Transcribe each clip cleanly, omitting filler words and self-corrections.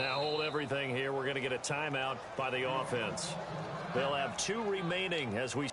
Now hold everything here. We're going to get a timeout by the offense. They'll have 2 remaining as we...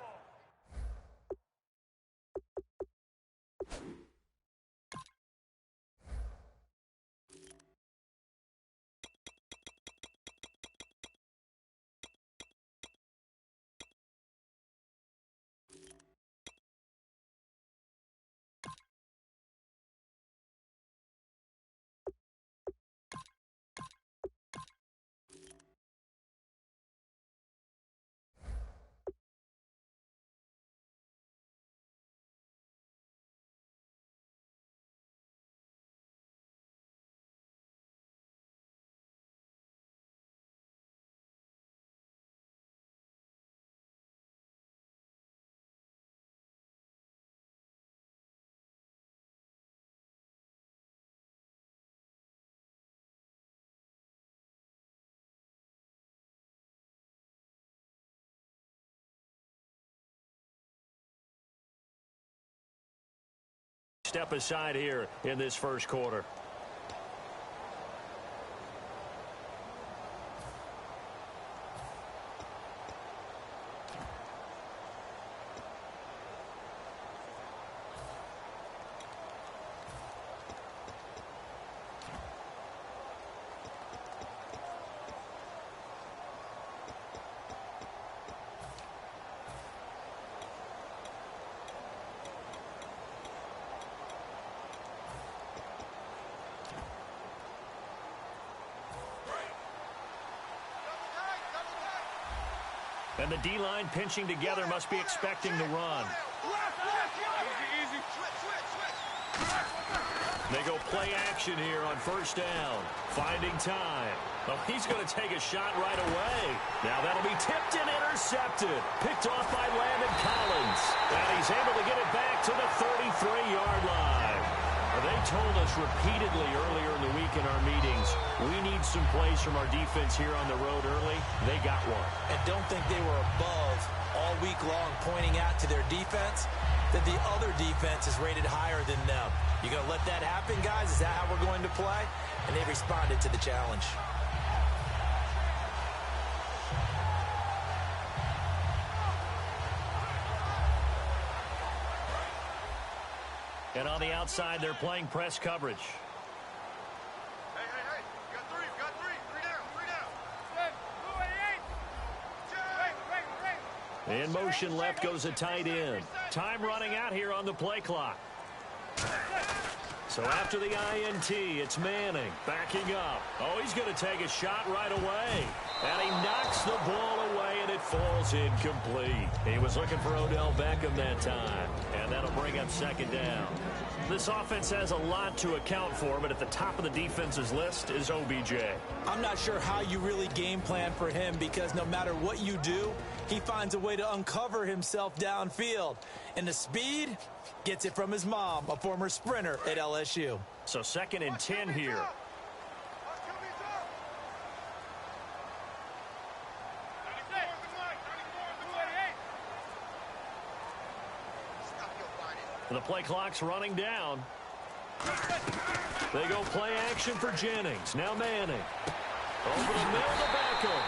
Step aside here in this first quarter. And the D-line pinching together must be expecting the run. They go play action here on first down. Finding time. Oh, he's going to take a shot right away. Now that'll be tipped and intercepted. Picked off by Landon Collins. And he's able to get it back to the 33-yard line. They told us repeatedly earlier in the week in our meetings, we need some plays from our defense here on the road early. They got one. And don't think they were above all week long pointing out to their defense that the other defense is rated higher than them. You going to let that happen, guys? Is that how we're going to play? And they responded to the challenge. And on the outside, they're playing press coverage. Hey. Got three. Three down. In motion left goes a tight end. Time running out here on the play clock. So after the INT, it's Manning backing up. Oh, he's going to take a shot right away. And he knocks the ball away, and it falls incomplete. He was looking for Odell Beckham that time. And that'll bring up second down. This offense has a lot to account for, but at the top of the defense's list is OBJ. I'm not sure how you really game plan for him because no matter what you do, he finds a way to uncover himself downfield. And the speed gets it from his mom, a former sprinter at LSU. So 2nd and 10 here. The play clock's running down. They go play action for Jennings. Now Manning. Over the middle to Beckham.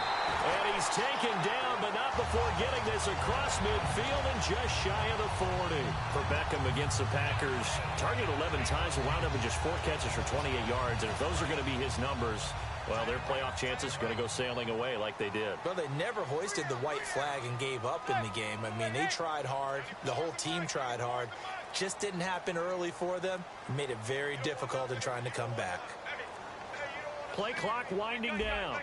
And he's taken down, but not before getting this across midfield and just shy of the 40. For Beckham against the Packers, targeted 11 times and wound up with just 4 catches for 28 yards. And if those are going to be his numbers, well, their playoff chances are going to go sailing away like they did. Well, they never hoisted the white flag and gave up in the game. I mean, they tried hard. The whole team tried hard. Just didn't happen early for them. Made it very difficult in trying to come back. Play clock winding down.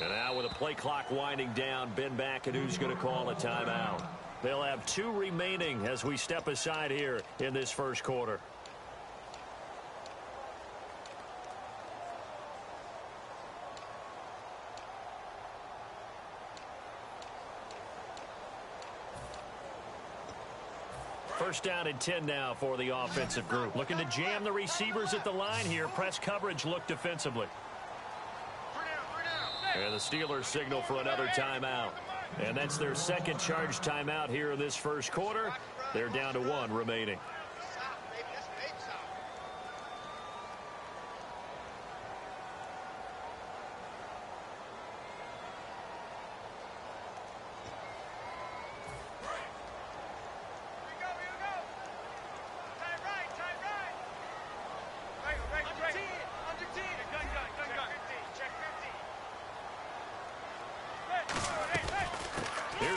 And now with the play clock winding down, Ben McAdoo's going to call a timeout. They'll have 2 remaining as we step aside here in this first quarter. First down and 10 now for the offensive group. Looking to jam the receivers at the line here. Press coverage look defensively. And the Steelers signal for another timeout. And that's their second charge timeout here in this first quarter. They're down to 1 remaining.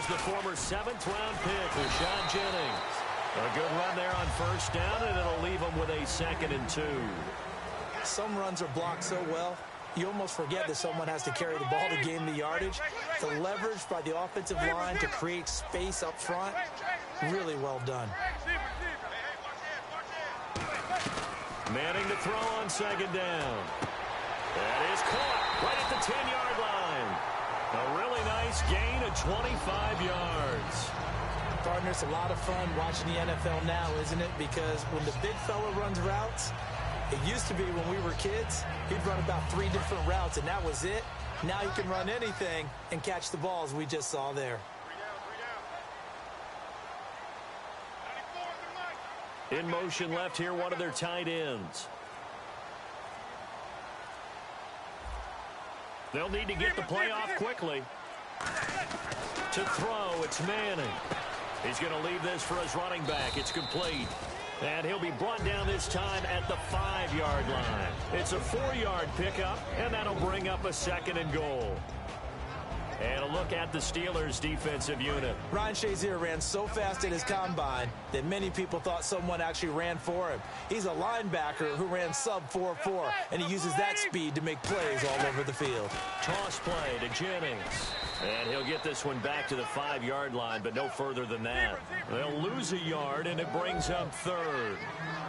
the former 7th-round pick, Rashad Jennings. A good run there on first down, and it'll leave him with a 2nd and 2. Some runs are blocked so well, you almost forget that someone has to carry the ball to gain the yardage. The leverage by the offensive line to create space up front, really well done. Manning to throw on 2nd down. That is caught right at the 10-yard line. A really nice gain of 25 yards. Partner, it's a lot of fun watching the NFL now, isn't it? Because when the big fella runs routes, it used to be when we were kids, he'd run about 3 different routes, and that was it. Now he can run anything and catch the balls we just saw there. In motion left here, one of their tight ends. They'll need to get the play off quickly. To throw, it's Manning. He's going to leave this for his running back. It's complete. And he'll be brought down this time at the 5-yard line. It's a 4-yard pickup, and that'll bring up a 2nd and goal. And a look at the Steelers' defensive unit. Ryan Shazier ran so fast at his combine that many people thought someone actually ran for him. He's a linebacker who ran sub 4.4, and he uses that speed to make plays all over the field. Toss play to Jennings. And he'll get this one back to the 5-yard line, but no further than that. They'll lose a yard, and it brings up 3rd.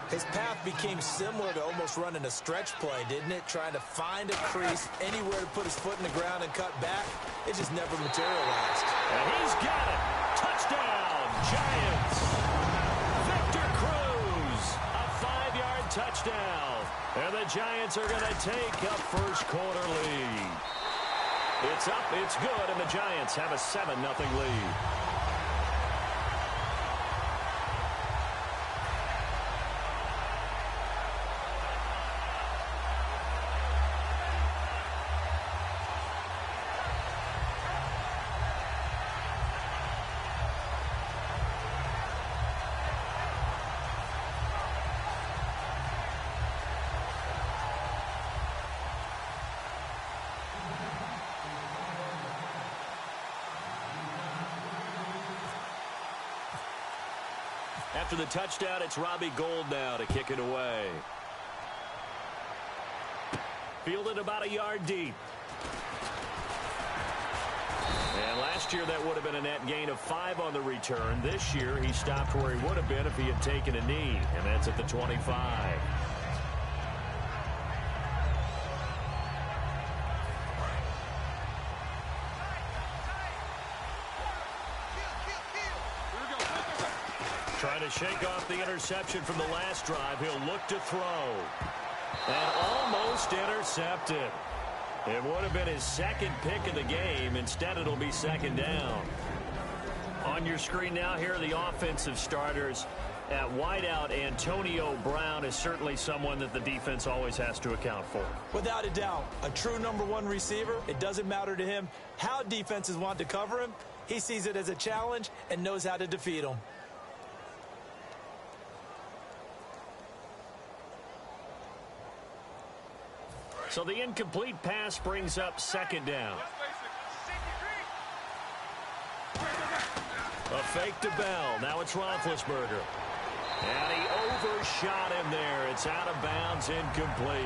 His path became similar to almost running a stretch play, didn't it? Trying to find a crease, anywhere to put his foot in the ground and cut back. It just never materialized. And he's got it. Touchdown, Giants. Victor Cruz, a 5-yard touchdown. And the Giants are going to take a first-quarter lead. It's up, it's good, and the Giants have a 7-0 lead. After the touchdown, it's Robbie Gould now to kick it away. Fielded about a yard deep. And last year, that would have been a net gain of 5 on the return. This year, he stopped where he would have been if he had taken a knee, and that's at the 25. Trying to shake off the interception from the last drive. He'll look to throw. And almost intercepted. It would have been his 2nd pick of the game. Instead, it'll be 2nd down. On your screen now, here are the offensive starters. At wideout, Antonio Brown is certainly someone that the defense always has to account for. Without a doubt, a true #1 receiver. It doesn't matter to him how defenses want to cover him. He sees it as a challenge and knows how to defeat them. So the incomplete pass brings up 2nd down. A fake to Bell. Now it's Roethlisberger. And he overshot him there. It's out of bounds, incomplete.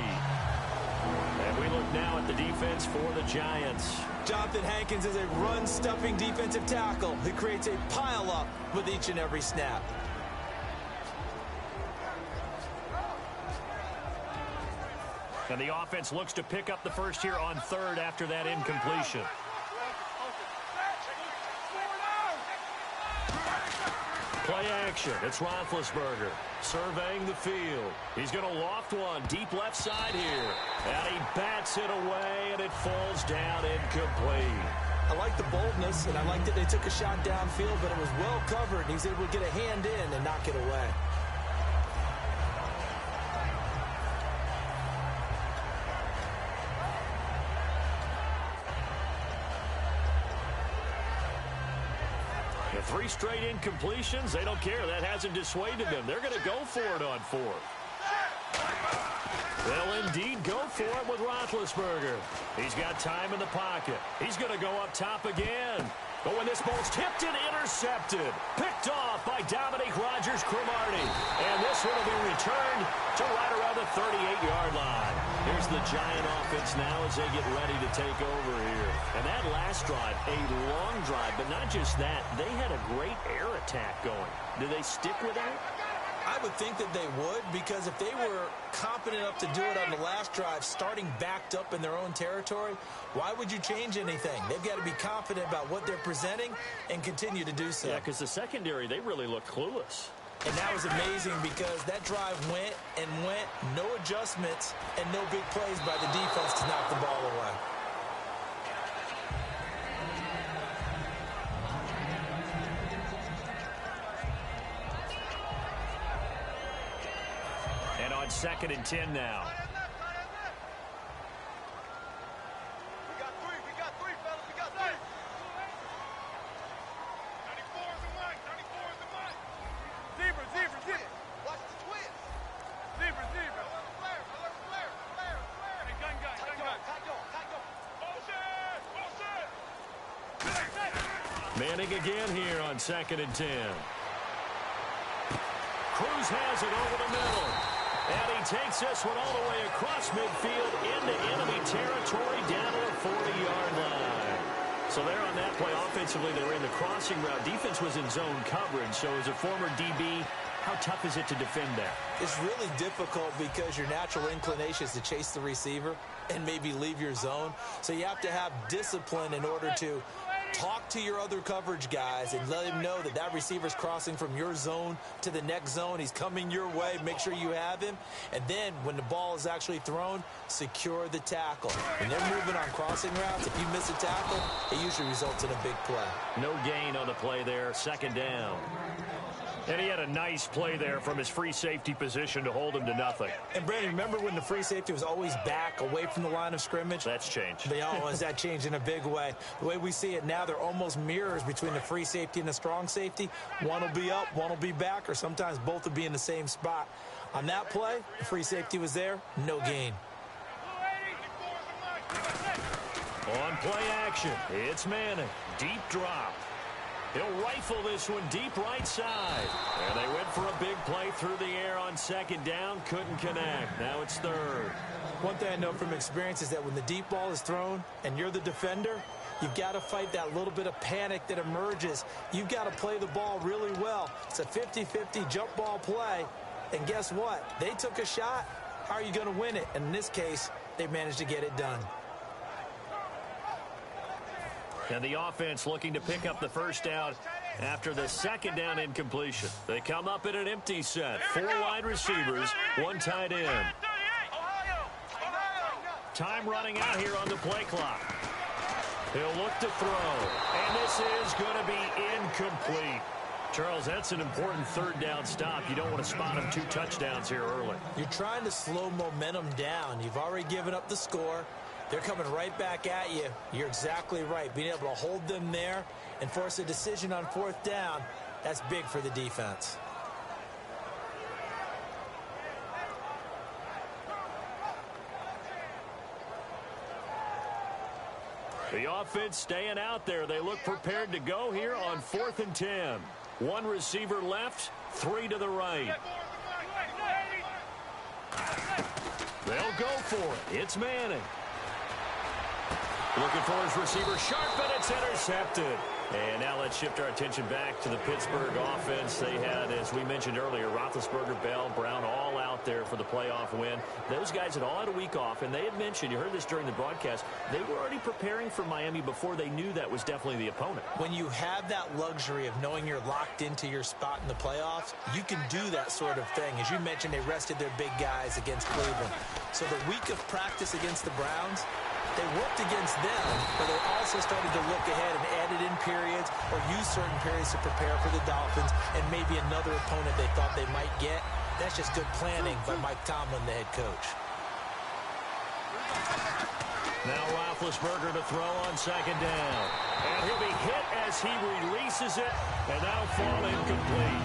And we look now at the defense for the Giants. Jonathan Hankins is a run-stuffing defensive tackle who creates a pile-up with each and every snap. And the offense looks to pick up the first here on 3rd after that incompletion. Play action. It's Roethlisberger surveying the field. He's going to loft one deep left side here. And he bats it away, and it falls down incomplete. I like the boldness, and I like that they took a shot downfield, but it was well covered. He's able to get a hand in and knock it away. The 3 straight incompletions, they don't care. That hasn't dissuaded them. They're going to go for it on 4th. They'll indeed go for it with Roethlisberger. He's got time in the pocket. He's going to go up top again. But when this ball's tipped and intercepted, picked off by Dominique Rodgers-Cromartie. And this one will be returned to right around the 38-yard line. Here's the Giant offense now as they get ready to take over here. And that last drive, a long drive, but not just that. They had a great air attack going. Do they stick with that? I would think that they would, because if they were competent enough to do it on the last drive, starting backed up in their own territory, why would you change anything? They've got to be confident about what they're presenting and continue to do so. Yeah, because the secondary, they really looked clueless. And that was amazing because that drive went and went, no adjustments, and no big plays by the defense to knock the ball away. And on 2nd and 10 now. We got three, fellas. We got three. 94 is the mic. 94 is the mic. Zebra. Watch the twist. Zebra. Alert flare. Hey, gun. Tight go. Bullshit. Manning again here on 2nd and 10. Cruz has it over the middle. And he takes this one all the way across midfield into enemy territory down to the 40-yard line. So there on that play, offensively, they were in the crossing route. Defense was in zone coverage. So as a former DB, how tough is it to defend that? It's really difficult because your natural inclination is to chase the receiver and maybe leave your zone. So you have to have discipline in order to talk to your other coverage guys and let him know that that receiver's crossing from your zone to the next zone. He's coming your way. Make sure you have him. And then when the ball is actually thrown, secure the tackle. When they're moving on crossing routes, if you miss a tackle, it usually results in a big play. No gain on the play there, 2nd down. And he had a nice play there from his free safety position to hold him to nothing. And, Brandon, remember when the free safety was always back away from the line of scrimmage? That's changed. That changed in a big way. The way we see it now, they're almost mirrors between the free safety and the strong safety. One will be up, one will be back, or sometimes both will be in the same spot. On that play, the free safety was there, no gain. On play action, it's Manning. Deep drop. He'll rifle this one deep right side. And they went for a big play through the air on 2nd down. Couldn't connect. Now it's 3rd. One thing I know from experience is that when the deep ball is thrown and you're the defender, you've got to fight that little bit of panic that emerges. You've got to play the ball really well. It's a 50-50 jump ball play. And guess what? They took a shot. How are you going to win it? And in this case, they managed to get it done. And the offense looking to pick up the first down after the 2nd down incompletion. They come up in an empty set. 4 wide receivers, 1 tight end. Time running out here on the play clock. He'll look to throw. And this is going to be incomplete. Charles, that's an important 3rd down stop. You don't want to spot him 2 touchdowns here early. You're trying to slow momentum down. You've already given up the score. They're coming right back at you. You're exactly right. Being able to hold them there and force a decision on 4th down, that's big for the defense. The offense staying out there. They look prepared to go here on 4th and 10. 1 receiver left, 3 to the right. They'll go for it. It's Manning. Looking for his receiver, sharp, and it's intercepted. And now let's shift our attention back to the Pittsburgh offense. They had, as we mentioned earlier, Roethlisberger, Bell, Brown all out there for the playoff win. Those guys had all had a week off, and they had mentioned, you heard this during the broadcast, they were already preparing for Miami before they knew that was definitely the opponent. When you have that luxury of knowing you're locked into your spot in the playoffs, you can do that sort of thing. As you mentioned, they rested their big guys against Cleveland. So the week of practice against the Browns, they worked against them, but they also started to look ahead and added in periods or used certain periods to prepare for the Dolphins and maybe another opponent they thought they might get. That's just good planning by Mike Tomlin, the head coach. Now Roethlisberger to throw on 2nd down. And he'll be hit as he releases it, and that'll fall incomplete.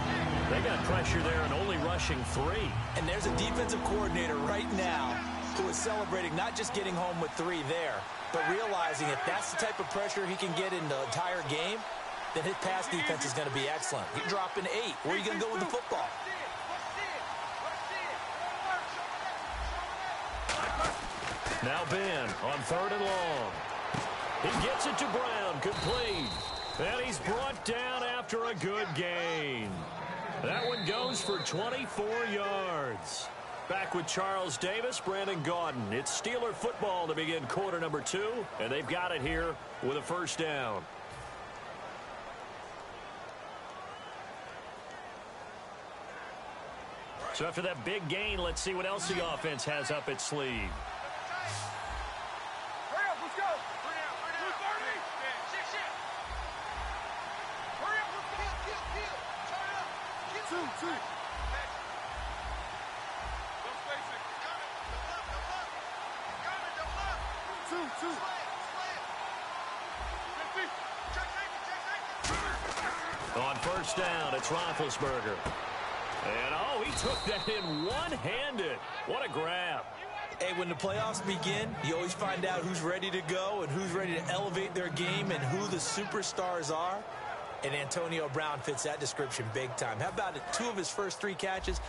They got pressure there and only rushing 3. And there's a defensive coordinator right now who is celebrating not just getting home with 3 there, but realizing if that's the type of pressure he can get in the entire game, then his pass defense is going to be excellent. He's dropping 8. Where are you going to go with the football? Now Ben on 3rd and long. He gets it to Brown, complete. And he's brought down after a good gain. That one goes for 24 yards. Back with Charles Davis, Brandon Gaudin. It's Steeler football to begin quarter number 2, and they've got it here with a first down. So after that big gain, let's see what else the offense has up its sleeve. On first down, it's Roethlisberger. And, oh, he took that in one-handed. What a grab. Hey, when the playoffs begin, you always find out who's ready to go and who's ready to elevate their game and who the superstars are. And Antonio Brown fits that description big time. How about it? 2 of his first 3 catches,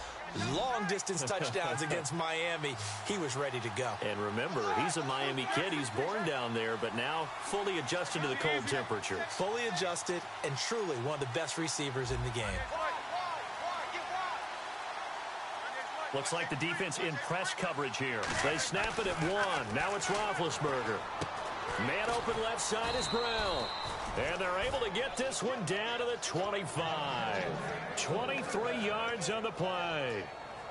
long-distance touchdowns against Miami. He was ready to go. And remember, he's a Miami kid. He's born down there, but now fully adjusted to the cold temperatures. Fully adjusted and truly one of the best receivers in the game. Looks like the defense in press coverage here. They snap it at 1. Now it's Roethlisberger. Man open left side is Brown. And they're able to get this one down to the 25. 23 yards on the play.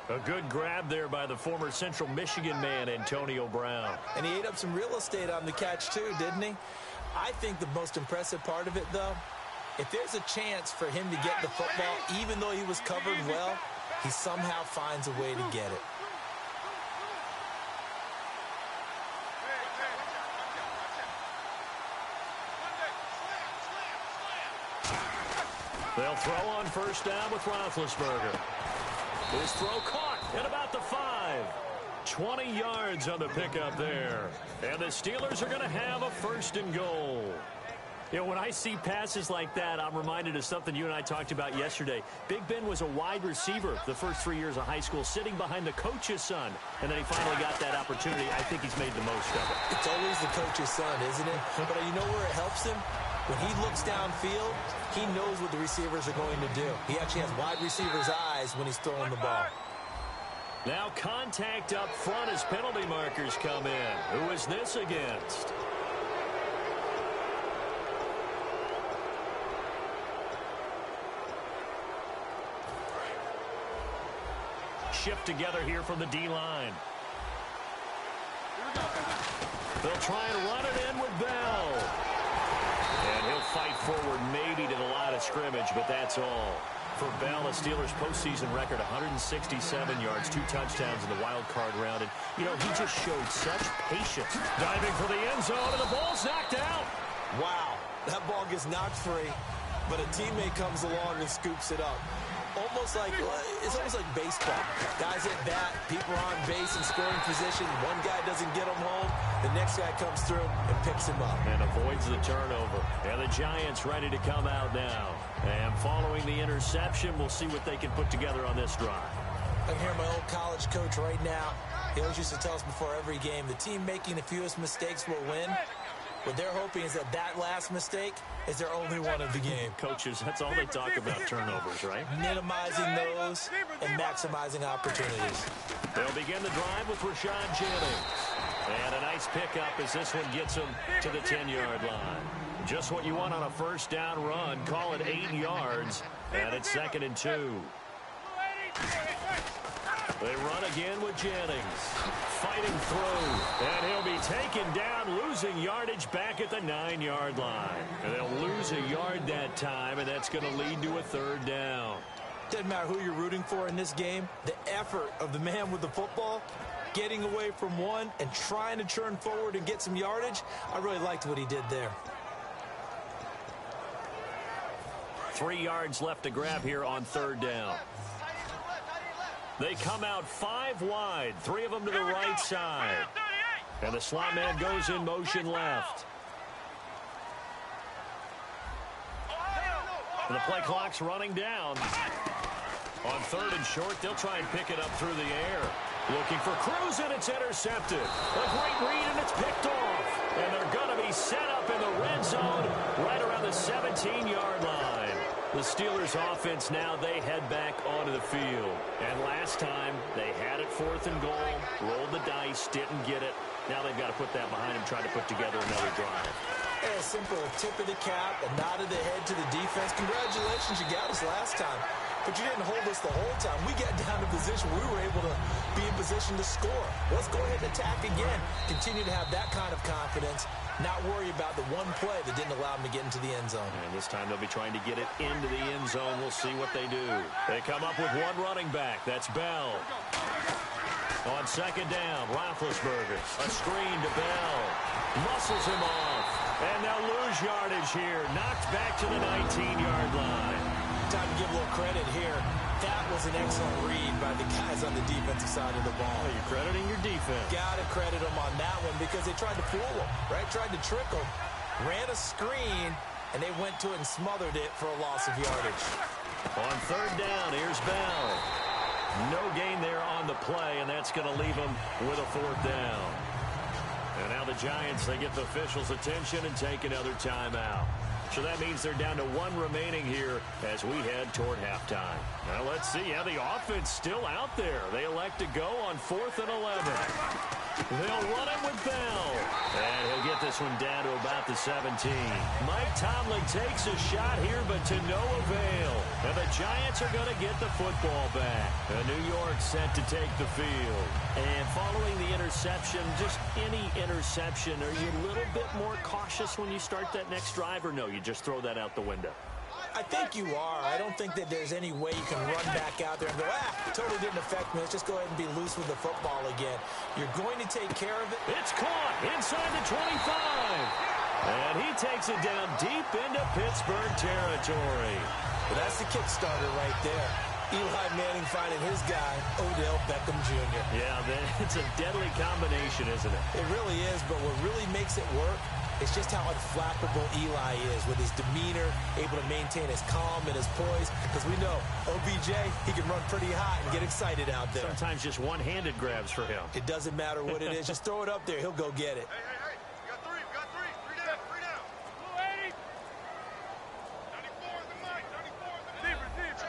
A good grab there by the former Central Michigan man, Antonio Brown. And he ate up some real estate on the catch, too, didn't he? I think the most impressive part of it, though, if there's a chance for him to get the football, even though he was covered well, he somehow finds a way to get it. They'll throw on first down with Roethlisberger. His throw caught at about the 5. 20 yards on the pickup there. And the Steelers are going to have a first and goal. You know, when I see passes like that, I'm reminded of something you and I talked about yesterday. Big Ben was a wide receiver the first 3 years of high school, sitting behind the coach's son. And then he finally got that opportunity. I think he's made the most of it. It's always the coach's son, isn't it? But you know where it helps him? When he looks downfield, he knows what the receivers are going to do. He actually has wide receivers' eyes when he's throwing the ball. Now contact up front as penalty markers come in. Who is this against? Shift together here from the D-line. They'll try and run it in with Bell. And he'll fight forward maybe to the line of scrimmage, but that's all. For Bell, a Steelers postseason record, 167 yards, 2 touchdowns in the wild card round. And, you know, he just showed such patience. Diving for the end zone, and the ball's knocked out. Wow, that ball gets knocked free, but a teammate comes along and scoops it up. It's almost like baseball. Guys at bat, people are on base in scoring position. One guy doesn't get him home. The next guy comes through and picks him up. And avoids the turnover. And the Giants ready to come out now. And following the interception, we'll see what they can put together on this drive. I can hear my old college coach right now. He always used to tell us before every game, the team making the fewest mistakes will win. What they're hoping is that last mistake is their only one of the game. Coaches, that's all they talk about, turnovers, right? Minimizing those and maximizing opportunities. They'll begin the drive with Rashad Jennings. And a nice pickup as this one gets them to the 10-yard line. Just what you want on a first down run. Call it 8 yards. And it's 2nd and 2. They run again with Jennings. Fighting through. And he'll be taken down, losing yardage back at the 9-yard line. And they'll lose a yard that time, and that's going to lead to a 3rd down. Doesn't matter who you're rooting for in this game. The effort of the man with the football, getting away from one and trying to turn forward and get some yardage, I really liked what he did there. 3 yards left to grab here on 3rd down. They come out 5 wide, 3 of them to the right side. And the slot man goes in motion left. And the play clock's running down. On 3rd and short, they'll try and pick it up through the air. Looking for Cruz, and it's intercepted. A great read, and it's picked off. And they're going to be set up in the red zone right around the 17-yard line. The Steelers' offense now, they head back onto the field. And last time, they had it 4th and goal, rolled the dice, didn't get it. Now they've got to put that behind them, try to put together another drive. A simple tip of the cap, a nod of the head to the defense. Congratulations, you got us last time. But you didn't hold us the whole time. We got down to position. We were able to be in position to score. Let's go ahead and attack again. Continue to have that kind of confidence. Not worry about the one play that didn't allow them to get into the end zone. And this time they'll be trying to get it into the end zone. We'll see what they do. They come up with one running back. That's Bell. On 2nd down, Roethlisberger. A screen to Bell. Muscles him off. And they'll lose yardage here. Knocked back to the 19-yard line. Time to give a little credit here. That was an excellent read by the guys on the defensive side of the ball. Oh, you're crediting your defense. Got to credit them on that one because they tried to fool them, right? Tried to trick them. Ran a screen, and they went to it and smothered it for a loss of yardage. On 3rd down, here's Bell. No gain there on the play, and that's going to leave them with a 4th down. And now the Giants, they get the officials' attention and take another timeout. So that means they're down to 1 remaining here as we head toward halftime. Now let's see how the offense still out there. They elect to go on 4th and 11. They'll run it with Bell. And he'll get this one down to about the 17. Mike Tomlin takes a shot here, but to no avail. And the Giants are going to get the football back. And New York set to take the field. And following the interception, just any interception, are you a little bit more cautious when you start that next drive, or no, you just throw that out the window? I think you are. I don't think that there's any way you can run back out there and go, totally didn't affect me. Let's just go ahead and be loose with the football again. You're going to take care of it. It's caught inside the 25. And he takes it down deep into Pittsburgh territory. Well, that's the kickstarter right there. Eli Manning finding his guy, Odell Beckham Jr. Yeah, it's a deadly combination, isn't it? It really is, but what really makes it work is just how unflappable Eli is with his demeanor, able to maintain his calm and his poise. Because we know, OBJ, he can run pretty hot and get excited out there. Sometimes just one-handed grabs for him. It doesn't matter what it is. Just throw it up there. He'll go get it. Hey. You got 3. You got 3. 3 down. 3 down. Blue 80. 94 is the mic. 94 is the mic.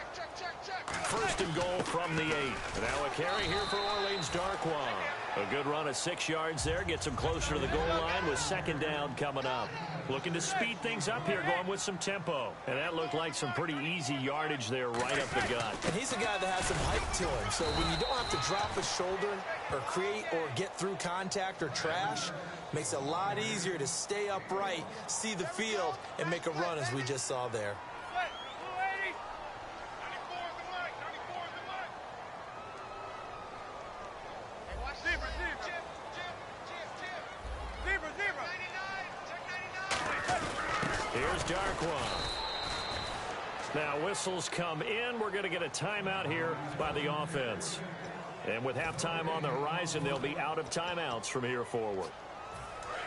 Check. 1st and goal from the 8. Now a carry here for Orleans Darkwa. A good run of 6 yards there. Gets him closer to the goal line with 2nd down coming up. Looking to speed things up here, going with some tempo. And that looked like some pretty easy yardage there right up the gut. And he's a guy that has some height to him. So when you don't have to drop a shoulder or create or get through contact or trash, makes it a lot easier to stay upright, see the field, and make a run as we just saw there. Here's Darkwa. Now whistles come in. We're going to get a timeout here by the offense. And with halftime on the horizon, they'll be out of timeouts from here forward.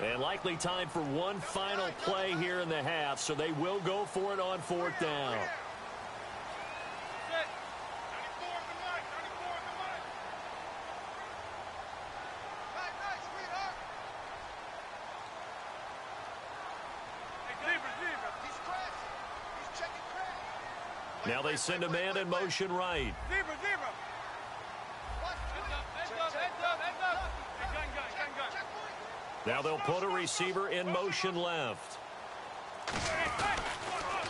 And likely time for one final play here in the half, so they will go for it on 4th down. Now they send a man in motion right. Now they'll put a receiver in motion left.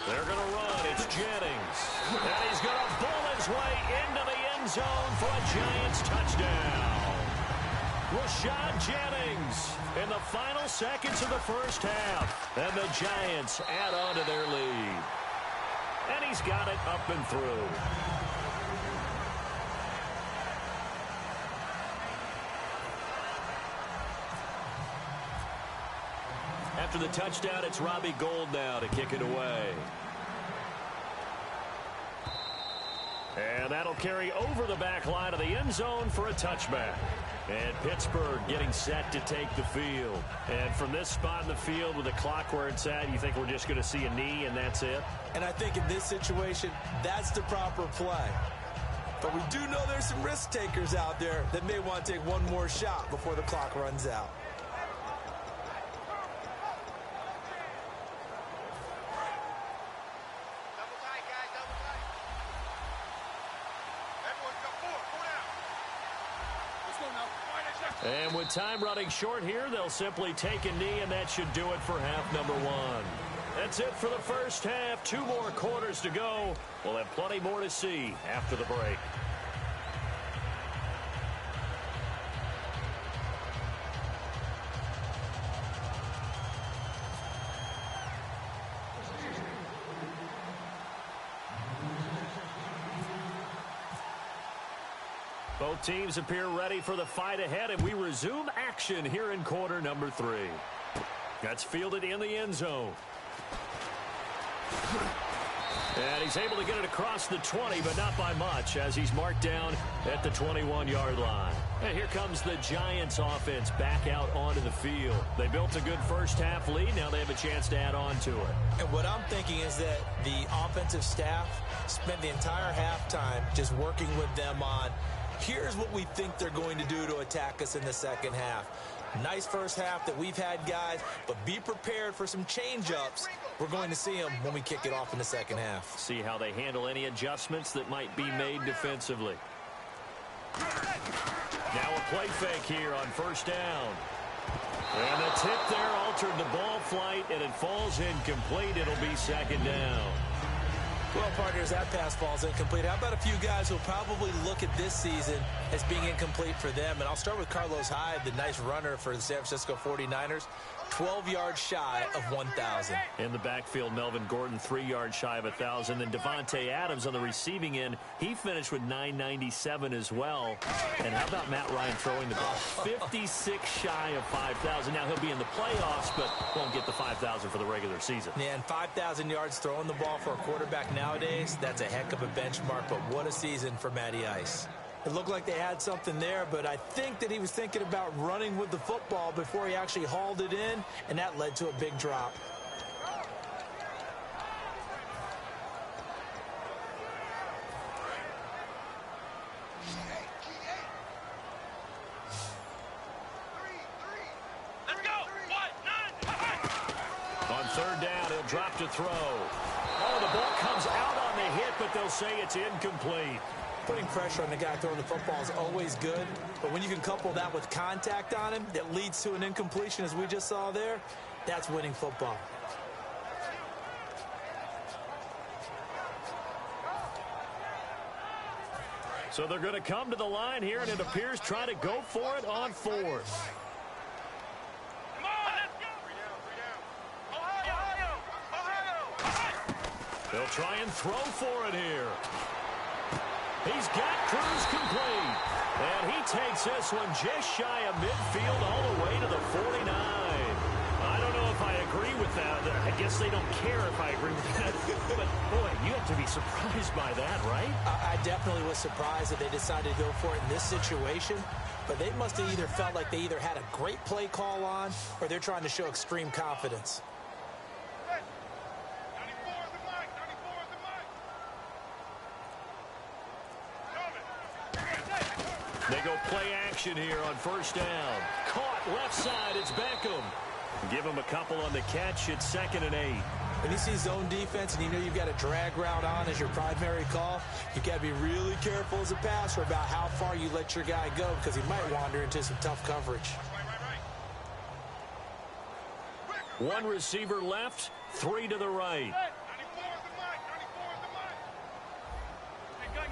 They're going to run. It's Jennings. And he's going to bull his way into the end zone for a Giants touchdown. Rashad Jennings in the final seconds of the first half. And the Giants add on to their lead. And he's got it up and through. After the touchdown, it's Robbie Gould now to kick it away. And that'll carry over the back line of the end zone for a touchback. And Pittsburgh getting set to take the field. And from this spot in the field with the clock where it's at, you think we're just going to see a knee and that's it? And I think in this situation, that's the proper play. But we do know there's some risk takers out there that may want to take one more shot before the clock runs out. Double tight, guys, double tight. Everyone's got four down. Let's go now. And with time running short here, they'll simply take a knee, and that should do it for half number one. That's it for the first half. 2 more quarters to go. We'll have plenty more to see after the break. Both teams appear ready for the fight ahead, and we resume action here in quarter number 3. That's fielded in the end zone. And he's able to get it across the 20, but not by much, as he's marked down at the 21-yard line. And here comes the Giants offense back out onto the field. They built a good first-half lead. Now they have a chance to add on to it. And what I'm thinking is that the offensive staff spent the entire halftime just working with them on, here's what we think they're going to do to attack us in the second half. Nice first half that we've had, guys, but be prepared for some change-ups. We're going to see them when we kick it off in the second half. See how they handle any adjustments that might be made defensively. Now a play fake here on first down. And the tip there altered the ball flight, and it falls incomplete. It'll be second down. Well, partners, that pass falls incomplete. How about a few guys who will probably look at this season as being incomplete for them? And I'll start with Carlos Hyde, the nice runner for the San Francisco 49ers. 12 yards shy of 1,000. In the backfield, Melvin Gordon, 3 yards shy of 1,000. Then Devontae Adams on the receiving end, he finished with 997 as well. And how about Matt Ryan throwing the ball? 56 shy of 5,000. Now he'll be in the playoffs, but won't get the 5,000 for the regular season. Yeah, and 5,000 yards throwing the ball for a quarterback nowadays, that's a heck of a benchmark. But what a season for Matty Ice. It looked like they had something there, but I think that he was thinking about running with the football before he actually hauled it in, and that led to a big drop. Let's go. 1-9. On third down, he'll drop to throw. Oh, the ball comes out on the hit, but they'll say it's incomplete. Putting pressure on the guy throwing the football is always good, but when you can couple that with contact on him that leads to an incompletion, as we just saw there, that's winning football. So they're going to come to the line here, and it appears try to go for it on fourth. Come on, let's go. 3 down. Ohio. They'll try and throw for it here. He's got Cruz complete. And he takes this one just shy of midfield all the way to the 49. I don't know if I agree with that. I guess they don't care if I agree with that. But, boy, you have to be surprised by that, right? I definitely was surprised that they decided to go for it in this situation, but they must have either felt like they either had a great play call on or they're trying to show extreme confidence. 94 is the mic. 94 is the mic. They go play action here on first down. Caught left side. It's Beckham. Give him a couple on the catch. It's 2nd and 8. When you see zone defense and you know you've got a drag route on as your primary call, you've got to be really careful as a passer about how far you let your guy go because he might wander into some tough coverage. One receiver left, 3 to the right. 94 is the mic. 94 is the mic. Hey, gun.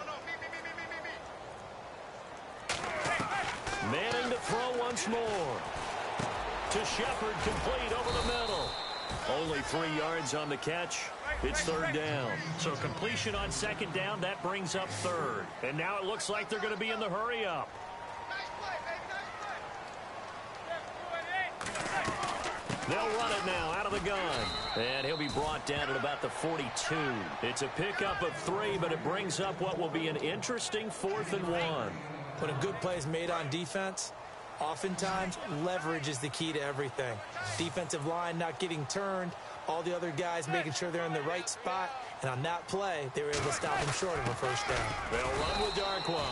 No. Me. Manning to throw once more. To Shepard, complete over the middle. Only 3 yards on the catch. It's third down. So completion on second down, that brings up third. And now it looks like they're going to be in the hurry up. Nice play, baby. Nice play. They'll run it now out of the gun. And he'll be brought down at about the 42. It's a pickup of 3, but it brings up what will be an interesting 4th and 1. When a good play is made on defense, oftentimes leverage is the key to everything. Defensive line not getting turned, all the other guys making sure they're in the right spot. And on that play, they were able to stop him short of a first down. They'll run with Darkwa.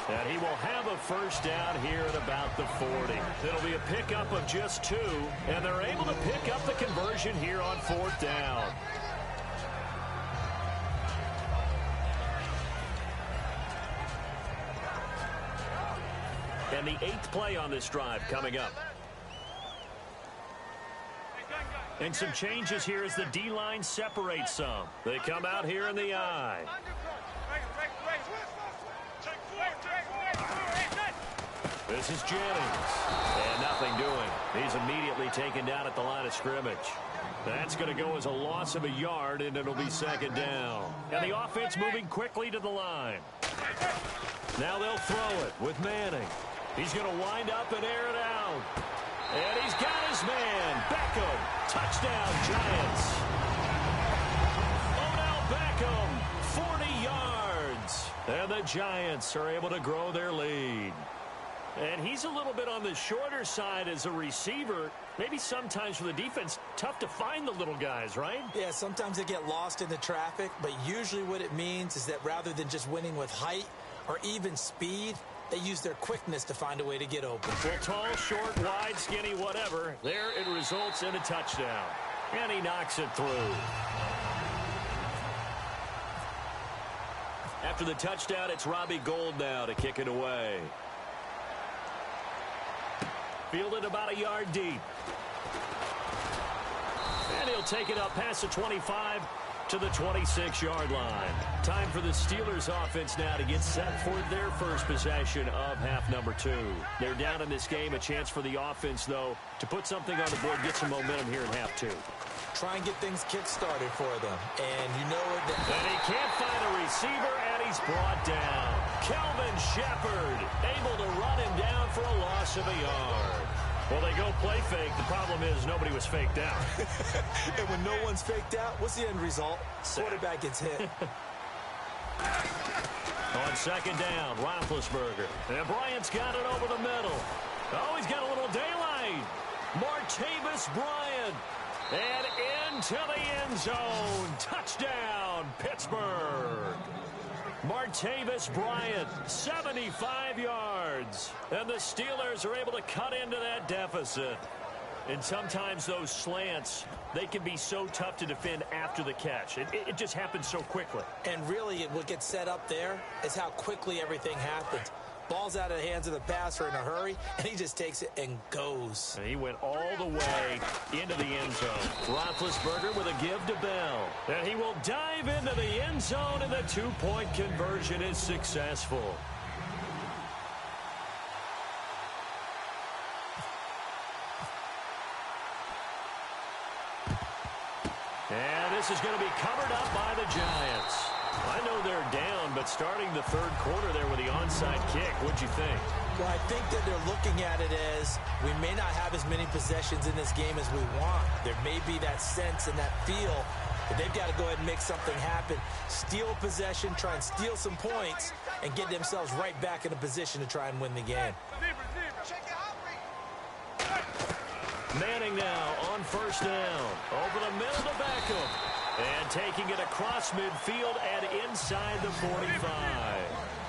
And he will have a first down here at about the 40. It'll be a pickup of just 2. And they're able to pick up the conversion here on 4th down. And the 8th play on this drive coming up. And some changes here as the D-line separates some. They come out here in the I. This is Jennings. And nothing doing. He's immediately taken down at the line of scrimmage. That's going to go as a loss of a yard, and it'll be 2nd down. And the offense moving quickly to the line. Now they'll throw it with Manning. He's going to wind up and air it out. And he's got his man. Beckham. Touchdown, Giants. Odell Beckham, 40 yards. And the Giants are able to grow their lead. And he's a little bit on the shorter side as a receiver. Maybe sometimes for the defense, tough to find the little guys, right? Yeah, sometimes they get lost in the traffic, but usually what it means is that rather than just winning with height or even speed, they use their quickness to find a way to get open. Well, tall, short, wide, skinny, whatever. There it results in a touchdown. And he knocks it through. After the touchdown, it's Robbie Gould now to kick it away. Fielded about a yard deep. And he'll take it up past the 25 to the 26-yard line. Time for the Steelers offense now to get set for their first possession of half number 2. They're down in this game. A chance for the offense, though, to put something on the board, get some momentum here in half 2. Try and get things kick-started for them. And you know it. And he can't find a receiver, and he's brought down. Kelvin Shepard able to run him down for a loss of a yard. Well, they go play fake. The problem is nobody was faked out. And when no one's faked out, what's the end result? Quarterback gets hit. On 2nd down, Roethlisberger. And Bryant's got it over the middle. Oh, he's got a little daylight. Martavis Bryant. And into the end zone. Touchdown, Pittsburgh. Martavis Bryant, 75 yards. And the Steelers are able to cut into that deficit. And sometimes those slants, they can be so tough to defend after the catch. It just happens so quickly. And really, what gets set up there is how quickly everything happens. Ball's out of the hands of the passer in a hurry, and he just takes it and goes. And he went all the way into the end zone. Roethlisberger with a give to Bell. And he will dive into the end zone, and the 2-point conversion is successful. And this is going to be covered up by the Giants. I know they're down, but starting the 3rd quarter there with the onside kick, what'd you think? Well, I think that they're looking at it as we may not have as many possessions in this game as we want. There may be that sense and that feel that they've got to go ahead and make something happen. Steal a possession, try and steal some points, and get themselves right back in a position to try and win the game. Manning now on 1st down. Over the middle to Beckham. And taking it across midfield and inside the 45.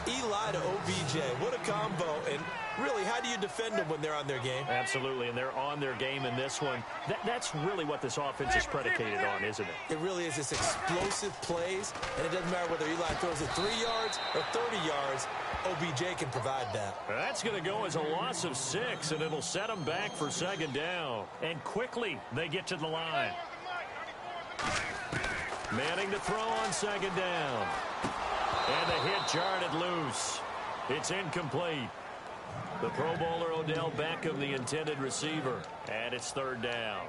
Eli to OBJ. What a combo. And really, how do you defend them when they're on their game? Absolutely, and they're on their game in this one. That's really what this offense is predicated on, isn't it? It really is. It's explosive plays, and it doesn't matter whether Eli throws it 3 yards or 30 yards. OBJ can provide that. That's going to go as a loss of 6, and it'll set them back for 2nd down. And quickly, they get to the line. Manning to throw on 2nd down. And the hit jarred it loose. It's incomplete. The Pro Bowler Odell Beckham, the intended receiver. And it's 3rd down.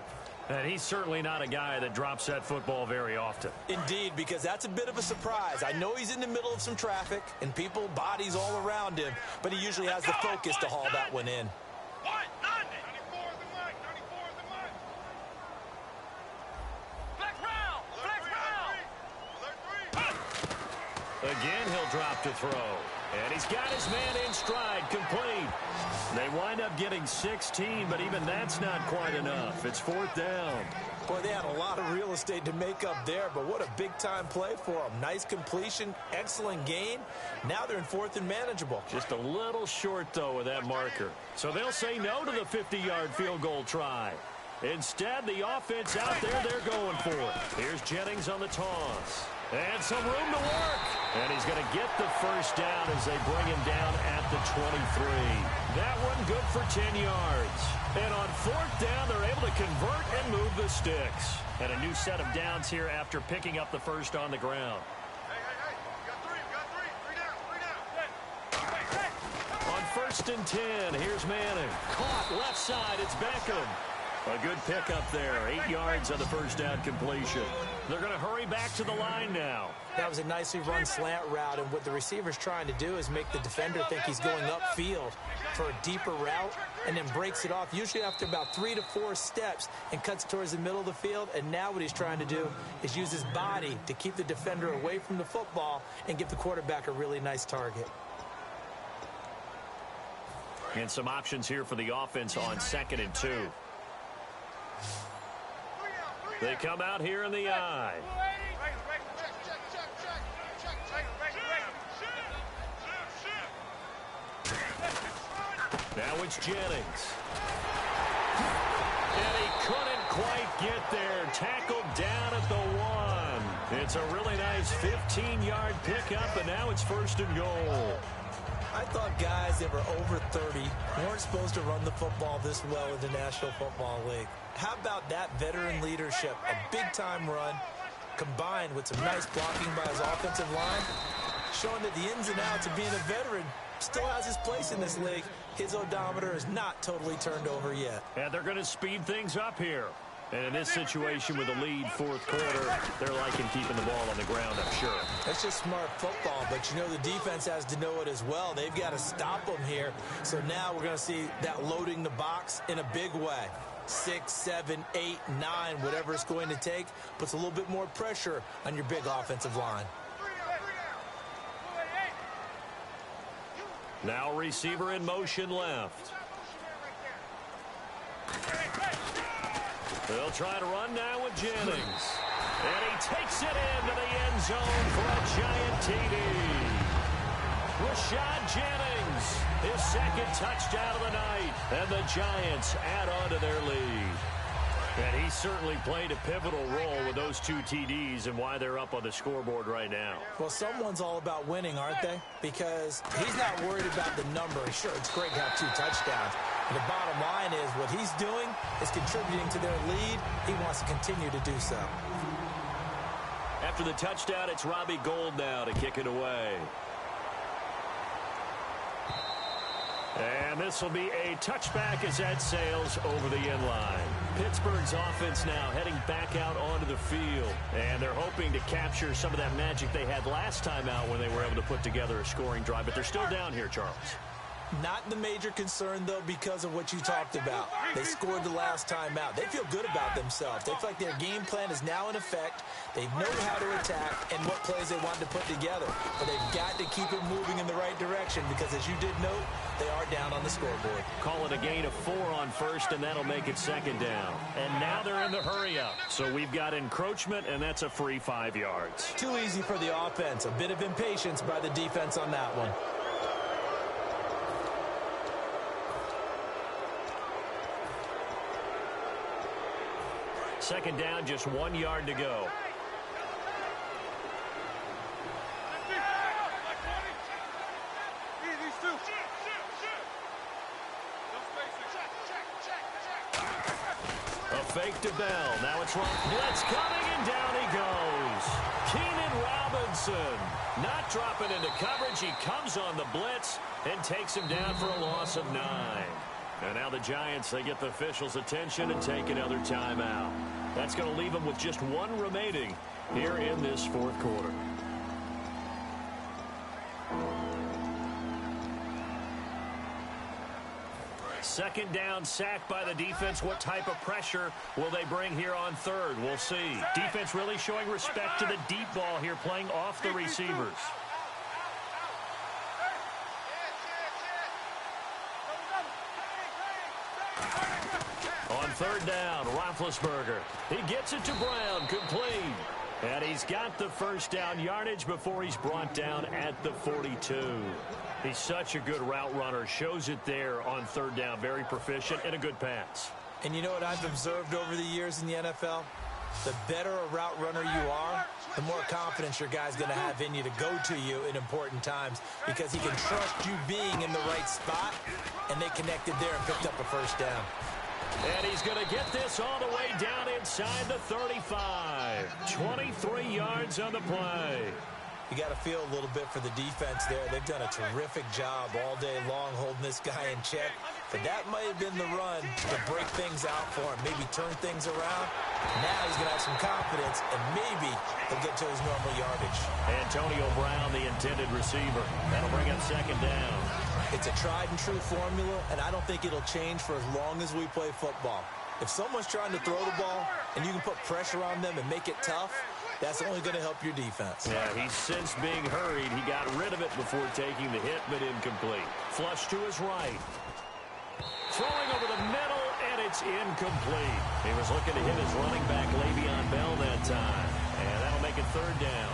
And he's certainly not a guy that drops that football very often. Indeed, because that's a bit of a surprise. I know he's in the middle of some traffic and people, bodies all around him, but he usually has the focus to haul that one in. Again, he'll drop to throw. And he's got his man in stride, complete. They wind up getting 16, but even that's not quite enough. It's fourth down. Boy, they had a lot of real estate to make up there, but what a big-time play for them. Nice completion, excellent gain. Now they're in fourth and manageable. Just a little short, though, with that marker. So they'll say no to the 50-yard field goal try. Instead, the offense out there, they're going for it. Here's Jennings on the toss. And some room to work. And he's going to get the first down as they bring him down at the 23. That one good for 10 yards. And on fourth down, they're able to convert and move the sticks. And a new set of downs here after picking up the first on the ground. Hey. You got three. On first and 10, here's Manning. Caught left side, it's Beckham. A good pickup there, 8 yards on the first down completion. They're going to hurry back to the line now. That was a nicely run slant route, and what the receiver's trying to do is make the defender think he's going upfield for a deeper route and then breaks it off, usually after about 3 to 4 steps, and cuts towards the middle of the field. And now what he's trying to do is use his body to keep the defender away from the football and give the quarterback a really nice target. And some options here for the offense on 2nd and 2. They come out here in the eye. Now it's Jennings. And he couldn't quite get there. Tackled down at the 1. It's a really nice 15-yard pickup, and now it's first and goal. I thought guys that were over 30 weren't supposed to run the football this well in the National Football League. How about that veteran leadership? A big-time run combined with some nice blocking by his offensive line, showing that the ins and outs of being a veteran still has his place in this league. His odometer is not totally turned over yet. And they're going to speed things up here. And in this situation with a lead fourth quarter, they're liking keeping the ball on the ground, I'm sure. That's just smart football, but you know the defense has to know it as well. They've got to stop them here. So now we're going to see that loading the box in a big way. 6, 7, 8, 9, whatever it's going to take, puts a little bit more pressure on your big offensive line. Now receiver in motion left. They'll try to run now with Jennings. And he takes it into the end zone for a giant TD. Rashad Jennings, his second touchdown of the night. And the Giants add on to their lead. And he certainly played a pivotal role with those 2 TDs and why they're up on the scoreboard right now. Well, someone's all about winning, aren't they? Because he's not worried about the number. Sure, it's great to have 2 touchdowns. But the bottom line is what he's doing is contributing to their lead. He wants to continue to do so. After the touchdown, it's Robbie Gould now to kick it away. And this will be a touchback as that sails over the end line. Pittsburgh's offense now heading back out onto the field. And they're hoping to capture some of that magic they had last time out when they were able to put together a scoring drive. But they're still down here, Charles. Not the major concern, though, because of what you talked about. They scored the last time out. They feel good about themselves. They feel like their game plan is now in effect. They know how to attack and what plays they want to put together. But they've got to keep it moving in the right direction because, as you did note, they are down on the scoreboard. Call it a gain of 4 on first, and that'll make it second down. And now they're in the hurry-up. So we've got encroachment, and that's a free 5 yards. Too easy for the offense. A bit of impatience by the defense on that one. Second down, just 1 yard to go. A fake to Bell. Now it's wrong. Blitz coming, and down he goes. Keenan Robinson not dropping into coverage. He comes on the blitz and takes him down for a loss of 9. And now the Giants, they get the officials' attention and take another timeout. That's going to leave them with just 1 remaining here in this fourth quarter. Second down, sacked by the defense. What type of pressure will they bring here on third? We'll see. Defense really showing respect to the deep ball here, playing off the receivers. third down, Roethlisberger. He gets it to Brown, complete. And he's got the first down yardage before he's brought down at the 42. He's such a good route runner. Shows it there on third down. Very proficient and a good pass. And you know what I've observed over the years in the NFL? The better a route runner you are, the more confidence your guy's going to have in you to go to you in important times because he can trust you being in the right spot, and they connected there and picked up a first down. And he's going to get this all the way down inside the 35. 23 yards on the play. You got to feel a little bit for the defense there. They've done a terrific job all day long holding this guy in check. But that might have been the run to break things out for him, maybe turn things around. Now he's going to have some confidence, and maybe he'll get to his normal yardage. Antonio Brown, the intended receiver. That'll bring up second down. It's a tried-and-true formula, and I don't think it'll change for as long as we play football. If someone's trying to throw the ball and you can put pressure on them and make it tough, that's only going to help your defense. Yeah, he's since being hurried. He got rid of it before taking the hit, but incomplete. Flush to his right. Throwing over the middle, and it's incomplete. He was looking to hit his running back, Le'Veon Bell, that time. And that'll make it third down.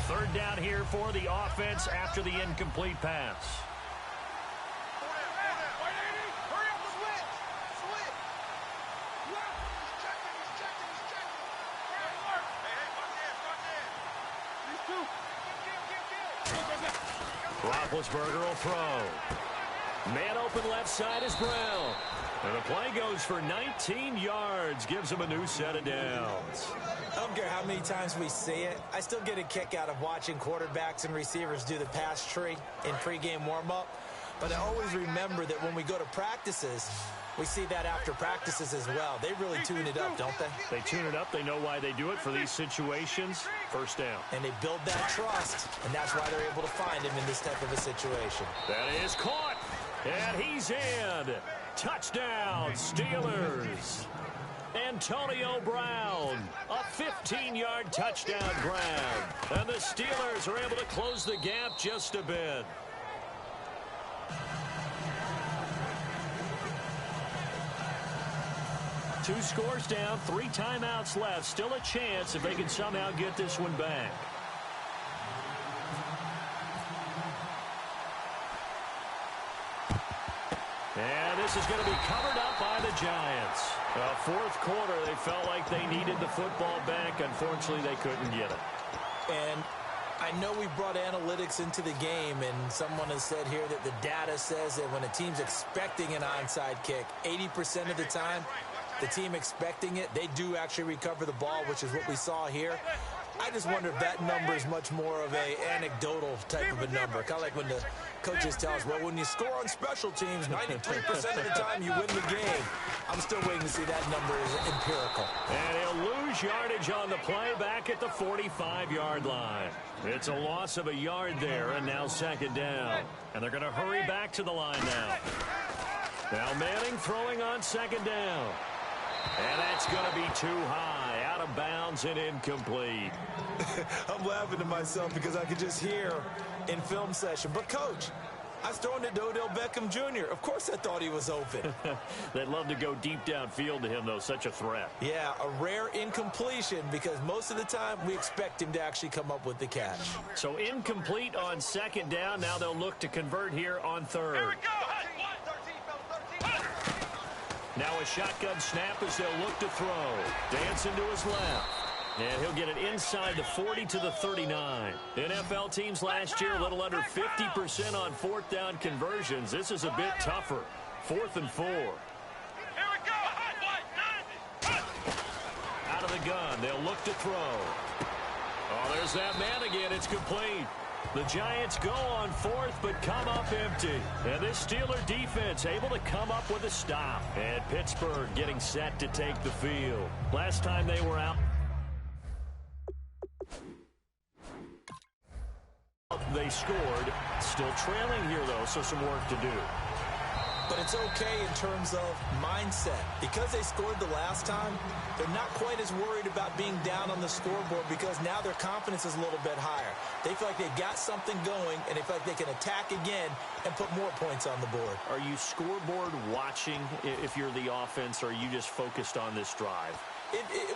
Third down here for the offense after the incomplete pass. Roethlisberger will throw. Man open left side is Brown. And the play goes for 19 yards, gives him a new set of downs. I don't care how many times we see it. I still get a kick out of watching quarterbacks and receivers do the pass tree in pregame warm-up. But I always remember that when we go to practices, we see that after practices as well. They really tune it up, don't they? They tune it up. They know why they do it for these situations. First down. And they build that trust, and that's why they're able to find him in this type of a situation. That is caught, and he's in. Touchdown, Steelers. Antonio Brown, a 15-yard touchdown grab. And the Steelers are able to close the gap just a bit. Two scores down, 3 timeouts left. Still a chance if they can somehow get this one back. And this is going to be covered up by the Giants. Fourth quarter, they felt like they needed the football back. Unfortunately, they couldn't get it. And I know we brought analytics into the game, and someone has said here that the data says that when a team's expecting an onside kick, 80% of the time, the team expecting it, they do actually recover the ball, which is what we saw here. I just wonder if that number is much more of a anecdotal type of a number. Kind of like when the coaches tell us, well, when you score on special teams, 93% of the time you win the game. I'm still waiting to see that number is empirical. And he'll lose yardage on the play back at the 45-yard line. It's a loss of a yard there, and now second down. And they're going to hurry back to the line now. Now Manning throwing on second down. And that's going to be too high, out of bounds and incomplete. I'm laughing to myself because I could just hear in film session. But, Coach, I was throwing it to Odell Beckham Jr. Of course I thought he was open. They'd love to go deep downfield to him, though. Such a threat. Yeah, a rare incompletion because most of the time we expect him to actually come up with the catch. So incomplete on second down. Now they'll look to convert here on third. Here we go. Now a shotgun snap as they'll look to throw. Dancing to his left. And he'll get it inside the 40 to the 39. NFL teams last year a little under 50% on fourth down conversions. This is a bit tougher. 4th and 4. Here we go. Out of the gun. They'll look to throw. Oh, there's that man again. It's complete. The Giants go on 4th, but come up empty. And this Steeler defense able to come up with a stop. And Pittsburgh getting set to take the field. Last time they were out, they scored. Still trailing here, though, so some work to do. But it's okay in terms of mindset. Because they scored the last time, they're not quite as worried about being down on the scoreboard because now their confidence is a little bit higher. They feel like they've got something going, and they feel like they can attack again and put more points on the board. Are you scoreboard watching if you're the offense, or are you just focused on this drive?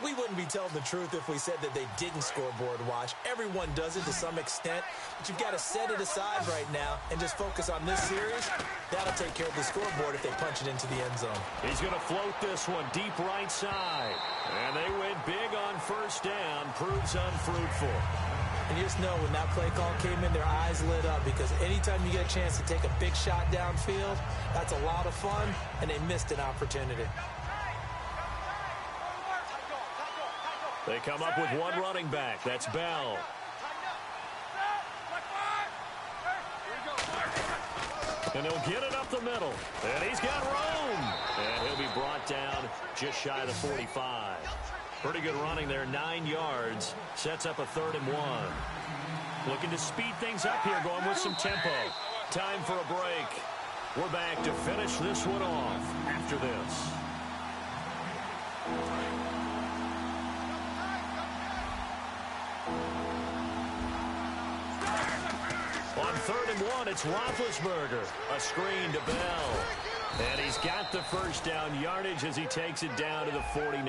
We wouldn't be telling the truth if we said that they didn't scoreboard watch. Everyone does it to some extent, but you've got to set it aside right now and just focus on this series. That'll take care of the scoreboard if they punch it into the end zone. He's going to float this one deep right side. And they went big on first down. Proves unfruitful. And you just know when that play call came in, their eyes lit up because anytime you get a chance to take a big shot downfield, that's a lot of fun, and they missed an opportunity. They come up with one running back. That's Bell. And he'll get it up the middle. And he's got room. And he'll be brought down just shy of the 45. Pretty good running there, 9 yards. Sets up a 3rd and 1. Looking to speed things up here, going with some tempo. Time for a break. We're back to finish this one off after this. On 3rd and 1, it's Roethlisberger. A screen to Bell. And he's got the first down yardage as he takes it down to the 49.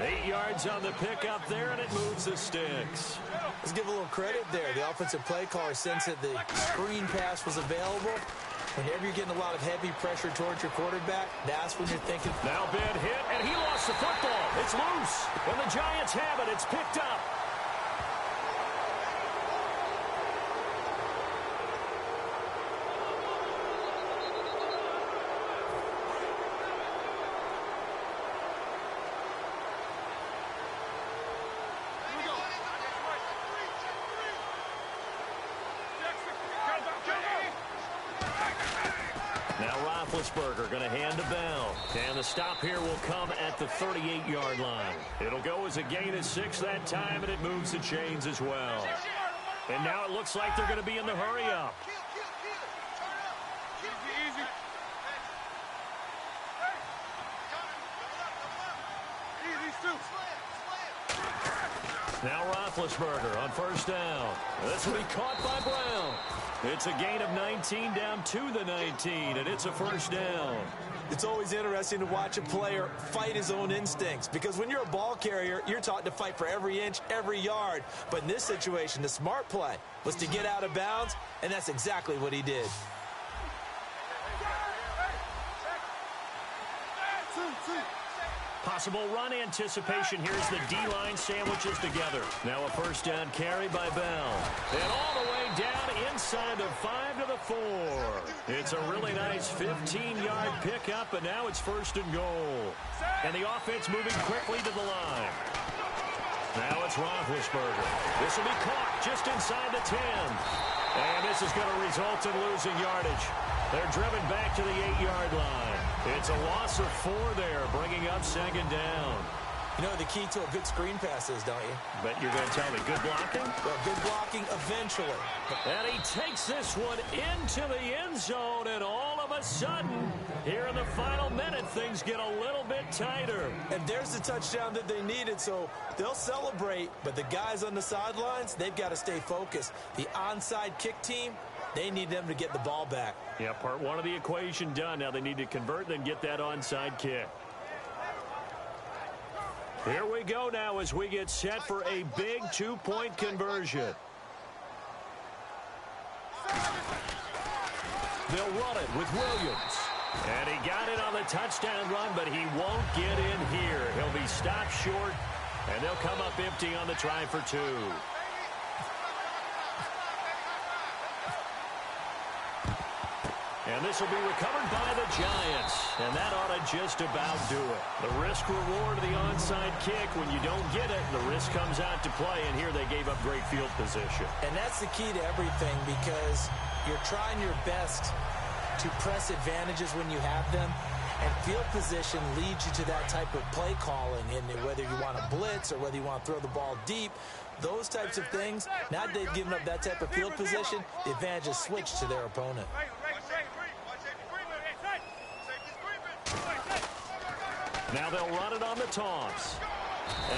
8 yards on the pickup there, and it moves the sticks. Let's give a little credit there. The offensive play caller sensed that the screen pass was available. Whenever you're getting a lot of heavy pressure towards your quarterback, that's when you're thinking. Now bad hit, and he lost the football. It's loose. And the Giants have it. It's picked up. Roethlisberger going to hand to Bell. And the stop here will come at the 38-yard line. It'll go as a gain of 6 that time, and it moves the chains as well. And now it looks like they're going to be in the hurry-up. Now Roethlisberger on first down. This will be caught by Brown. It's a gain of 19 down to the 19, and it's a first down. It's always interesting to watch a player fight his own instincts because when you're a ball carrier, you're taught to fight for every inch, every yard. But in this situation, the smart play was to get out of bounds, and that's exactly what he did. Possible run anticipation. Here's the D-line sandwiches together. Now a first down carry by Bell. And all the way down inside the 5 to the 4. It's a really nice 15-yard pickup, and now it's 1st and goal. And the offense moving quickly to the line. Now it's Roethlisberger. This will be caught just inside the 10. And this is going to result in losing yardage. They're driven back to the 8-yard line. It's a loss of 4 there, bringing up 2nd down. You know the key to a good screen pass is, don't you? Bet you're going to tell me good blocking? Well, good blocking eventually. And he takes this one into the end zone, and all of a sudden, here in the final minute, things get a little bit tighter. And there's the touchdown that they needed, so they'll celebrate. But the guys on the sidelines, they've got to stay focused. The onside kick team, they need them to get the ball back. Yeah, part 1 of the equation done. Now they need to convert and then get that onside kick. Here we go now as we get set for a big 2-point conversion. They'll run it with Williams. And he got it on the touchdown run, but he won't get in here. He'll be stopped short, and they'll come up empty on the try for 2. And this will be recovered by the Giants. And that ought to just about do it. The risk-reward of the onside kick, when you don't get it, the risk comes out to play. And here they gave up great field position. And that's the key to everything because you're trying your best to press advantages when you have them. And field position leads you to that type of play calling. And whether you want to blitz or whether you want to throw the ball deep, those types of things, now that they've given up that type of field position, the advantage is switched to their opponent. Now they'll run it on the toss.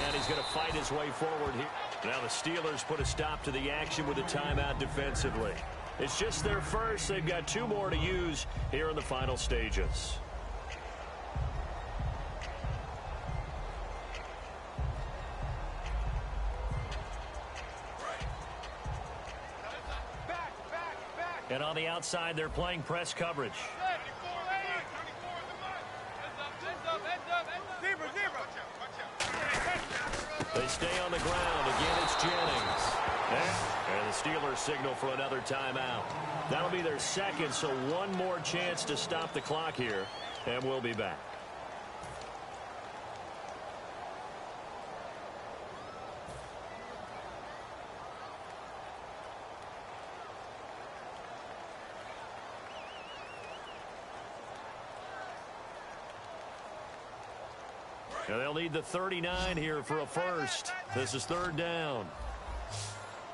And he's going to fight his way forward here. Now the Steelers put a stop to the action with a timeout defensively. It's just their first. They've got 2 more to use here in the final stages. And on the outside, they're playing press coverage. They stay on the ground. Again, it's Jennings. And the Steelers signal for another timeout. That'll be their second, so 1 more chance to stop the clock here, and we'll be back. Now they'll need the 39 here for a first. This is 3rd down.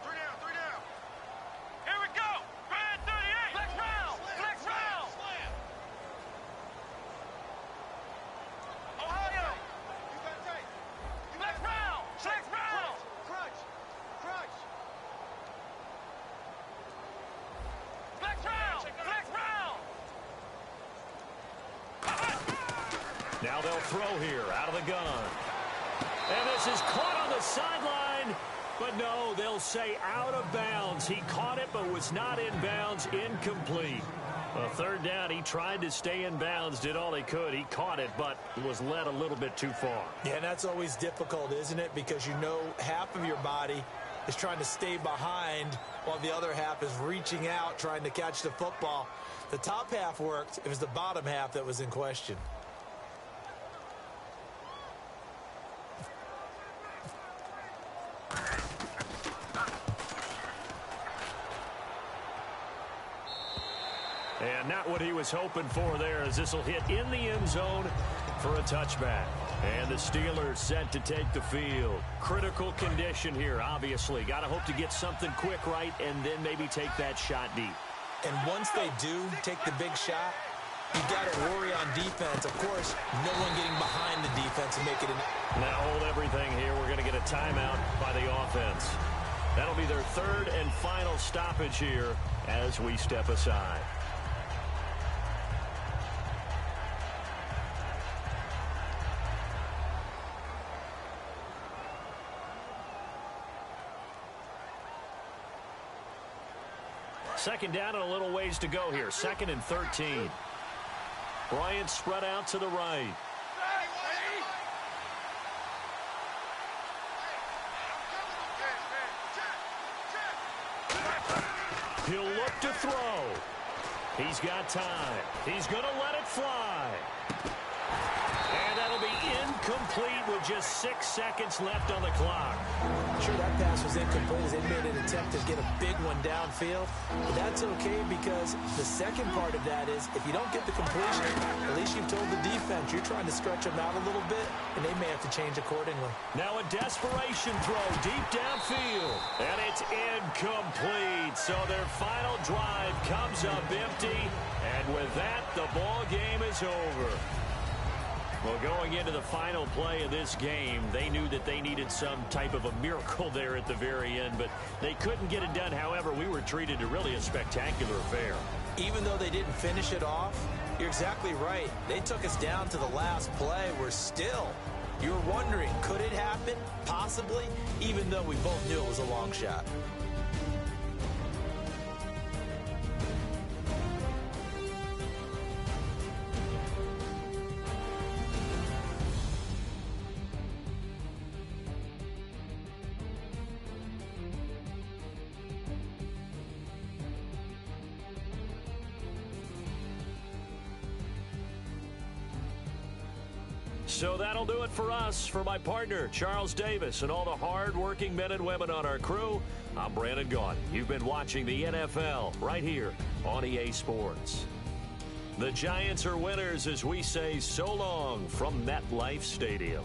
3 down. Here we go. Brad 38. Flex round. Ohio. You got tight. Flex round. Crunch. Flex round. Now they'll throw here out of the gun. And this is caught on the sideline. But no, they'll say out of bounds. He caught it but was not in bounds. Incomplete. 3rd down, he tried to stay in bounds, did all he could. He caught it but was led a little bit too far. Yeah, and that's always difficult, isn't it? Because you know half of your body is trying to stay behind while the other half is reaching out, trying to catch the football. The top half worked. It was the bottom half that was in question. And not what he was hoping for there, as this will hit in the end zone for a touchback. And the Steelers set to take the field. Critical condition here, obviously. Got to hope to get something quick right and then maybe take that shot deep. And once they do take the big shot, you got to worry on defense. Of course, no one getting behind the defense and make it an... Now hold everything here. We're going to get a timeout by the offense. That'll be their 3rd and final stoppage here as we step aside. Second down and a little ways to go here. 2nd and 13. Bryant spread out to the right. He'll look to throw. He's got time. He's going to let it fly. And that'll be incomplete with just 6 seconds left on the clock. Sure, that pass was incomplete as they made an attempt to get a big one downfield. But that's okay because the second part of that is if you don't get the completion, at least you've told the defense you're trying to stretch them out a little bit, and they may have to change accordingly. Now a desperation throw deep downfield. And it's incomplete. So their final drive comes up empty. And with that, the ball game is over. Well, going into the final play of this game, they knew that they needed some type of a miracle there at the very end, but they couldn't get it done. However, we were treated to really a spectacular affair. Even though they didn't finish it off, you're exactly right. They took us down to the last play. We're still, you're wondering, could it happen? Possibly, even though we both knew it was a long shot. So that'll do it for us. For my partner, Charles Davis, and all the hard-working men and women on our crew, I'm Brandon Gaudin. You've been watching the NFL right here on EA Sports. The Giants are winners as we say so long from MetLife Stadium.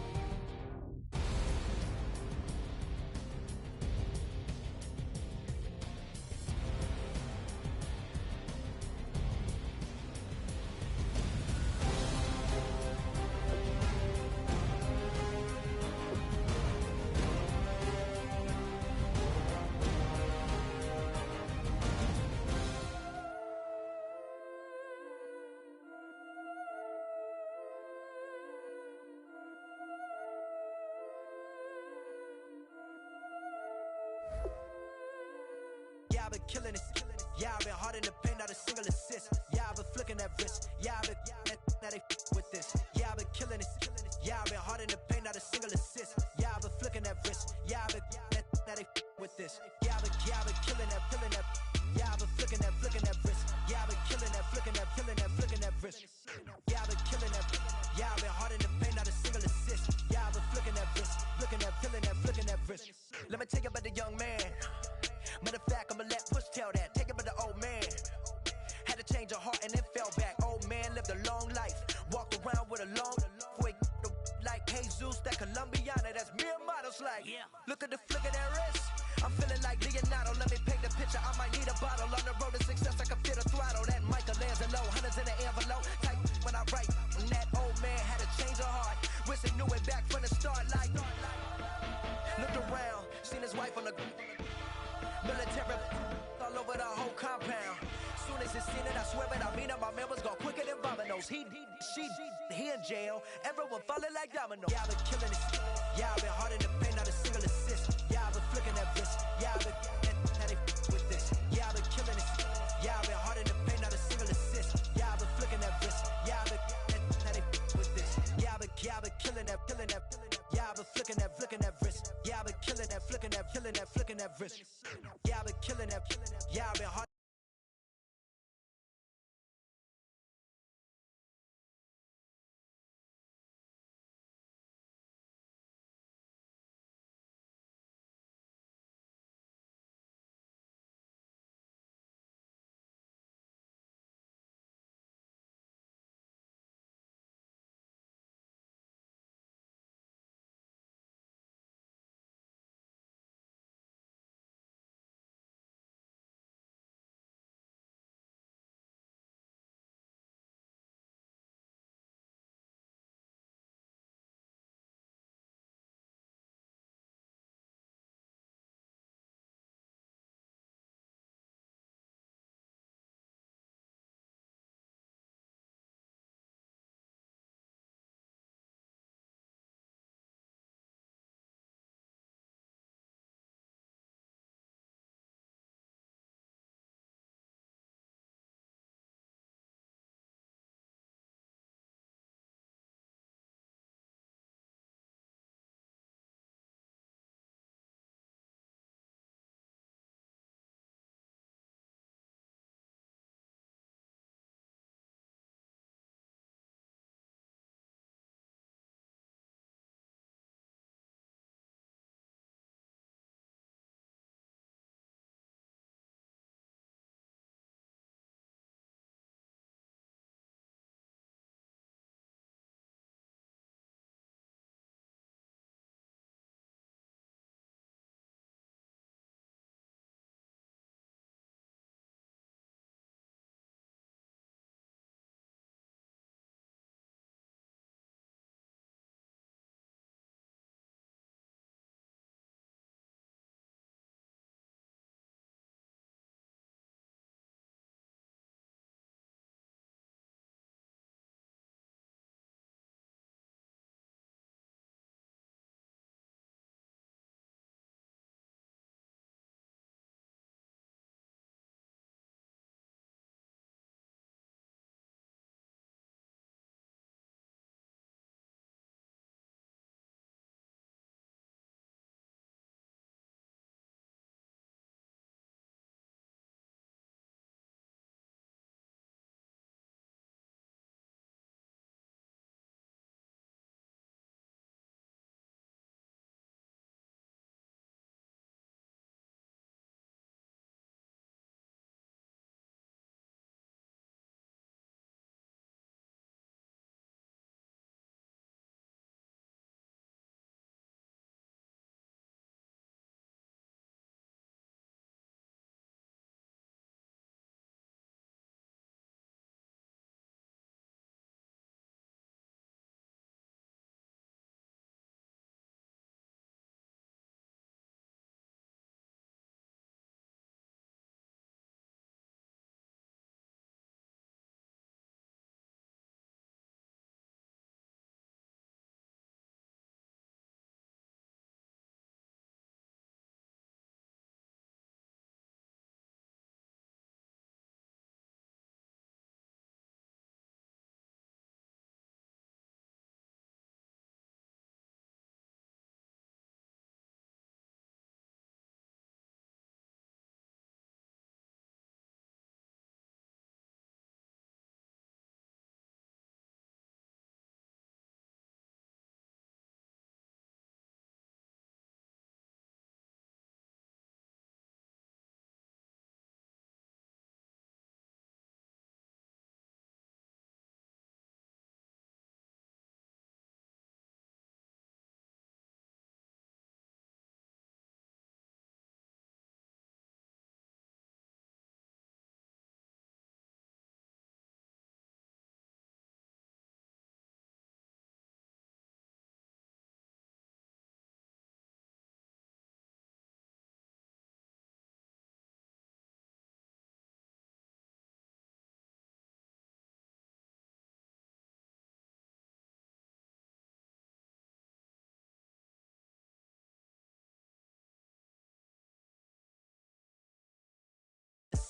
Yeah, I've been killing it. Yeah, I've been hard in the paint, not a single assist. Yeah, I've been flicking that wrist. Yeah, I've been now they with this. Yeah, I've been killing it. Yeah, I've been hard in the paint, not a single assist. Yeah, I've been flicking that wrist. Yeah, I've been now they with this. Yeah, I've been killing that. Yeah, I've been flicking that wrist. Yeah, I've been killing that, flicking that wrist. Yeah, I've been killing that. Yeah, I've been hard in the paint, not a single assist. Yeah, I've been flicking that wrist, flicking that wrist. Let me tell you about the young man. Matter of fact, I'ma let Push tell that. Take it about the old man. Had to change her heart and then fell back. Old man lived a long life. Walked around with a long wig like Jesus, that Colombiana. That's mere models like. Look at the flick of that wrist. I'm feeling like Leonardo. Let me paint the picture. I might need a bottle. On the road to success, I can fit a throttle. That Michelangelo, hundreds in the envelope. Type when I write. And that old man had to change her heart. Wish he knew it back from the start. Like, looked around, seen his wife on the military all over the whole compound. Soon as he seen it, I swear it, I mean it, my man was gone quicker than dominoes. He in jail, everyone falling like dominoes. Yeah, I've been killing it. Yeah, I've been hard in the paint, not a single assist. Yeah, I've been flicking that wrist. Yeah, I've been now they with this. Yeah, I've been killing it. Yeah, I've been hard in the paint, not a single assist. Yeah, I've been flicking that wrist. Yeah, I've been now they with this. Yeah, I've been killing that. Yeah, I've been flicking that wrist. Yeah, I've been killing that, flicking that wrist. Yeah, I've been killing that. Yeah, I've been hard.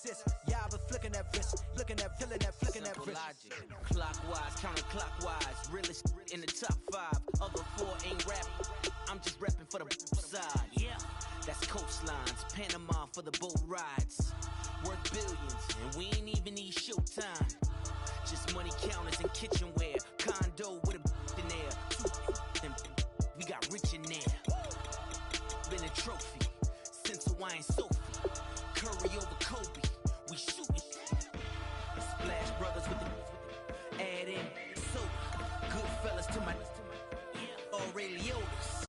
assist. Yeah, I've been flicking that wrist, looking at, feeling that, flicking that wrist. Logic. Clockwise, counterclockwise, realest in the top 5. Other 4 ain't rap. I'm just repping for the side. Yeah, that's coastlines, Panama for the boat rides. Worth billions, and we ain't even need showtime. Just money counters and kitchenware. Condo with a in there. We got rich in there. Been a trophy since Hawaiian Sophie. Curry over Kobe. We shooting. Splash Brothers with the add in soda. Good fellas to my Ray Liotta's.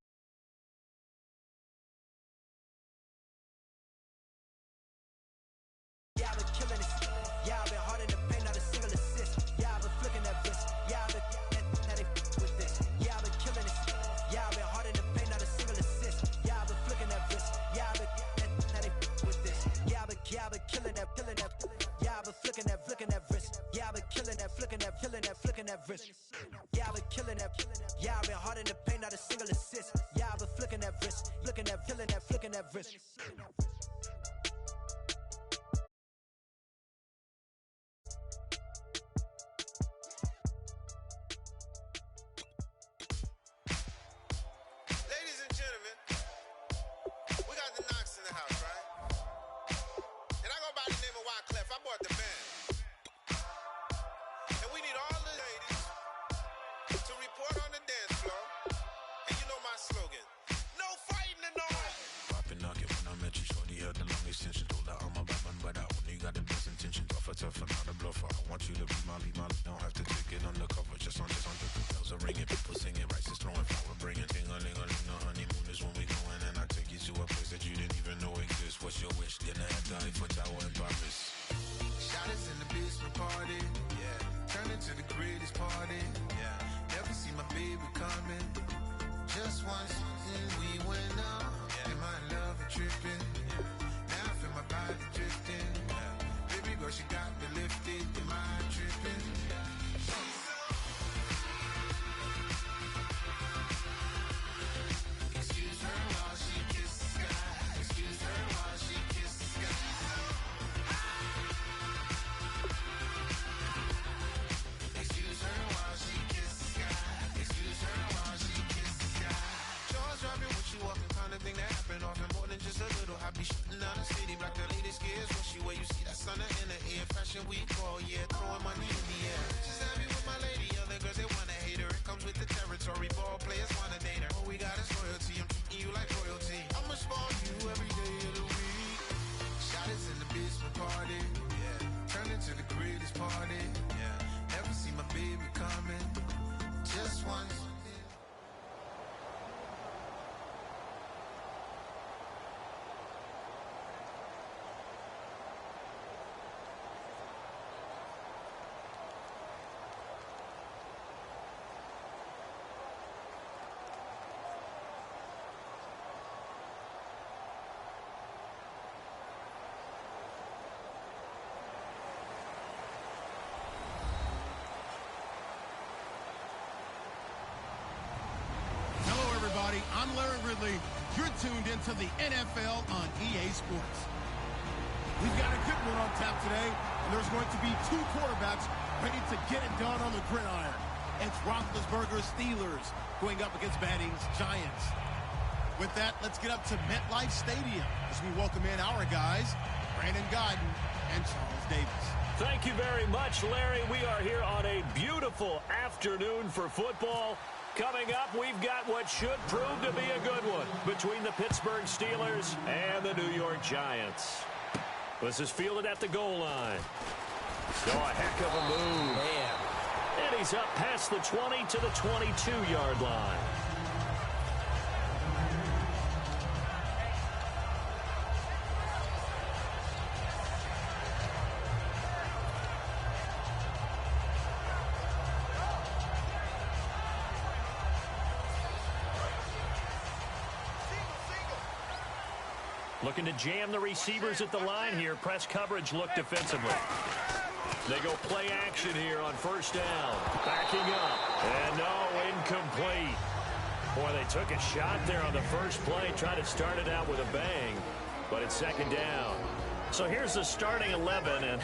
Yeah, I've been killing it. Yeah, I've been hard in the paint, not a single assist. Yeah, I've been flicking that wrist. Yeah, I've been now they with this. Yeah, I've been killing it. Yeah, I've been hard in the paint, not a single assist. Yeah, I've been flicking that wrist. Yeah, I've been now they with this. Yeah, I've been killing that, killing that. Yeah, I've been flicking that wrist. Yeah, I've been killing that, flicking that, flicking that wrist. Yeah, I've been killing that. Yeah, I've been hard in the paint, not a single assist. Yeah, I've been flicking that wrist, flicking that, killing that, flicking that wrist. Ladies and gentlemen, we got the Knox in the house, right? And I go by the name of Wyclef. I bought the band. And we need all the ladies to report on the dance floor. And you know my slogan. No fighting tonight. Popping knock it when I met you, shorty had the long extension. Told her I'm a bad man, but I only got the best intention. Tough and not a bluffer. I want you to be Molly. Don't have to take it undercover. Just on the bells are ringing, people singing, rice is throwing flower, bringing ting-a-ling-a-ling. The honeymoon is when we going, and I take you to a place that you didn't even know exists. What's your wish? Dinner at the Eiffel Tower in Paris. Shot us in the basement party, yeah. Turn into the greatest party, yeah. Never see my baby coming. Just once, and we went out, yeah. And my love a tripping, yeah. Now I feel my body drifting, yeah. Baby girl, she got me lifted, am I tripping, yeah. Excuse her while she kisses the sky. Excuse her while she kisses the sky. Excuse her while she kisses the sky. Excuse her while she kisses the sky. Jaws dropping when she walking, kind of thing that happen often. More than just a little. I be shutting down the city, black the latest gears. When she where you see that sun in the air. Fashion week, oh yeah, throwing money in the air. She's happy with my lady, other girls they wanna hate her. It comes with the territory, ball players wanna date her. All we got is loyalty, I'm treating you like royalty. I'ma spoil you every day of the week. Shot us in the basement party, yeah. Turn into the greatest party, yeah. Never see my baby coming, just once. I'm Larry Ridley. You're tuned into the NFL on EA Sports. We've got a good one on tap today, and there's going to be 2 quarterbacks ready to get it done on the gridiron. It's Roethlisberger's Steelers going up against Manning's Giants. With that, let's get up to MetLife Stadium as we welcome in our guys, Brandon Godden and Charles Davis. Thank you very much, Larry. We are here on a beautiful afternoon for football. Coming up, we've got what should prove to be a good one between the Pittsburgh Steelers and the New York Giants. This is fielded at the goal line. So a heck of a move. Man. And he's up past the 20 to the 22-yard line. Looking to jam the receivers at the line here. Press coverage look defensively. They go play action here on first down. Backing up. And no, incomplete. Boy, they took a shot there on the first play. Tried to start it out with a bang. But it's second down. So here's the starting 11, and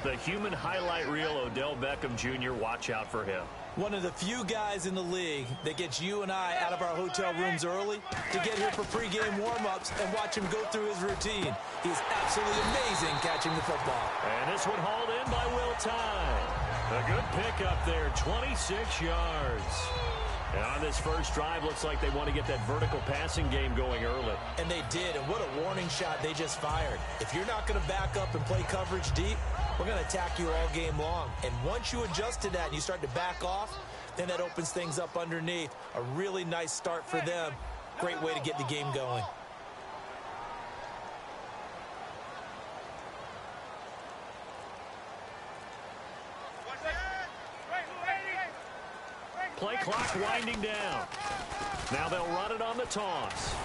the human highlight reel, Odell Beckham Jr., watch out for him. One of the few guys in the league that gets you and I out of our hotel rooms early to get here for pregame warm-ups and watch him go through his routine. He's absolutely amazing catching the football. And this one hauled in by Will Tye. A good pickup there, 26 yards. And on this first drive, looks like they want to get that vertical passing game going early. And they did, and what a warning shot they just fired. If you're not going to back up and play coverage deep, we're going to attack you all game long. And once you adjust to that and you start to back off, then that opens things up underneath. A really nice start for them. Great way to get the game going. Play clock winding down. Now they'll run it on the toss.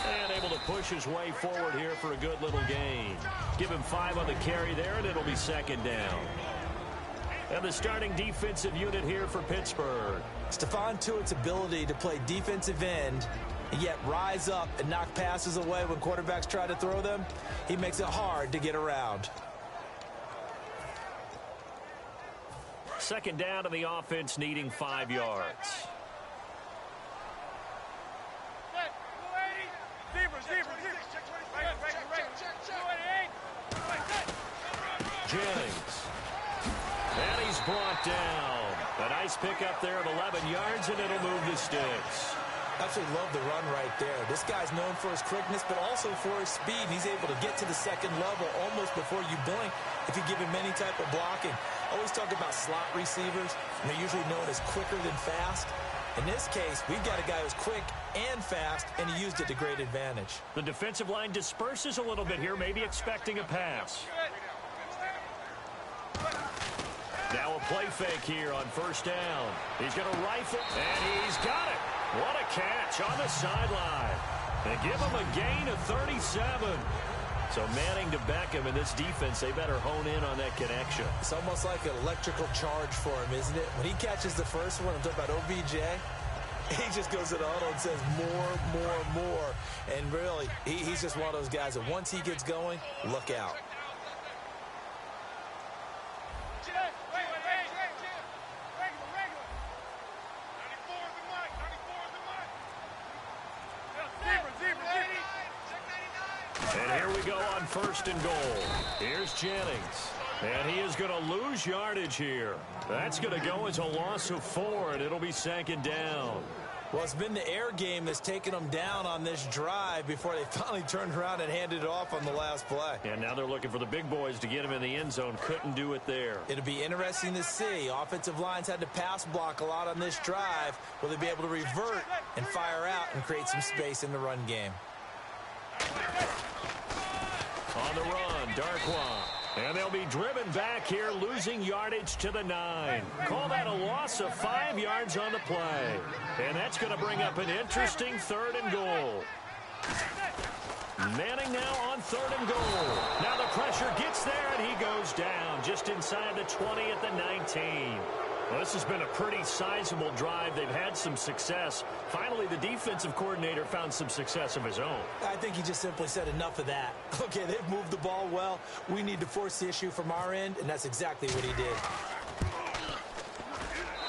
And able to push his way forward here for a good little gain. Give him 5 on the carry there, and it'll be second down. And the starting defensive unit here for Pittsburgh. Stephon Tuitt's ability to play defensive end and yet rise up and knock passes away when quarterbacks try to throw them, he makes it hard to get around. Second down to the offense, needing 5 yards. Jennings. And he's brought down. A nice pickup there of 11 yards, and it'll move the sticks. Absolutely love the run right there. This guy's known for his quickness, but also for his speed. He's able to get to the second level almost before you blink if you give him any type of blocking. Always talk about slot receivers, and they're usually known as quicker than fast. In this case, we've got a guy who's quick and fast, and he used it to great advantage. The defensive line disperses a little bit here, maybe expecting a pass. Now a play fake here on first down. He's going to rifle, and he's got it. What a catch on the sideline. They give him a gain of 37. So Manning to Beckham in this defense, they better hone in on that connection. It's almost like an electrical charge for him, isn't it? When he catches the first one, I'm talking about OBJ, he just goes to the huddle and says more. And really, he's just one of those guys that once he gets going, look out. And here we go on first and goal. Here's Jennings. And he is going to lose yardage here. That's going to go as a loss of 4, and it'll be second down. Well, it's been the air game that's taken them down on this drive before they finally turned around and handed it off on the last play. And now they're looking for the big boys to get him in the end zone. Couldn't do it there. It'll be interesting to see. Offensive lines had to pass block a lot on this drive. Will they be able to revert and fire out and create some space in the run game? On the run, Darkwa. And they'll be driven back here, losing yardage to the 9. Call that a loss of 5 yards on the play. And that's going to bring up an interesting third and goal. Manning now on third and goal. Now the pressure gets there, and he goes down just inside the 20 at the 19. Well, this has been a pretty sizable drive. They've had some success. Finally, the defensive coordinator found some success of his own. I think he just simply said enough of that. Okay, they've moved the ball well. We need to force the issue from our end, and that's exactly what he did.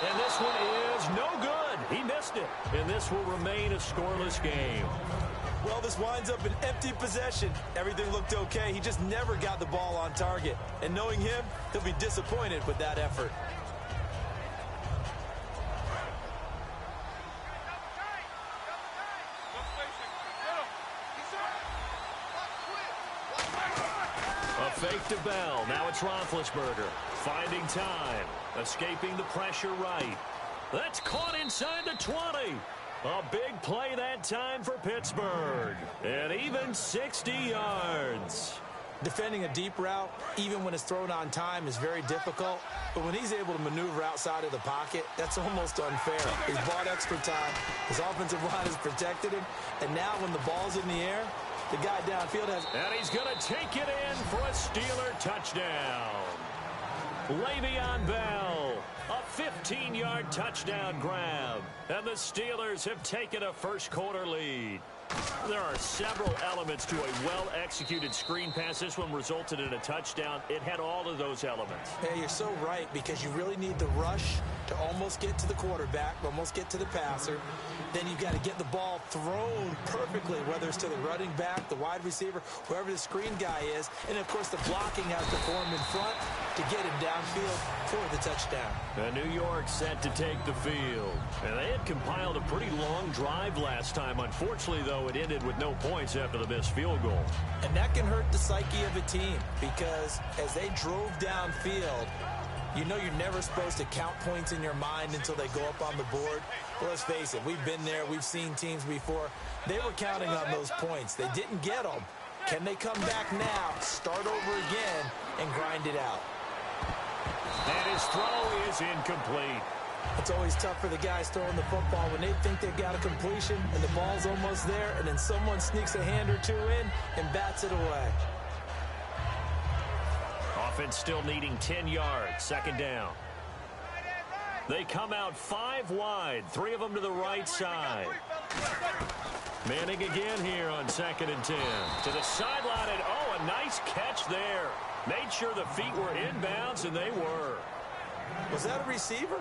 And this one is no good. He missed it. And this will remain a scoreless game. Well, this winds up an empty possession. Everything looked okay. He just never got the ball on target. And knowing him, he'll be disappointed with that effort. Fake to Bell. Now it's Roethlisberger. Finding time. Escaping the pressure right. That's caught inside the 20. A big play that time for Pittsburgh. And even 60 yards. Defending a deep route, even when it's thrown on time, is very difficult. But when he's able to maneuver outside of the pocket, that's almost unfair. He's bought extra time. His offensive line has protected him. And now when the ball's in the air, the guy downfield has... And he's going to take it in for a Steeler touchdown. Le'Veon Bell, a 15-yard touchdown grab. And the Steelers have taken a first-quarter lead. There are several elements to a well-executed screen pass. This one resulted in a touchdown. It had all of those elements. Yeah, you're so right, because you really need the rush to almost get to the quarterback, almost get to the passer. Then you've got to get the ball thrown perfectly, whether it's to the running back, the wide receiver, whoever the screen guy is. And, of course, the blocking has to form in front to get him downfield for the touchdown. And New York set to take the field. And they had compiled a pretty long drive last time. Unfortunately, though, it ended with no points after the missed field goal. And that can hurt the psyche of a team, because as they drove downfield, you know you're never supposed to count points in your mind until they go up on the board. Well, let's face it, we've been there. We've seen teams before. They were counting on those points. They didn't get them. Can they come back now, start over again, and grind it out? And his throw is incomplete. It's always tough for the guys throwing the football when they think they've got a completion and the ball's almost there, and then someone sneaks a hand or two in and bats it away. Offense still needing 10 yards. Second down. They come out 5 wide. 3 of them to the right side. Manning again here on 2nd and 10. To the sideline, and a nice catch there. Made sure the feet were inbounds, and they were. Was that a receiver?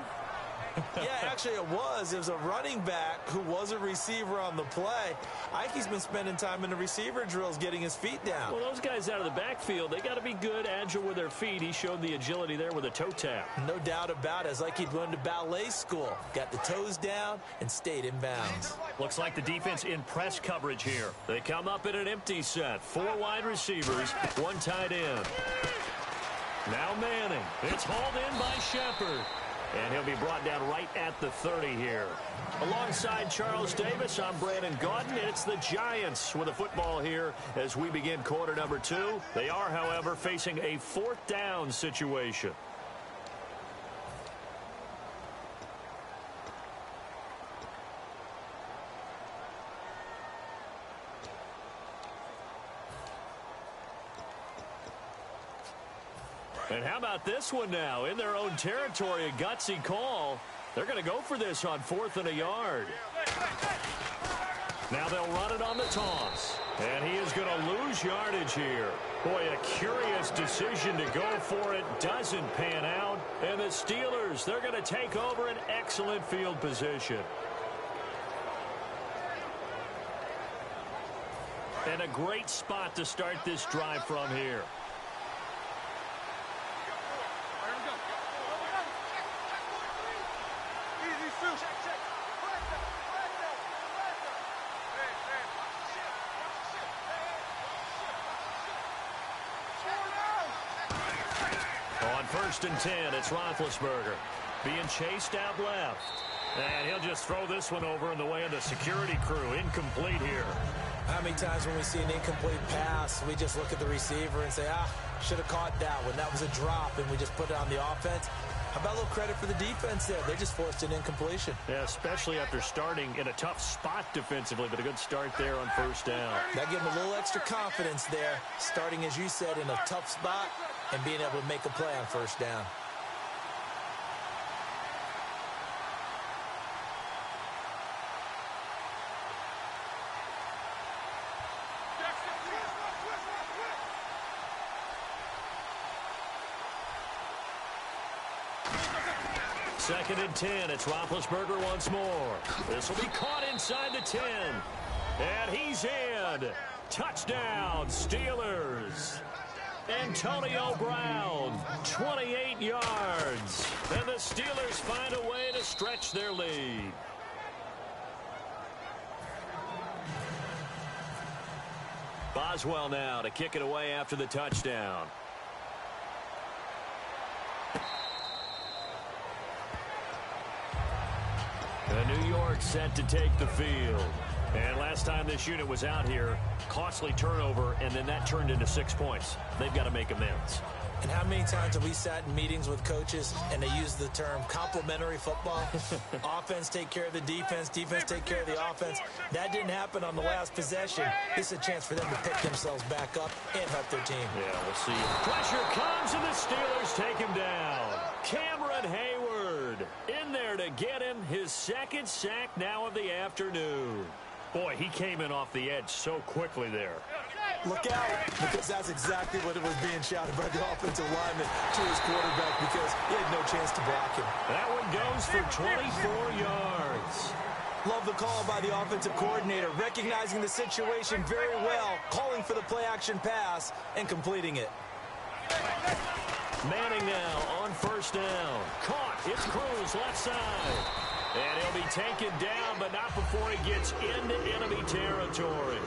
Yeah, actually it was. It was a running back who was a receiver on the play. Ike's been spending time in the receiver drills getting his feet down. Well, those guys out of the backfield, they got to be good, agile with their feet. He showed the agility there with a toe tap. No doubt about it. It's like he'd went to ballet school. Got the toes down and stayed in bounds. Looks like the defense in press coverage here. They come up in an empty set. 4 wide receivers, 1 tight end. Now Manning. It's hauled in by Shepard. And he'll be brought down right at the 30 here. Alongside Charles Davis, I'm Brandon Gaudin. It's the Giants with a football here as we begin quarter number 2. They are, however, facing a 4th down situation. And how about this one now? In their own territory, a gutsy call. They're going to go for this on 4th and a yard. Now they'll run it on the toss. And he is going to lose yardage here. Boy, a curious decision to go for it. Doesn't pan out. And the Steelers, they're going to take over an excellent field position. And a great spot to start this drive from here. On 1st and 10, it's Roethlisberger being chased out left. And he'll just throw this one over in the way of the security crew. Incomplete here. How many times when we see an incomplete pass, we just look at the receiver and say, should have caught that one. That was a drop, and we just put it on the offense. How about a little credit for the defense there? They just forced an incompletion. Yeah, especially after starting in a tough spot defensively, but a good start there on 1st down. That gave them a little extra confidence there, starting, as you said, in a tough spot and being able to make a play on 1st down. Second and 10. It's Roethlisberger once more. This will be caught inside the 10. And he's in. Touchdown, Steelers. Antonio Brown, 28 yards. And the Steelers find a way to stretch their lead. Boswell now to kick it away after the touchdown. New York set to take the field. And last time this unit was out here, costly turnover, and then that turned into 6 points. They've got to make amends. And how many times have we sat in meetings with coaches and they use the term complementary football? Offense take care of the defense, defense take care of the offense. That didn't happen on the last possession. This is a chance for them to pick themselves back up and help their team. Yeah, we'll see. Pressure comes and the Steelers take him down. Cameron Hayward in there to get him his 2nd sack now of the afternoon. Boy, he came in off the edge so quickly there. Look out, because that's exactly what it was being shouted by the offensive lineman to his quarterback because he had no chance to block him. That one goes for 24 yards. Love the call by the offensive coordinator, recognizing the situation very well, calling for the play-action pass, and completing it. Manning now on first down. Caught. It's Cruz left side. And he'll be taken down, but not before he gets into enemy territory.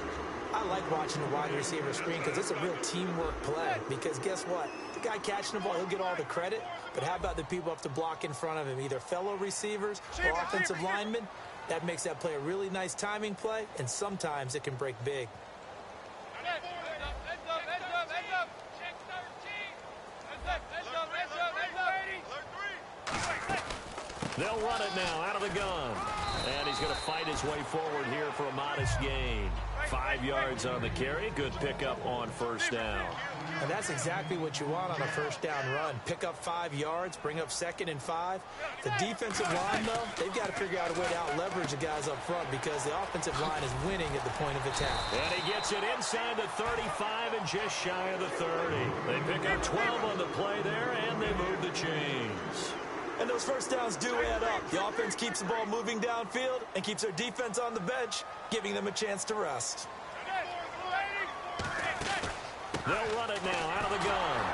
I like watching the wide receiver screen because it's a real teamwork play. Because guess what? The guy catching the ball, he'll get all the credit. But how about the people up to block in front of him, either fellow receivers or offensive linemen? That makes that play a really nice timing play, and sometimes it can break big. They'll run it now out of the gun. And he's going to fight his way forward here for a modest gain. 5 yards on the carry. Good pickup on first down. And that's exactly what you want on a first down run. Pick up 5 yards, bring up 2nd and 5. The defensive line, though, they've got to figure out a way to out-leverage the guys up front because the offensive line is winning at the point of attack. And he gets it inside the 35 and just shy of the 30. They pick up 12 on the play there, and they move the chains. And those first downs do add up. The offense keeps the ball moving downfield and keeps their defense on the bench, giving them a chance to rest. They'll run it now out of the gun.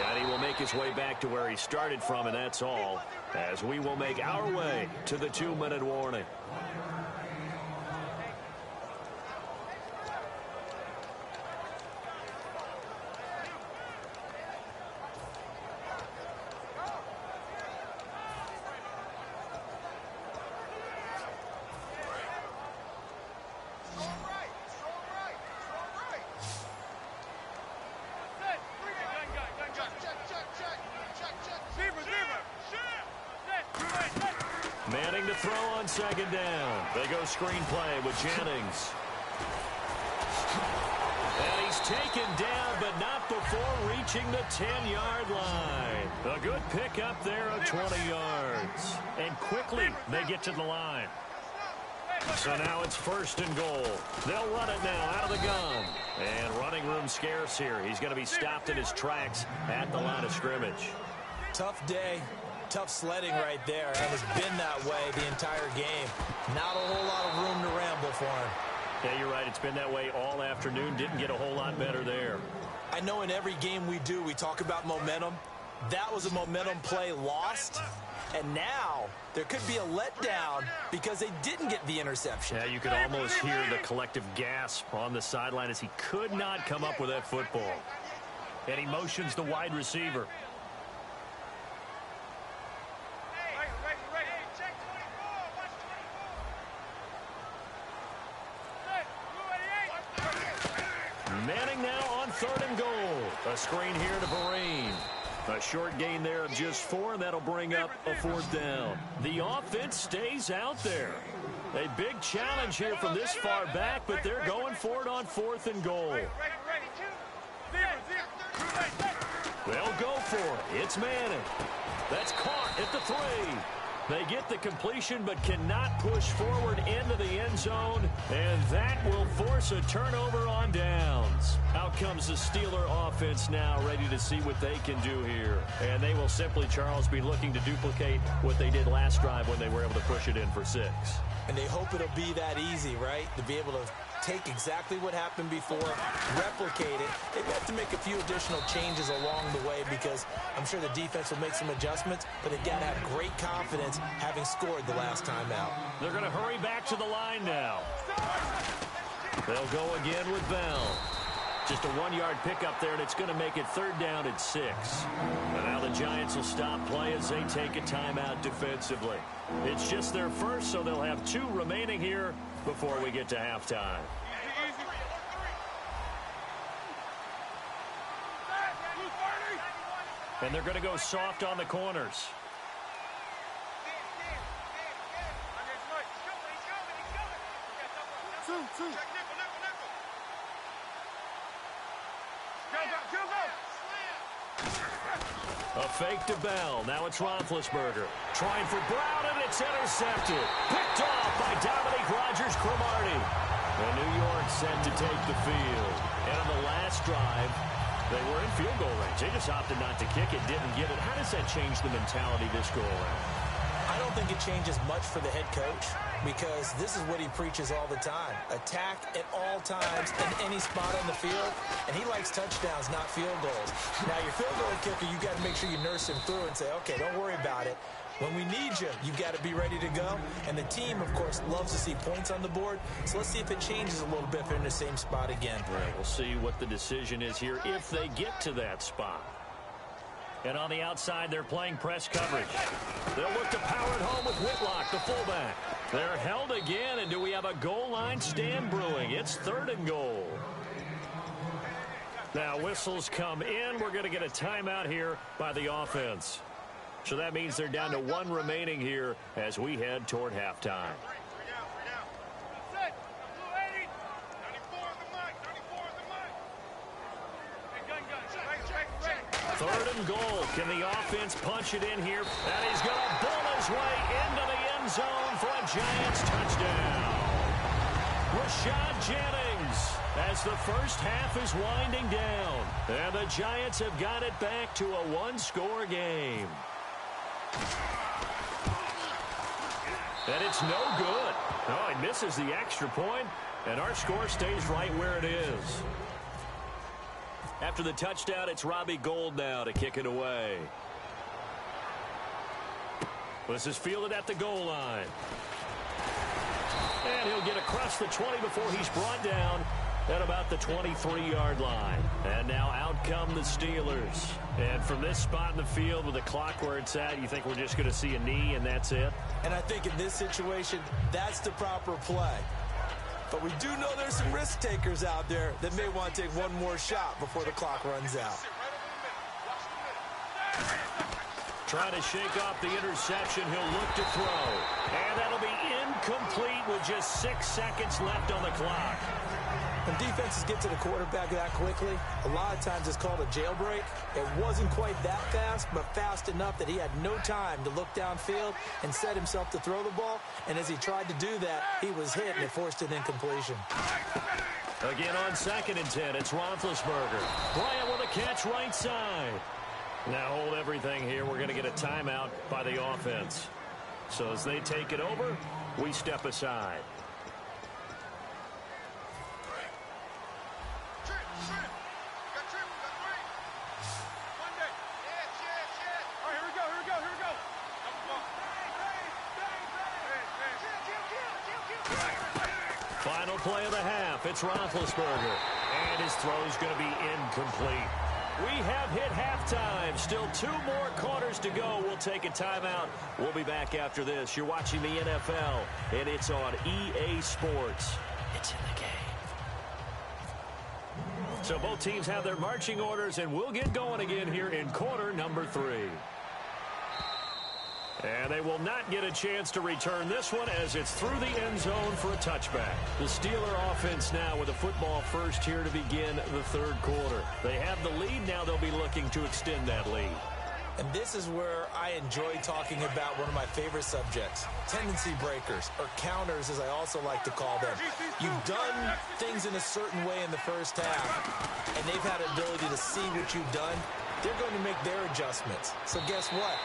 And he will make his way back to where he started from, and that's all, as we will make our way to the 2-minute warning. Manning to throw on second down. They go screen play with Jennings. And he's taken down, but not before reaching the 10-yard line. A good pickup there of 20 yards. And quickly they get to the line. So now it's 1st and goal. They'll run it now out of the gun. And running room scarce here. He's going to be stopped in his tracks at the line of scrimmage. Tough day. Tough sledding right there, and it's been that way the entire game. Not a whole lot of room to ramble for him. Yeah, you're right. It's been that way all afternoon. Didn't get a whole lot better there. I know in every game we do, we talk about momentum. That was a momentum play lost, and now there could be a letdown because they didn't get the interception. Yeah, you could almost hear the collective gasp on the sideline as he could not come up with that football. And he motions the wide receiver. Manning now on 3rd and goal. A screen here to Vereen. A short gain there of just 4, and that'll bring up a 4th down. The offense stays out there. A big challenge here from this far back, but they're going for it on 4th and goal. They'll go for it. It's Manning. That's caught at the 3. They get the completion but cannot push forward into the end zone, and that will force a turnover on downs. Out comes the Steeler offense now, ready to see what they can do here. And they will simply, Charles, be looking to duplicate what they did last drive when they were able to push it in for 6. And they hope it'll be that easy, right? To be able to take exactly what happened before, replicate it. They have to make a few additional changes along the way because I'm sure the defense will make some adjustments, but they've got to have great confidence having scored the last time out. They're going to hurry back to the line now. They'll go again with Bell. Just a 1-yard pickup there, and it's going to make it 3rd down at 6. And now the Giants will stop play as they take a timeout defensively. It's just their first, so they'll have 2 remaining here before we get to halftime. And they're going to go soft on the corners. A fake to Bell. Now it's Roethlisberger. Trying for Brown, and it's intercepted. Picked off by Dominique Rodgers-Cromartie. And New York set to take the field. And on the last drive, they were in field goal range. They just opted not to kick it, didn't get it. How does that change the mentality this go around? I don't think it changes much for the head coach because this is what he preaches all the time. Attack at all times in any spot on the field, and he likes touchdowns, not field goals. Now, your field goal kicker, you got to make sure you nurse him through and say, okay, don't worry about it. When we need you, you got to be ready to go. And the team, of course, loves to see points on the board. So let's see if it changes a little bit if they're in the same spot again. Right, we'll see what the decision is here if they get to that spot. And on the outside, they're playing press coverage. They'll look to power it home with Whitlock, the fullback. They're held again, and do we have a goal line stand brewing? It's 3rd and goal. Now, whistles come in. We're going to get a timeout here by the offense. So that means they're down to 1 remaining here as we head toward halftime. 3rd and goal. Can the offense punch it in here? And he's going to bull his way into the end zone for a Giants touchdown. Rashad Jennings as the first half is winding down. And the Giants have got it back to a 1-score game. And it's no good. Oh, he misses the extra point, and our score stays right where it is. After the touchdown, it's Robbie Gould now to kick it away. This is fielded at the goal line. And he'll get across the 20 before he's brought down at about the 23-yard line. And now out come the Steelers. And from this spot in the field with the clock where it's at, you think we're just going to see a knee and that's it? And I think in this situation, that's the proper play. But we do know there's some risk takers out there that may want to take one more shot before the clock runs out. Trying to shake off the interception. He'll look to throw. And that'll be incomplete with just 6 seconds left on the clock. When defenses get to the quarterback that quickly, a lot of times it's called a jailbreak. It wasn't quite that fast, but fast enough that he had no time to look downfield and set himself to throw the ball. And as he tried to do that, he was hit and it forced an incompletion. Again on 2nd and 10, it's Roethlisberger. Bryant with a catch right side. Now hold everything here. We're going to get a timeout by the offense. So as they take it over, we step aside. Final play of the half. It's Roethlisberger. And his throw's going to be incomplete. We have hit halftime. Still 2 more quarters to go. We'll take a timeout. We'll be back after this. You're watching the NFL, and it's on EA Sports. It's in the game. So both teams have their marching orders, and we'll get going again here in quarter number 3. And they will not get a chance to return this one as it's through the end zone for a touchback. The Steeler offense now with a football first here to begin the 3rd quarter. They have the lead. Now they'll be looking to extend that lead. And this is where I enjoy talking about one of my favorite subjects, tendency breakers, or counters as I also like to call them. You've done things in a certain way in the first half, and they've had an ability to see what you've done. They're going to make their adjustments. So guess what?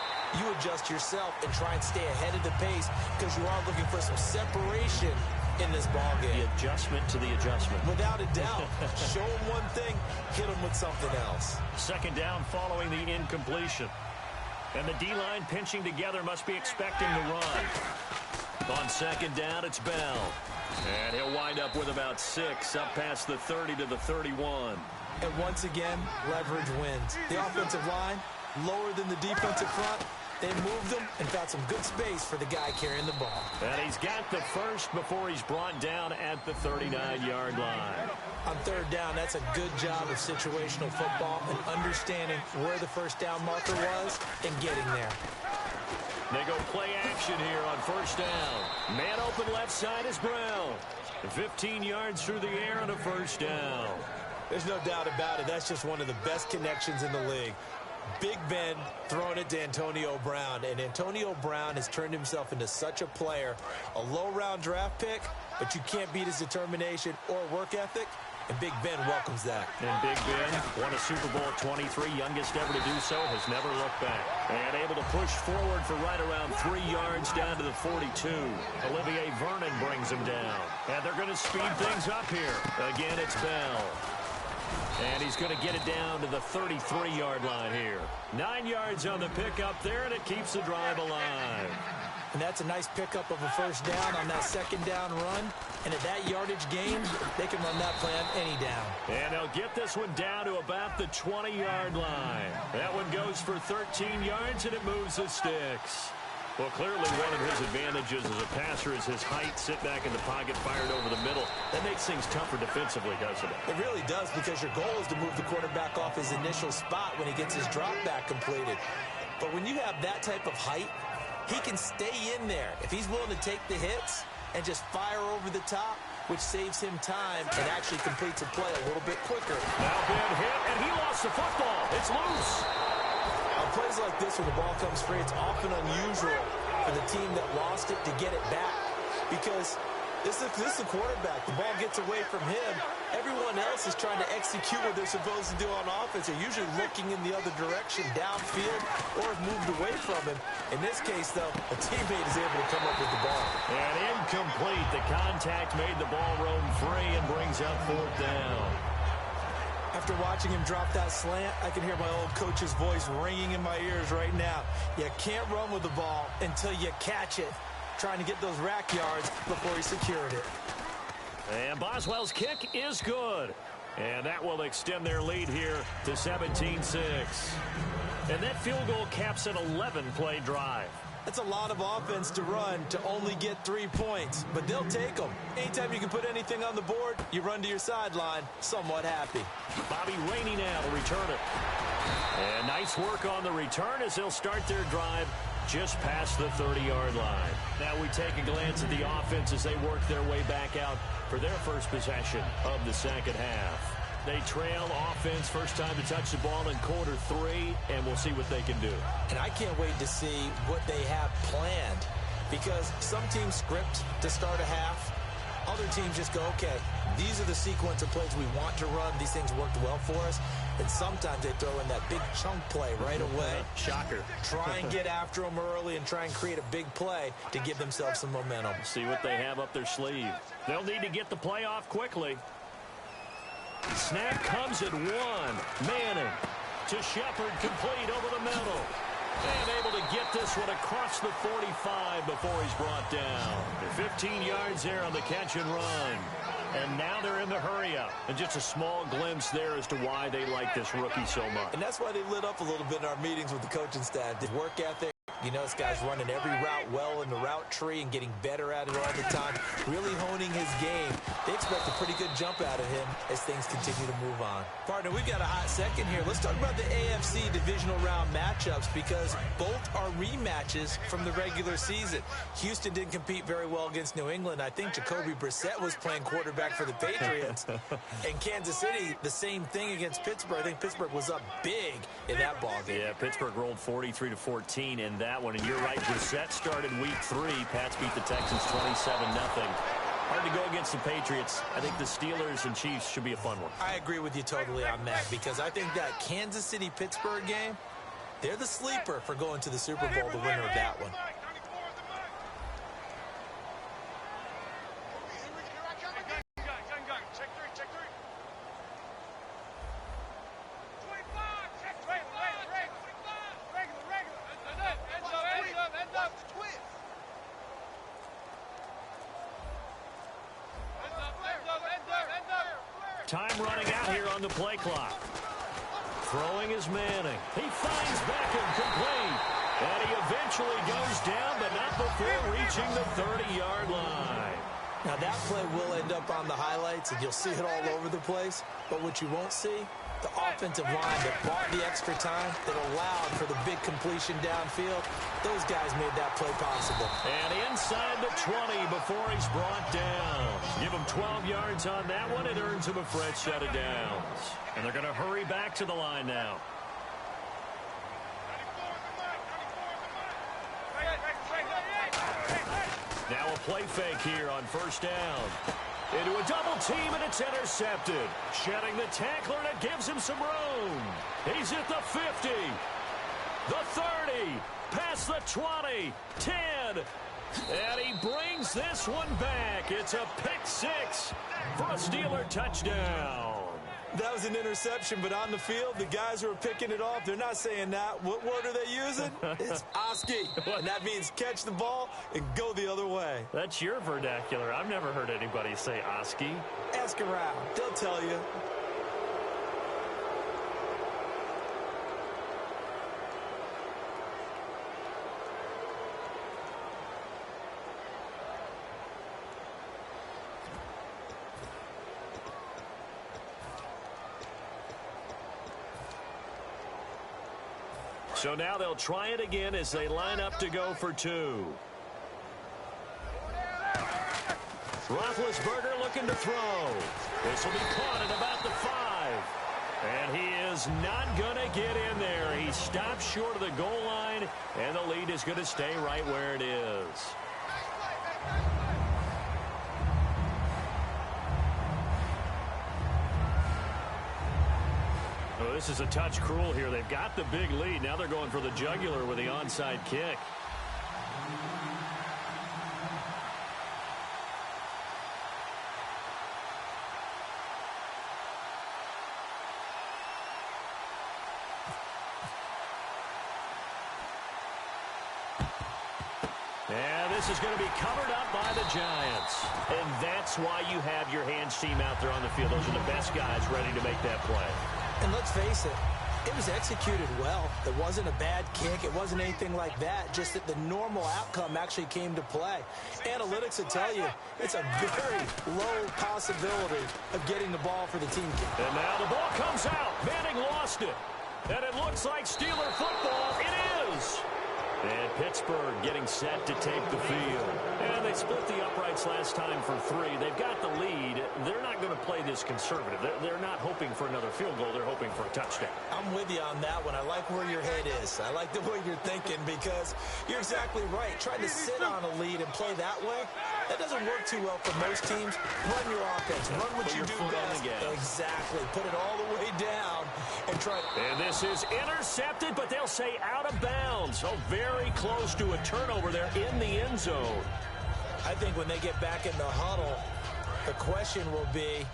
You adjust yourself and try and stay ahead of the pace because you are looking for some separation in this ball game. The adjustment to the adjustment. Without a doubt. Show them one thing, hit them with something else. 2nd down following the incompletion. And the D-line pinching together must be expecting to run. On 2nd down, it's Bell. And he'll wind up with about 6 up past the 30 to the 31. And once again, leverage wins. The offensive line, lower than the defensive front. They moved them and found some good space for the guy carrying the ball. And he's got the first before he's brought down at the 39-yard line. On 3rd down, that's a good job of situational football and understanding where the first down marker was and getting there. They go play action here on 1st down. Man open left side is Brown. 15 yards through the air on a 1st down. There's no doubt about it. That's just one of the best connections in the league. Big Ben throwing it to Antonio Brown, and Antonio Brown has turned himself into such a player. A low-round draft pick, but you can't beat his determination or work ethic, and Big Ben welcomes that. And Big Ben won a Super Bowl at 23, youngest ever to do so, has never looked back. And able to push forward for right around 3 yards down to the 42. Olivier Vernon brings him down. And they're going to speed things up here. Again, it's Bell. And he's going to get it down to the 33-yard line here. 9 yards on the pickup there, and it keeps the drive alive. And that's a nice pickup of a first down on that second down run. And at that yardage gain, they can run that play on any down. And they'll get this one down to about the 20-yard line. That one goes for 13 yards, and it moves the sticks. Well, clearly one of his advantages as a passer is his height, sit back in the pocket, fired over the middle. That makes things tougher defensively, doesn't it? It really does, because your goal is to move the quarterback off his initial spot when he gets his drop back completed. But when you have that type of height, he can stay in there if he's willing to take the hits and just fire over the top, which saves him time and actually completes a play a little bit quicker. Now Ben hit, and he lost the football. It's loose. On plays like this where the ball comes free, it's often unusual for the team that lost it to get it back, because this is a quarterback. The ball gets away from him. Everyone else is trying to execute what they're supposed to do on offense. They're usually looking in the other direction, downfield, or have moved away from him. In this case, though, a teammate is able to come up with the ball. And incomplete. The contact made the ball roam free and brings up 4th down. After watching him drop that slant, I can hear my old coach's voice ringing in my ears right now. You can't run with the ball until you catch it. Trying to get those rack yards before he secured it. And Boswell's kick is good. And that will extend their lead here to 17-6. And that field goal caps an 11-play drive. That's a lot of offense to run to only get 3 points, but they'll take them. Anytime you can put anything on the board, you run to your sideline somewhat happy. Bobby Rainey now to return it. And nice work on the return as they'll start their drive just past the 30-yard line. Now we take a glance at the offense as they work their way back out for their first possession of the second half. They trail offense, first time to touch the ball in quarter 3, and we'll see what they can do. And I can't wait to see what they have planned, because some teams script to start a half. Other teams just go, okay, these are the sequence of plays we want to run. These things worked well for us. And sometimes they throw in that big chunk play right away. Shocker. Try and get after them early and try and create a big play to give themselves some momentum. See what they have up their sleeve. They'll need to get the play off quickly. Snap comes at 1. Manning to Shepard, complete over the middle. And able to get this one across the 45 before he's brought down. 15 yards there on the catch and run. And now they're in the hurry-up. And just a small glimpse there as to why they like this rookie so much. And that's why they lit up a little bit in our meetings with the coaching staff. The work ethic. You know, this guy's running every route well in the route tree and getting better at it all the time, really honing his game. They expect a pretty good jump out of him as things continue to move on. Partner, we've got a hot second here. Let's talk about the AFC divisional round matchups, because both are rematches from the regular season. Houston didn't compete very well against New England. I think Jacoby Brissett was playing quarterback for the Patriots. And Kansas City, the same thing against Pittsburgh. I think Pittsburgh was up big in that ballgame. Yeah, Pittsburgh rolled 43-14 in that one. And you're right, Brissett started week 3. Pats beat the Texans 27-0. Hard to go against the Patriots. I think the Steelers and Chiefs should be a fun one. I agree with you totally on that, because I think that Kansas City-Pittsburgh game, they're the sleeper for going to the Super Bowl, the winner of that one. Time running out here on the play clock. Throwing is Manning. He finds Beckham complete. And he eventually goes down, but not before reaching the 30-yard line. Now that play will end up on the highlights, and you'll see it all over the place. But what you won't see, the offensive line that bought the extra time, that allowed for the big completion downfield, those guys made that play possible. And inside the 20 before he's brought down. Give him 12 yards on that one. It earns him a fresh set of downs. And they're going to hurry back to the line now. Now a play fake here on first down. Into a double team, and it's intercepted. Shedding the tackler, and it gives him some room. He's at the 50, the 30, past the 20, 10. And he brings this one back. It's a pick six for a Steeler touchdown. That was an interception, but on the field, the guys who are picking it off, they're not saying that. What word are they using? It's Oski, and that means catch the ball and go the other way. That's your vernacular. I've never heard anybody say Oski. Ask around. They'll tell you. So now they'll try it again as they line up to go for two. Roethlisberger looking to throw. This will be caught at about the 5. And he is not going to get in there. He stops short of the goal line, and the lead is going to stay right where it is. Oh, this is a touch cruel here. They've got the big lead. Now they're going for the jugular with the onside kick. And this is going to be covered up by the Giants. And that's why you have your hands team out there on the field. Those are the best guys ready to make that play. And let's face it, it was executed well. It wasn't a bad kick. It wasn't anything like that. Just that the normal outcome actually came to play. Analytics will tell you it's a very low possibility of getting the ball for the team kick. And now the ball comes out. Manning lost it. And it looks like Steeler football. It is. And Pittsburgh getting set to take the field. And they split the uprights last time for 3. They've got the lead. They're not going to play this conservative. They're not hoping for another field goal. They're hoping for a touchdown. I'm with you on that one. I like where your head is. I like the way you're thinking because you're exactly right. Trying to sit on a lead and play that way, that doesn't work too well for most teams. Run your offense. Run what you do best. Exactly. Put it all the way down and try to... And this is intercepted, but they'll say out of bounds. So very close to a turnover there in the end zone. I think when they get back in the huddle, the question will be,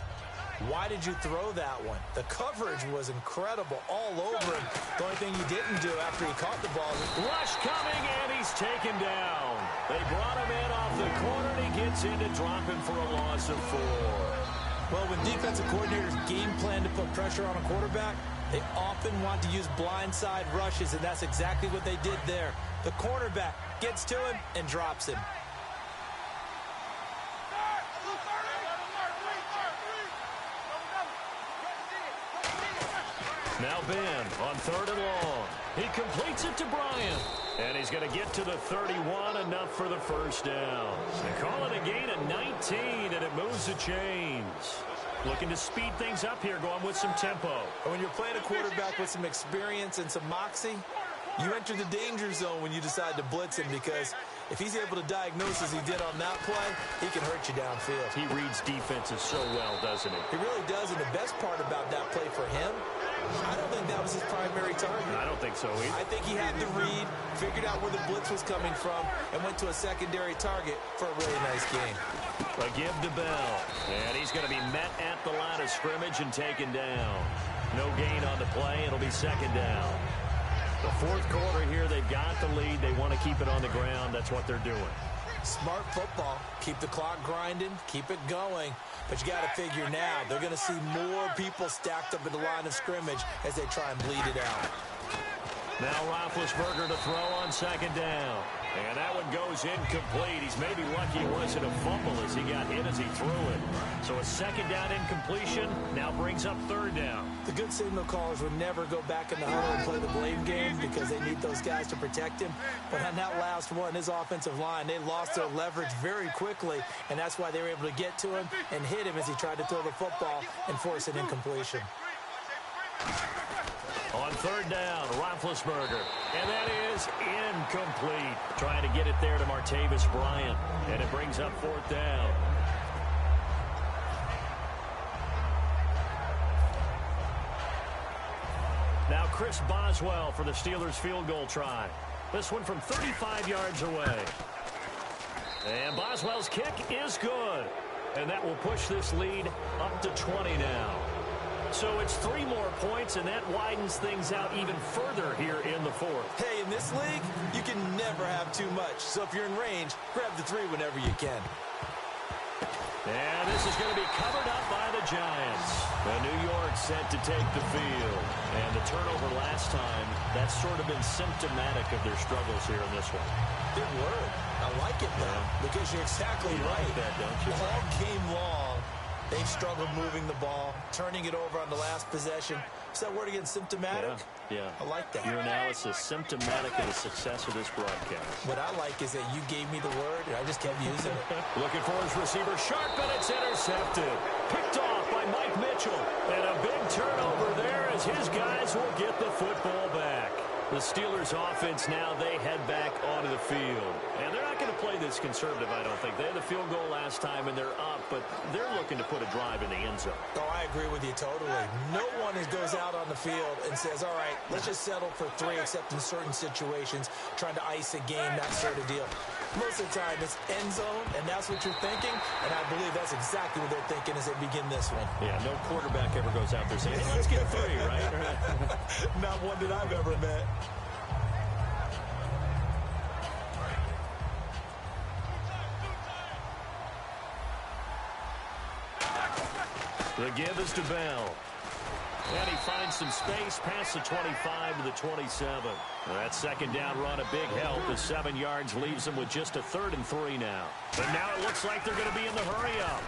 why did you throw that one? The coverage was incredible all over him. The only thing he didn't do after he caught the ball. Rush coming, and he's taken down. They brought him in off the corner, and he gets in to drop him for a loss of 4. Well, when defensive coordinators game plan to put pressure on a quarterback, they often want to use blindside rushes, and that's exactly what they did there. The cornerback gets to him and drops him. Now Ben on 3rd and long. He completes it to Bryant. And he's going to get to the 31, enough for the first down. They call it a gain of 19, and it moves the chains. Looking to speed things up here, going with some tempo. And when you're playing a quarterback with some experience and some moxie, you enter the danger zone when you decide to blitz him, because if he's able to diagnose as he did on that play, he can hurt you downfield. He reads defenses so well, doesn't he? He really does, and the best part about that play for him, I don't think that was his primary target. I don't think so either. I think he had the read, figured out where the blitz was coming from, and went to a secondary target for a really nice game. A give to Bell, and he's going to be met at the line of scrimmage and taken down. No gain on the play. It'll be second down. The 4th quarter here, they've got the lead. They want to keep it on the ground. That's what they're doing. Smart football. Keep the clock grinding. Keep it going. But you got to figure now, they're going to see more people stacked up at the line of scrimmage as they try and bleed it out. Now Roethlisberger to throw on second down. And that one goes incomplete. He's maybe lucky it wasn't a fumble as he got hit as he threw it. So a second down incompletion now brings up 3rd down. The good signal callers would never go back in the huddle and play the blame game because they need those guys to protect him. But on that last one, his offensive line, they lost their leverage very quickly, and that's why they were able to get to him and hit him as he tried to throw the football and force an incompletion. On third down, Roethlisberger. And that is incomplete. Trying to get it there to Martavis Bryant. And it brings up fourth down. Now Chris Boswell for the Steelers field goal try. This one from 35 yards away. And Boswell's kick is good. And that will push this lead up to 20 now. So it's 3 more points, and that widens things out even further here in the fourth. Hey, in this league, you can never have too much. So if you're in range, grab the 3 whenever you can. And this is going to be covered up by the Giants. New York set to take the field. And the turnover last time, that's sort of been symptomatic of their struggles here in this one. Good word. I like it, though, because you're exactly right. Like that, don't you? All game long, they've struggled moving the ball, turning it over on the last possession. Is that word again, symptomatic? Yeah. I like that. Your analysis, symptomatic of the success of this broadcast. What I like is that you gave me the word, and I just kept using it. Looking for his receiver, sharp, and it's intercepted. Picked off by Mike Mitchell. And a big turnover there as his guys will get the football back. The Steelers offense now, they head back onto the field. And they're not going to play this conservative, I don't think. They had the field goal last time, and they're up, but they're looking to put a drive in the end zone. Oh, I agree with you totally. No one goes out on the field and says, all right, let's just settle for 3, except in certain situations, trying to ice a game, that sort of deal. Most of the time, it's end zone, and that's what you're thinking, and I believe that's exactly what they're thinking as they begin this one. Yeah, no quarterback ever goes out there saying, hey, let's get 3, right? Not one that I've ever met. The give is to Bell. And he finds some space past the 25 to the 27. That second down run, a big help. The 7 yards leaves them with just a 3rd and 3 now. But now it looks like they're going to be in the hurry-up.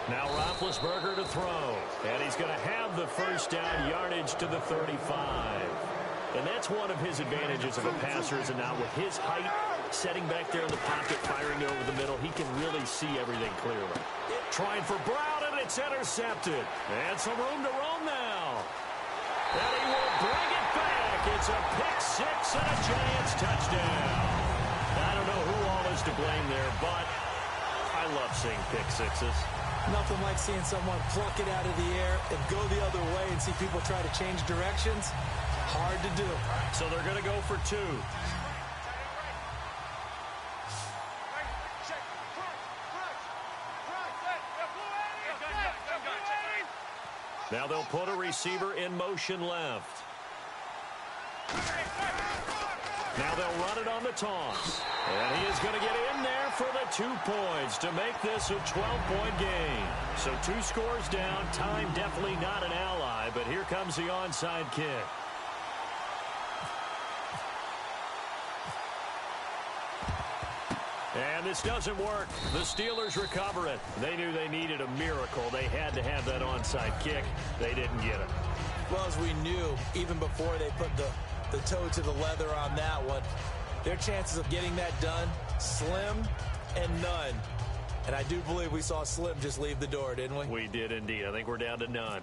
Now Roethlisberger to throw. And he's going to have the first down yardage to the 35. And that's one of his advantages of a passer, is now with his height, setting back there in the pocket, firing it over the middle, he can really see everything clearly. Trying for Brown, and it's intercepted. And some room to roam now. And he will bring it back. It's a pick 6 and a Giants touchdown. I don't know who all is to blame there, but I love seeing pick 6s. Nothing like seeing someone pluck it out of the air and go the other way and see people try to change directions. Hard to do. So they're going to go for 2. Now they'll put a receiver in motion left. Now they'll run it on the toss. And he is going to get in there for the 2 points to make this a 12-point game. So 2 scores down. Time definitely not an ally, but here comes the onside kick. And this doesn't work. The Steelers recover it. They knew they needed a miracle. They had to have that onside kick. They didn't get it. Well, as we knew, even before they put the toe to the leather on that one, their chances of getting that done, slim and none. And I do believe we saw Slim just leave the door, didn't we? We did indeed. I think we're down to none.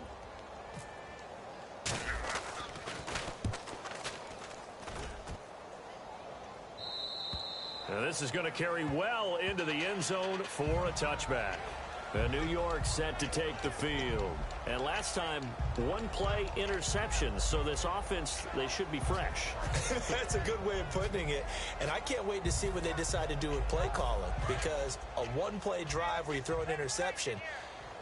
Now this is going to carry well into the end zone for a touchback. New York set to take the field. And last time, 1 play interception. So this offense, they should be fresh. That's a good way of putting it. And I can't wait to see what they decide to do with play calling. Because a 1-play drive where you throw an interception,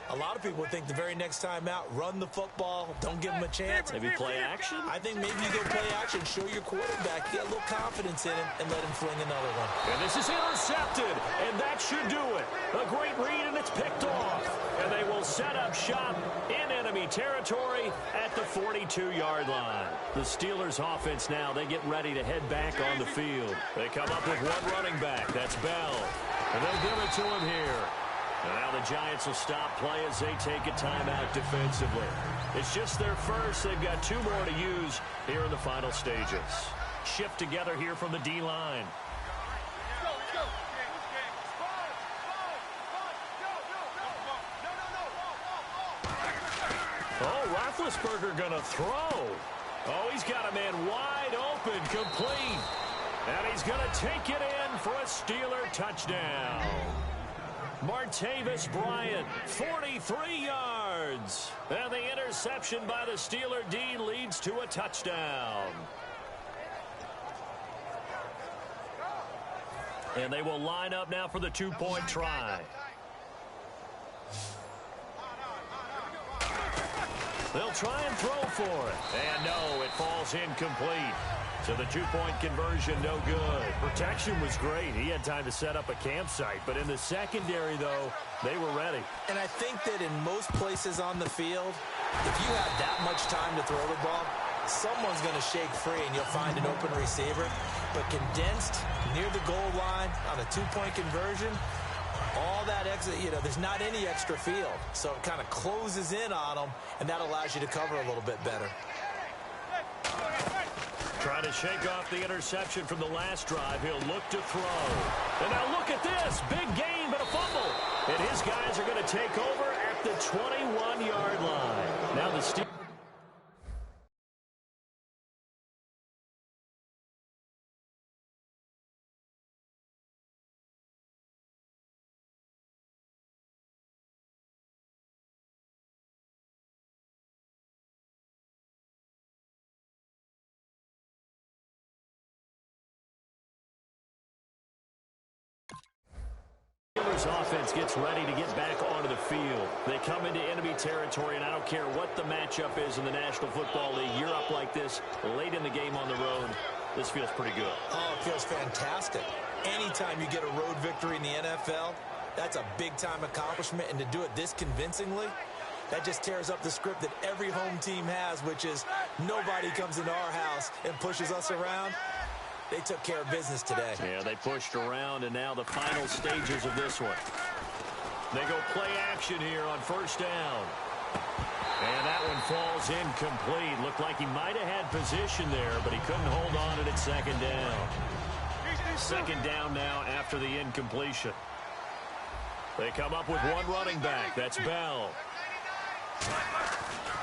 a lot of people think the very next time out, run the football, don't give them a chance. Maybe play action? I think maybe you go play action, show your quarterback, get a little confidence in him, and let him fling another one. And this is intercepted, and that should do it. A great read, and it's picked off. And they will set up shop in enemy territory at the 42-yard line. The Steelers offense now, they get ready to head back on the field. They come up with 1 running back. That's Bell. And they'll give it to him here. And now the Giants will stop play as they take a timeout defensively. It's just their first. They've got 2 more to use here in the final stages. Shift together here from the D-line. Oh, Roethlisberger going to throw. got a man wide open, complete. And he's going to take it in for a Steeler touchdown. Martavis Bryant, 43 yards. And the interception by the Steeler D leads to a touchdown. And they will line up now for the two-point try. They'll try and throw for it. And no, it falls incomplete. So the two-point conversion, no good. Protection was great. He had time to set up a campsite. But in the secondary, though, they were ready. And I think that in most places on the field, if you have that much time to throw the ball, someone's going to shake free and you'll find an open receiver. But condensed near the goal line on a two-point conversion, all that exit, there's not any extra field. So it kind of closes in on them, and that allows you to cover a little bit better. Trying to shake off the interception from the last drive. He'll look to throw. And now look at this. Big gain, but a fumble. And his guys are going to take over at the 21-yard line. Now the Steelers. Offense gets ready to get back onto the field. They come into enemy territory, and I don't care what the matchup is in the National Football League. You're up like this late in the game on the road. This feels pretty good. Oh, it feels fantastic. Anytime you get a road victory in the NFL, that's a big-time accomplishment, and to do it this convincingly, that just tears up the script that every home team has, which is nobody comes into our house and pushes us around. They took care of business today. Yeah, they pushed around, and now the final stages of this one. They go play action here on first down. And that one falls incomplete. Looked like he might have had position there, but he couldn't hold on to it at second down. Second down now after the incompletion. They come up with one running back. That's Bell.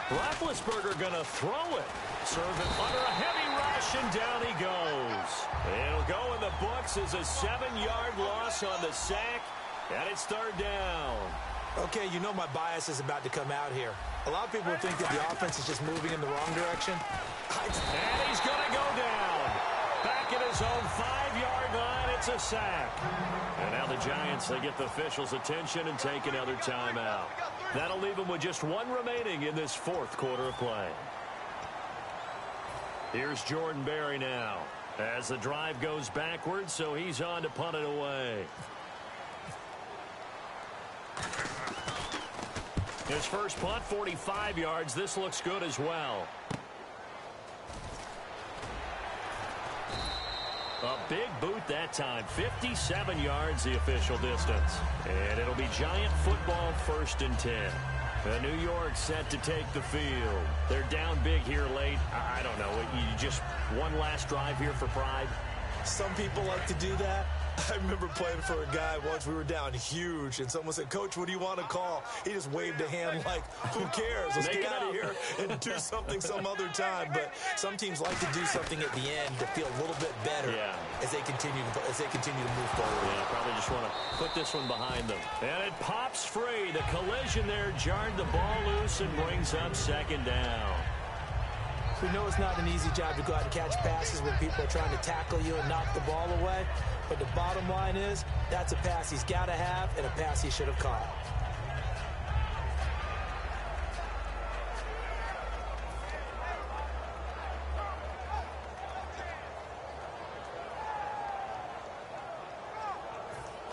Roethlisberger going to throw it. Serve it under a heavy rush, and down he goes. It'll go in the books as a 7-yard loss on the sack, and it's third down. Okay, you know my bias is about to come out here. A lot of people think that the offense is just moving in the wrong direction. And he's going to go down. Back at his own 5-yard line, it's a sack. And now the Giants, they get the officials' attention and take another timeout. That'll leave them with just one remaining in this fourth quarter of play. Here's Jordan Berry now as the drive goes backwards, so he's on to punt it away. His first punt, 45 yards. This looks good as well. A big boot that time. 57 yards the official distance. And it'll be Giant football, 1st and 10. New York set to take the field. They're down big here late. I don't know. You just one last drive here for pride. Some people like to do that. I remember playing for a guy once. We were down huge, and someone said, "Coach, what do you want to call?" He just waved a hand like, "Who cares? Let's get out of here and do something some other time." But some teams like to do something at the end to feel a little bit better as they continue to move forward. Yeah, probably just want to put this one behind them. And it pops free. The collision there jarred the ball loose and brings up second down. We know it's not an easy job to go out and catch passes when people are trying to tackle you and knock the ball away. But the bottom line is, that's a pass he's got to have and a pass he should have caught.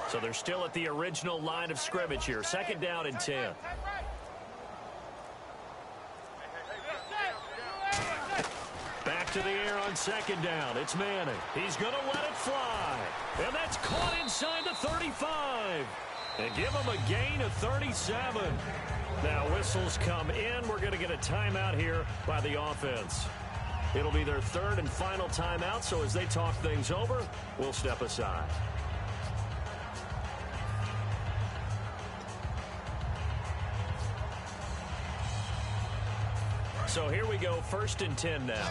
So they're still at the original line of scrimmage here. Second down and 10. Back to the air on second down. It's Manning. He's going to let it fly. And that's caught inside the 35. And give him a gain of 37. Now whistles come in. We're going to get a timeout here by the offense. It'll be their third and final timeout, so as they talk things over, we'll step aside. So here we go, 1st and 10 now.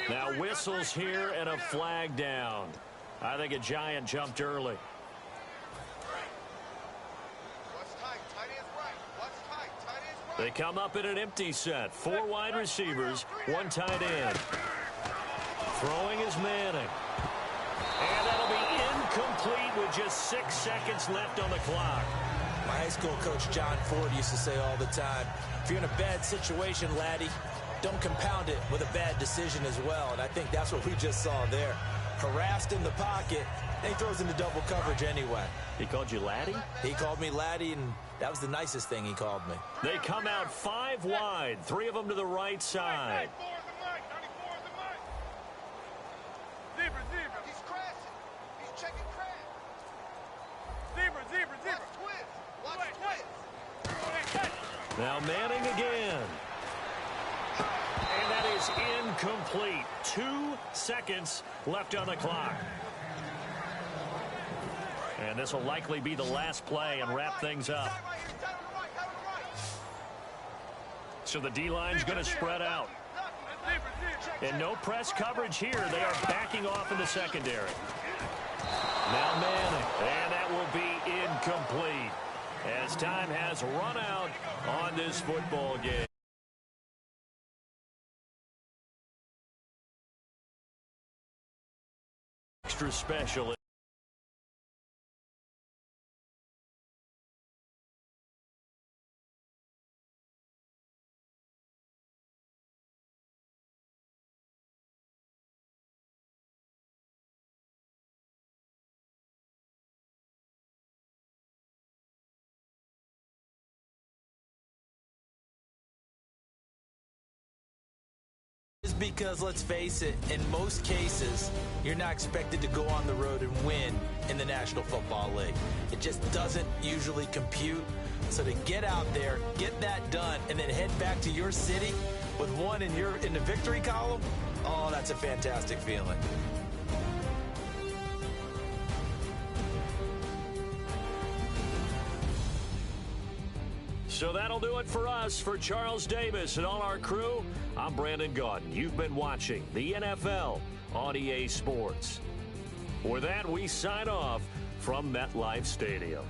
Now whistles here and a flag down. I think a Giant jumped early. They come up in an empty set. 4 wide receivers, 1 tight end. Throwing is Manning. And that'll be incomplete with just 6 seconds left on the clock. My high school coach John Ford used to say all the time, if you're in a bad situation, laddie, don't compound it with a bad decision as well. And I think that's what we just saw there. Harassed in the pocket, and he throws into double coverage anyway. He called you laddie? He called me laddie, and that was the nicest thing he called me. They come out 5 wide, 3 of them to the right side. He's crashing. He's checking crash. Zebra. Watch twist. Now Manning again. And that is incomplete. 2 seconds left on the clock. And this will likely be the last play and wrap things up. So the D-line's going to spread out. And no press coverage here. They are backing off in the secondary. Now Manning. And that will be incomplete as time has run out on this football game. Extra special. Because, let's face it, in most cases, you're not expected to go on the road and win in the National Football League. It just doesn't usually compute. So to get out there, get that done, and then head back to your city with one in the victory column, oh, that's a fantastic feeling. So that'll do it for us. For Charles Davis and all our crew, I'm Brandon Gaudin. You've been watching the NFL on EA Sports. With that, we sign off from MetLife Stadium.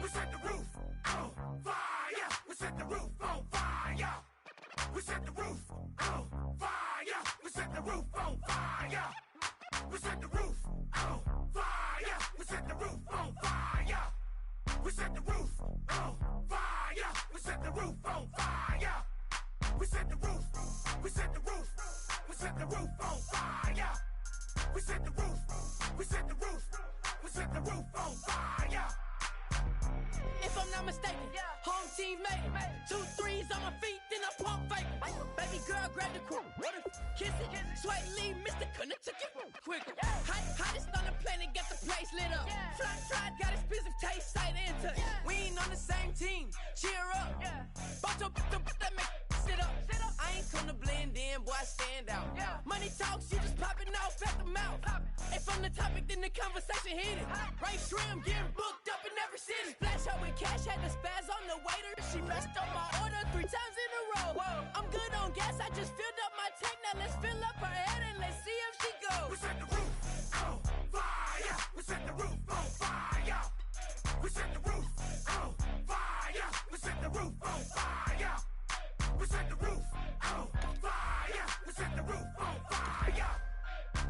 We set the roof on fire. We set the roof on fire. We set the roof on fire. We set the roof on fire. We set the roof on fire. We set the roof on fire. We set the roof on fire. We set the roof on fire. We set the roof. We set the roof. We set the roof on fire. We set the roof. We set the roof. We set the roof on fire. If I'm not mistaken, home team made it. 2 threes on my feet, then I pump fake. Baby girl, grab the crew. Kiss it. Sweat leave, Mr. Couldn't took it quicker. Hottest on the planet, get the place lit up. Fly, got expensive taste, sight into. We ain't on the same team. Cheer up. Bout your that make sit up. I ain't come to blend in, boy, I stand out. Money talks, you just popping off at the mouth. on the topic, then the conversation heated. Right trim, getting booked up in every city. Splash out with cash, had to spaz on the waiter. She messed up my order 3 times in a row. Whoa, I'm good on gas, I just filled up my tank. Now let's fill up her head and let's see if she goes. We set the roof on fire. We set the roof on fire. We set the roof on fire. We set the roof on fire. We set the roof on fire. We set the roof on fire.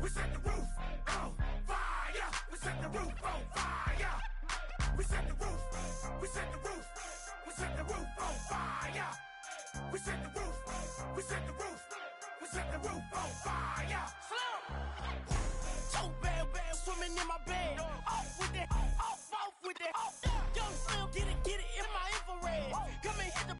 We set the roof on fire. We set the roof on fire. We set the roof. We set the roof. We set the roof on fire. We set the roof. We set the roof. We set the roof on fire. Slow. So bad, swimming in my bed. Off with it, off with it. Young Slim, get it in my infrared. Come and hit the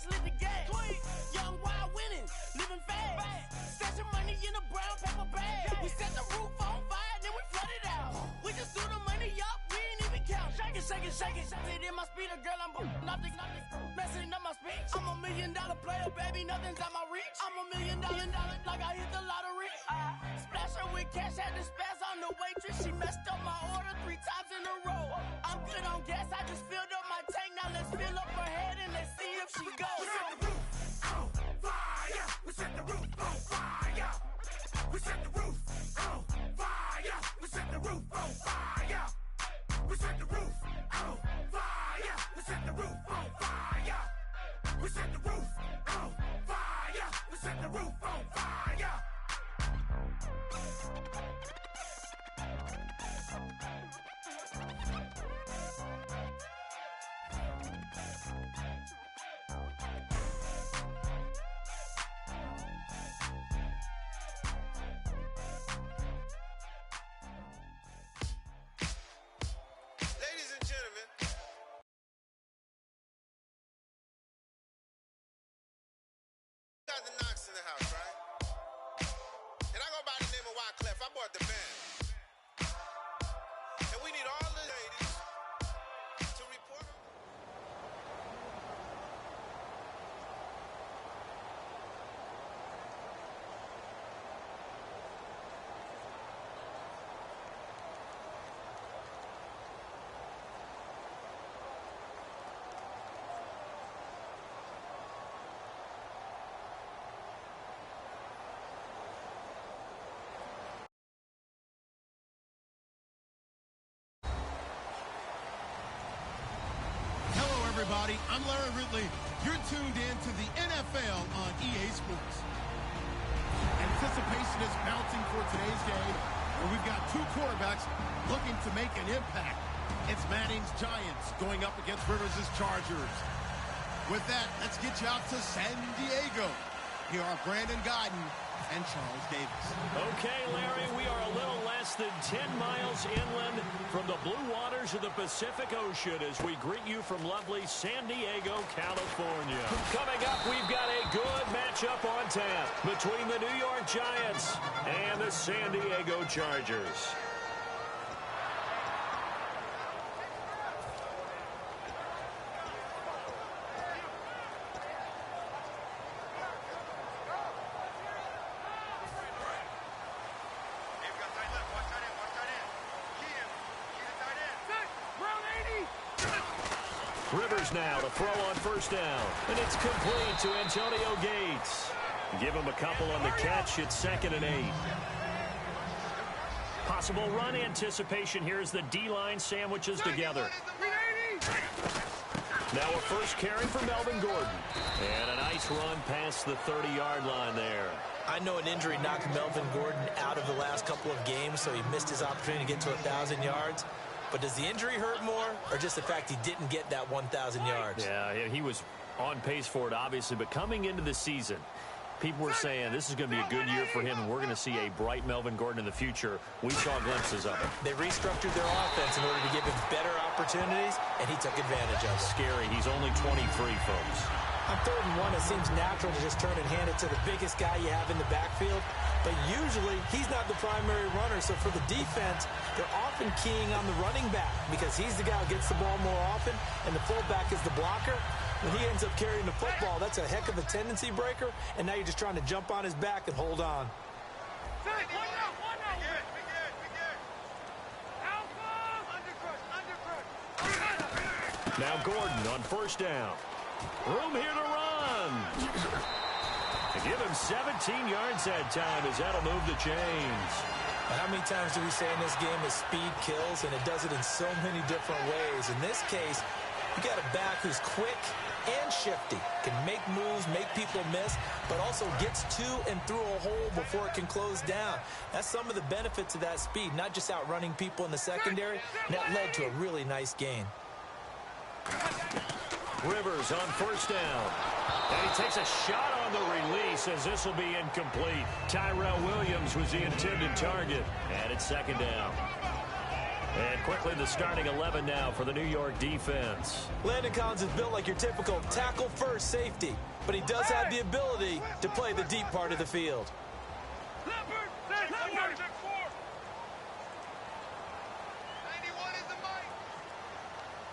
Slit the gas. Young, wild, winning, living fast. Stashing money in a brown paper bag. We set the roof on fire, then we flood it out. We just threw the money up, we ain't even count. Shake it, shake it, shake it. It in my speeder, girl, I'm nothing, messing up my speech. I'm $1 million player, baby, nothing's out my reach. I'm $1 million, like I hit the lottery. Splash her with cash, had to spaz on the waitress. She messed up my order 3 times in a row. I'm good on gas, I just filled up my tank. Now let's fill up her head and let's see if she goes. We set the roof on fire. We set the roof on fire. We set the roof on fire. We set the roof on fire. We set the roof on fire. We set the roof on fire. We set the roof on fire. We set the roof on fire. Ladies and gentlemen, got the Knox in the house, right? And I go by the name of Wyclef. I bought the band. And we need all the ladies to report. Everybody, I'm Larry Ridley. You're tuned in to the NFL on EA Sports. Anticipation is mounting for today's game, where we've got 2 quarterbacks looking to make an impact. It's Manning's Giants going up against Rivers' Chargers. With that, let's get you out to San Diego. Here are Brandon Godden and Charles Davis. Okay, Larry, we are a little less than 10 miles inland from the blue waters of the Pacific Ocean as we greet you from lovely San Diego, California. Coming up, we've got a good matchup on tap between the New York Giants and the San Diego Chargers. Rivers now to throw on first down. And it's complete to Antonio Gates. Give him a couple on the catch. It's 2nd and 8. Possible run anticipation here as the D-line sandwiches together. Now a first carry for Melvin Gordon. And a nice run past the 30-yard line there. I know an injury knocked Melvin Gordon out of the last couple of games, so he missed his opportunity to get to 1,000 yards. But does the injury hurt more, or just the fact he didn't get that 1,000 yards? Yeah, he was on pace for it, obviously. But coming into the season, people were saying this is going to be a good year for him, and we're going to see a bright Melvin Gordon in the future. We saw glimpses of it. They restructured their offense in order to give him better opportunities, and he took advantage of it. Scary. He's only 23, folks. On 3rd and 1, it seems natural to just turn and hand it to the biggest guy you have in the backfield. But usually, he's not the primary runner. So for the defense, they're often keying on the running back because he's the guy who gets the ball more often, and the fullback is the blocker. When he ends up carrying the football, that's a heck of a tendency breaker, and now you're just trying to jump on his back and hold on. Now Gordon on first down. Room here to run. To give him 17 yards that time as that'll move the chains. How many times do we say in this game that speed kills, and it does it in so many different ways? In this case, you got a back who's quick and shifty, can make moves, make people miss, but also gets to and through a hole before it can close down. That's some of the benefits of that speed, not just outrunning people in the secondary, and that led to a really nice gain. Rivers on first down. And he takes a shot on the release as this will be incomplete. Tyrell Williams was the intended target. And it's 2nd down. And quickly the starting 11 now for the New York defense. Landon Collins is built like your typical tackle-first safety, but he does have the ability to play the deep part of the field. Leopard! 91 is the mic!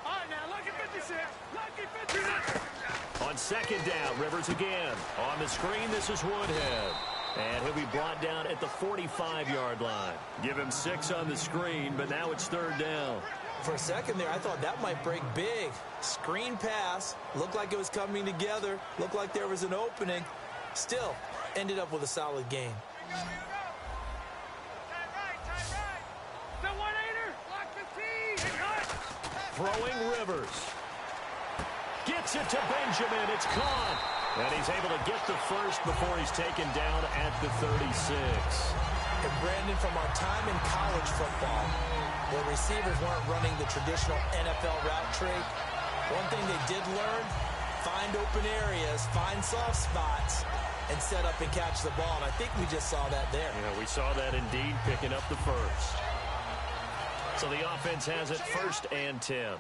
All right, now, lucky 50 here. Lucky 50. On second down, Rivers again. On the screen, this is Woodhead. And he'll be brought down at the 45-yard line. Give him 6 on the screen, but now it's third down. For a second there, I thought that might break big. Screen pass. Looked like it was coming together. Looked like there was an opening. Still, ended up with a solid game. Here we go. Time right. The 1-8er. Lock the tee. Throwing Rivers. Gets it to Benjamin. It's caught. And he's able to get the first before he's taken down at the 36. And Brandon, from our time in college football, where receivers weren't running the traditional NFL route tree, one thing they did learn, find open areas, find soft spots, and set up and catch the ball. And I think we just saw that there. Yeah, we saw that indeed, picking up the first. So the offense has it 1st and 10.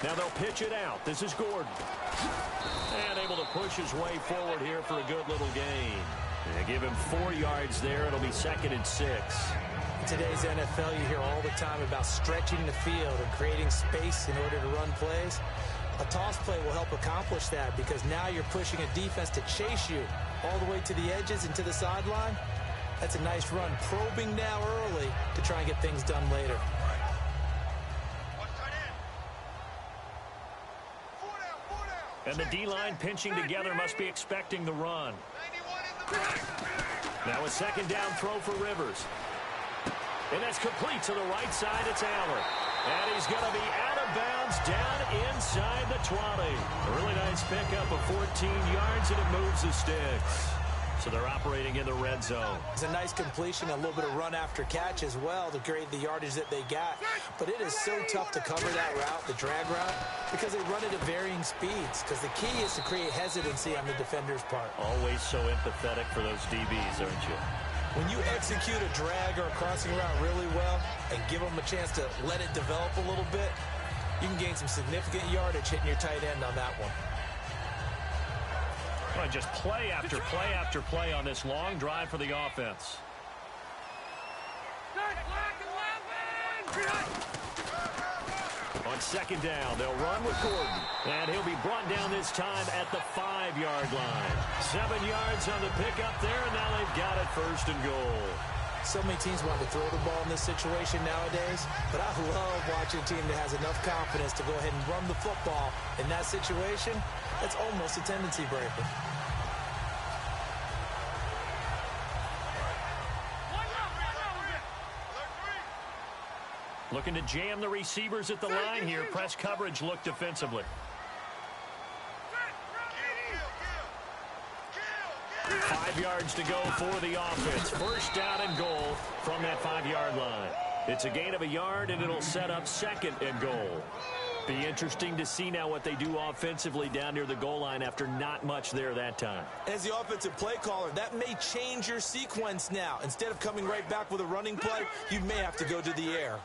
Now they'll pitch it out. This is Gordon. And able to push his way forward here for a good little gain. They give him 4 yards there. It'll be 2nd and 6. In today's NFL, you hear all the time about stretching the field and creating space in order to run plays. A toss play will help accomplish that because now you're pushing a defense to chase you all the way to the edges and to the sideline. That's a nice run, probing now early to try and get things done later. And the D-line pinching together must be expecting the run. Now a 2nd down throw for Rivers. And that's complete to the right side. It's Allen. And he's going to be out of bounds down inside the 20. A really nice pickup of 14 yards, and it moves the sticks. So they're operating in the red zone. It's a nice completion, a little bit of run after catch as well to create the yardage that they got. But it is so tough to cover that route, the drag route, because they run it at varying speeds. Because the key is to create hesitancy on the defender's part. Always so empathetic for those DBs, aren't you? When you execute a drag or a crossing route really well and give them a chance to let it develop a little bit, you can gain some significant yardage hitting your tight end on that one. Well, just play after play after play on this long drive for the offense. On 2nd down, they'll run with Gordon. And he'll be brought down this time at the 5-yard line. 7 yards on the pickup there, and now they've got it 1st and goal. So many teams want to throw the ball in this situation nowadays, but I love watching a team that has enough confidence to go ahead and run the football in that situation. That's almost a tendency breaker. Looking to jam the receivers at the line here. Press coverage look defensively. 5 yards to go for the offense. 1st down and goal from that 5-yard line. It's a gain of a yard, and it'll set up 2nd and goal. Be interesting to see now what they do offensively down near the goal line after not much there that time. As the offensive play caller, that may change your sequence now. Instead of coming right back with a running play, you may have to go to the air.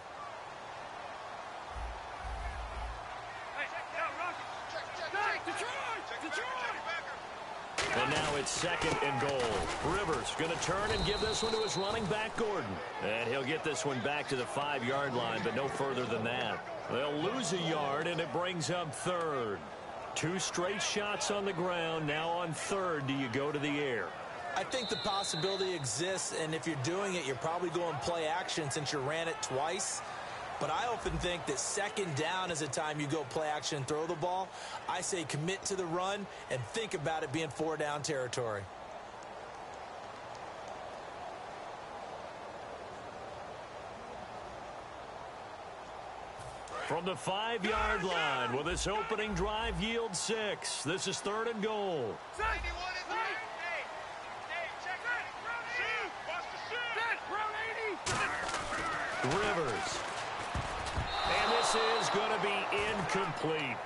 And now it's 2nd and goal. Rivers going to turn and give this one to his running back, Gordon. And he'll get this one back to the 5-yard line, but no further than that. They'll lose a yard, and it brings up 3rd. 2 straight shots on the ground. Now on 3rd, do you go to the air? I think the possibility exists, and if you're doing it, you're probably going play action since you ran it twice. But I often think that 2nd down is a time you go play action and throw the ball. I say commit to the run and think about it being 4-down territory. From the 5-yard line, will this opening drive yield 6? This is 3rd and goal. Rivers. And this is going to be incomplete.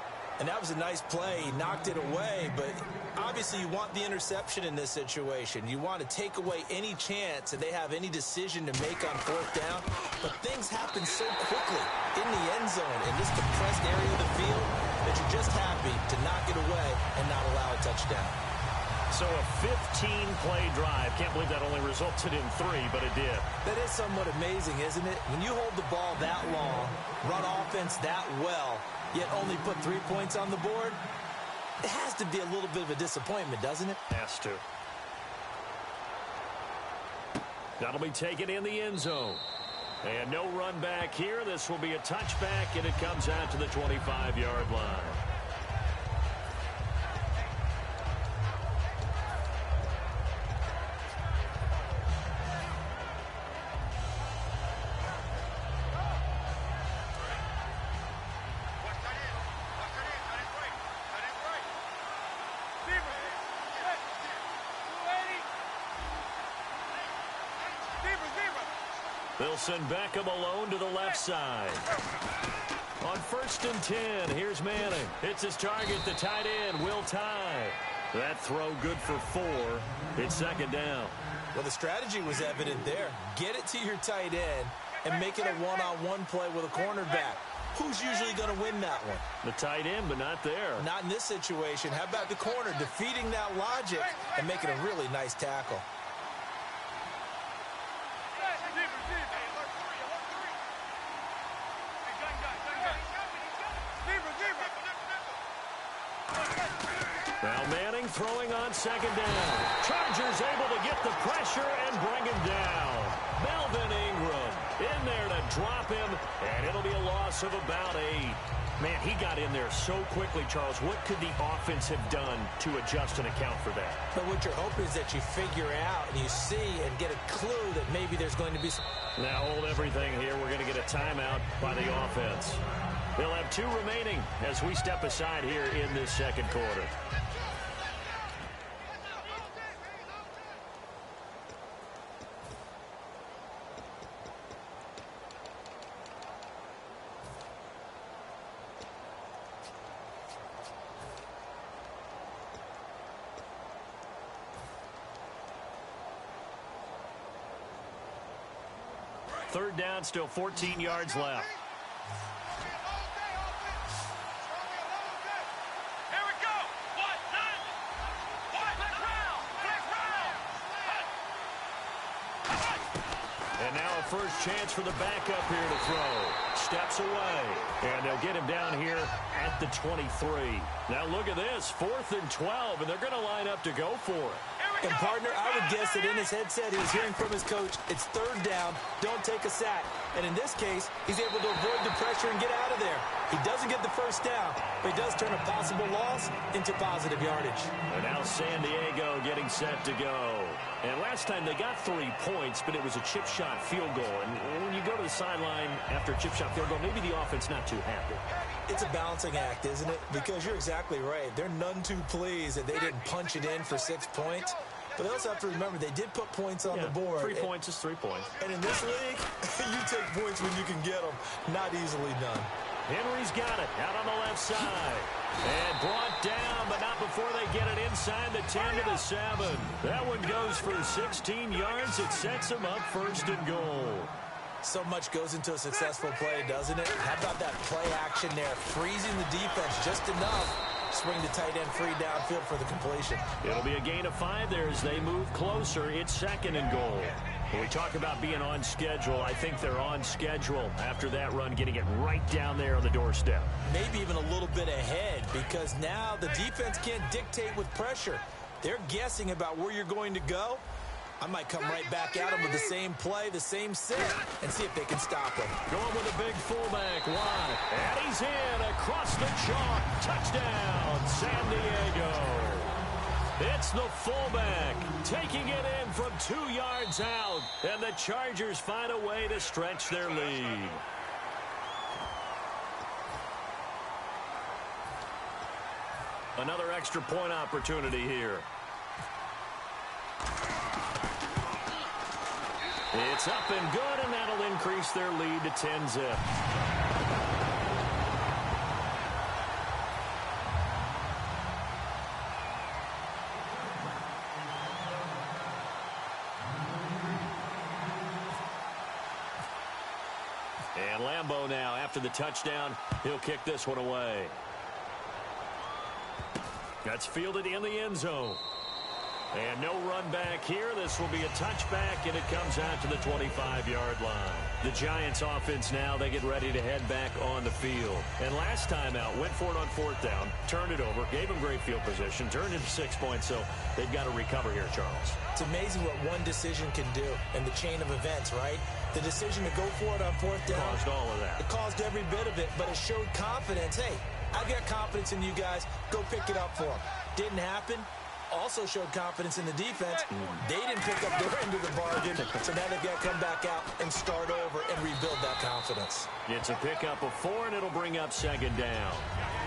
And that was a nice play. He knocked it away, but obviously you want the interception in this situation. You want to take away any chance that they have any decision to make on fourth down. But things happen so quickly in the end zone in this compressed area of the field that you're just happy to knock it away and not allow a touchdown. So a 15-play drive. Can't believe that only resulted in 3, but it did. That is somewhat amazing, isn't it? When you hold the ball that long, run offense that well, yet only put 3 points on the board, it has to be a little bit of a disappointment, doesn't it? Has to. That'll be taken in the end zone. And no run back here. This will be a touchback, and it comes out to the 25-yard line. They'll send Beckham alone to the left side. On 1st and 10, here's Manning. It's his target, the tight end, Will Tye. That throw good for 4. It's 2nd down. Well, the strategy was evident there. Get it to your tight end and make it a one-on-one play with a cornerback. Who's usually going to win that one? The tight end, but not there. Not in this situation. How about the corner defeating that logic and making a really nice tackle? Now Manning throwing on 2nd down. Chargers able to get the pressure and bring him down. Melvin Ingram in there to drop him, and it'll be a loss of about 8. Man, he got in there so quickly, Charles. What could the offense have done to adjust and account for that? But what you're hoping is that you figure out and you see and get a clue that maybe there's going to be some... Now hold everything here. We're going to get a timeout by the offense. They'll have 2 remaining as we step aside here in this 2nd quarter. Third down, still 14 yards left. And now a first chance for the backup here to throw. Steps away. And they'll get him down here at the 23. Now look at this. 4th and 12, and they're going to line up to go for it. And, partner, I would guess that in his headset he was hearing from his coach, it's 3rd down, don't take a sack. And in this case, he's able to avoid the pressure and get out of there. He doesn't get the 1st down, but he does turn a possible loss into positive yardage. And now San Diego getting set to go. And last time they got 3 points, but it was a chip shot field goal. And when you go to the sideline after a chip shot field goal, maybe the offense not too happy. It's a balancing act, isn't it? Because you're exactly right. They're none too pleased that they didn't punch it in for 6 points. But they also have to remember they did put points on the board. 3 points is 3 points. And in this league, you take points when you can get them. Not easily done. Henry's got it out on the left side. And brought down, but not before they get it inside the 10 to the 7. That one goes for 16 yards. It sets them up 1st and goal. So much goes into a successful play, doesn't it? How about that play action there? Freezing the defense just enough. Swing the tight end free downfield for the completion. It'll be a gain of 5 there as they move closer. It's 2nd and goal. When we talk about being on schedule, I think they're on schedule after that run, getting it right down there on the doorstep. Maybe even a little bit ahead, because now the defense can't dictate with pressure. They're guessing about where you're going to go. I might come right back at them with the same play, the same set, and see if they can stop them. Going with a big fullback wide. And he's in across the chalk. Touchdown, San Diego. It's the fullback taking it in from 2 yards out. And the Chargers find a way to stretch their lead. Another extra point opportunity here. It's up and good, and that'll increase their lead to 10-zip. And Lambeau now, after the touchdown, he'll kick this one away. That's fielded in the end zone. And no run back here. This will be a touchback, and it comes out to the 25-yard line. The Giants offense now, they get ready to head back on the field. And last time out, went for it on 4th down, turned it over, gave them great field position, turned into 6 points, so they've got to recover here, Charles. It's amazing what one decision can do in the chain of events, right? The decision to go for it on 4th down. Caused all of that. It caused every bit of it, but it showed confidence. Hey, I've got confidence in you guys. Go pick it up for them. Didn't happen. Also showed confidence in the defense. They didn't pick up their end of the bargain, so now they've got to come back out and start over and rebuild that confidence. It's a pickup of 4, and it'll bring up 2nd down.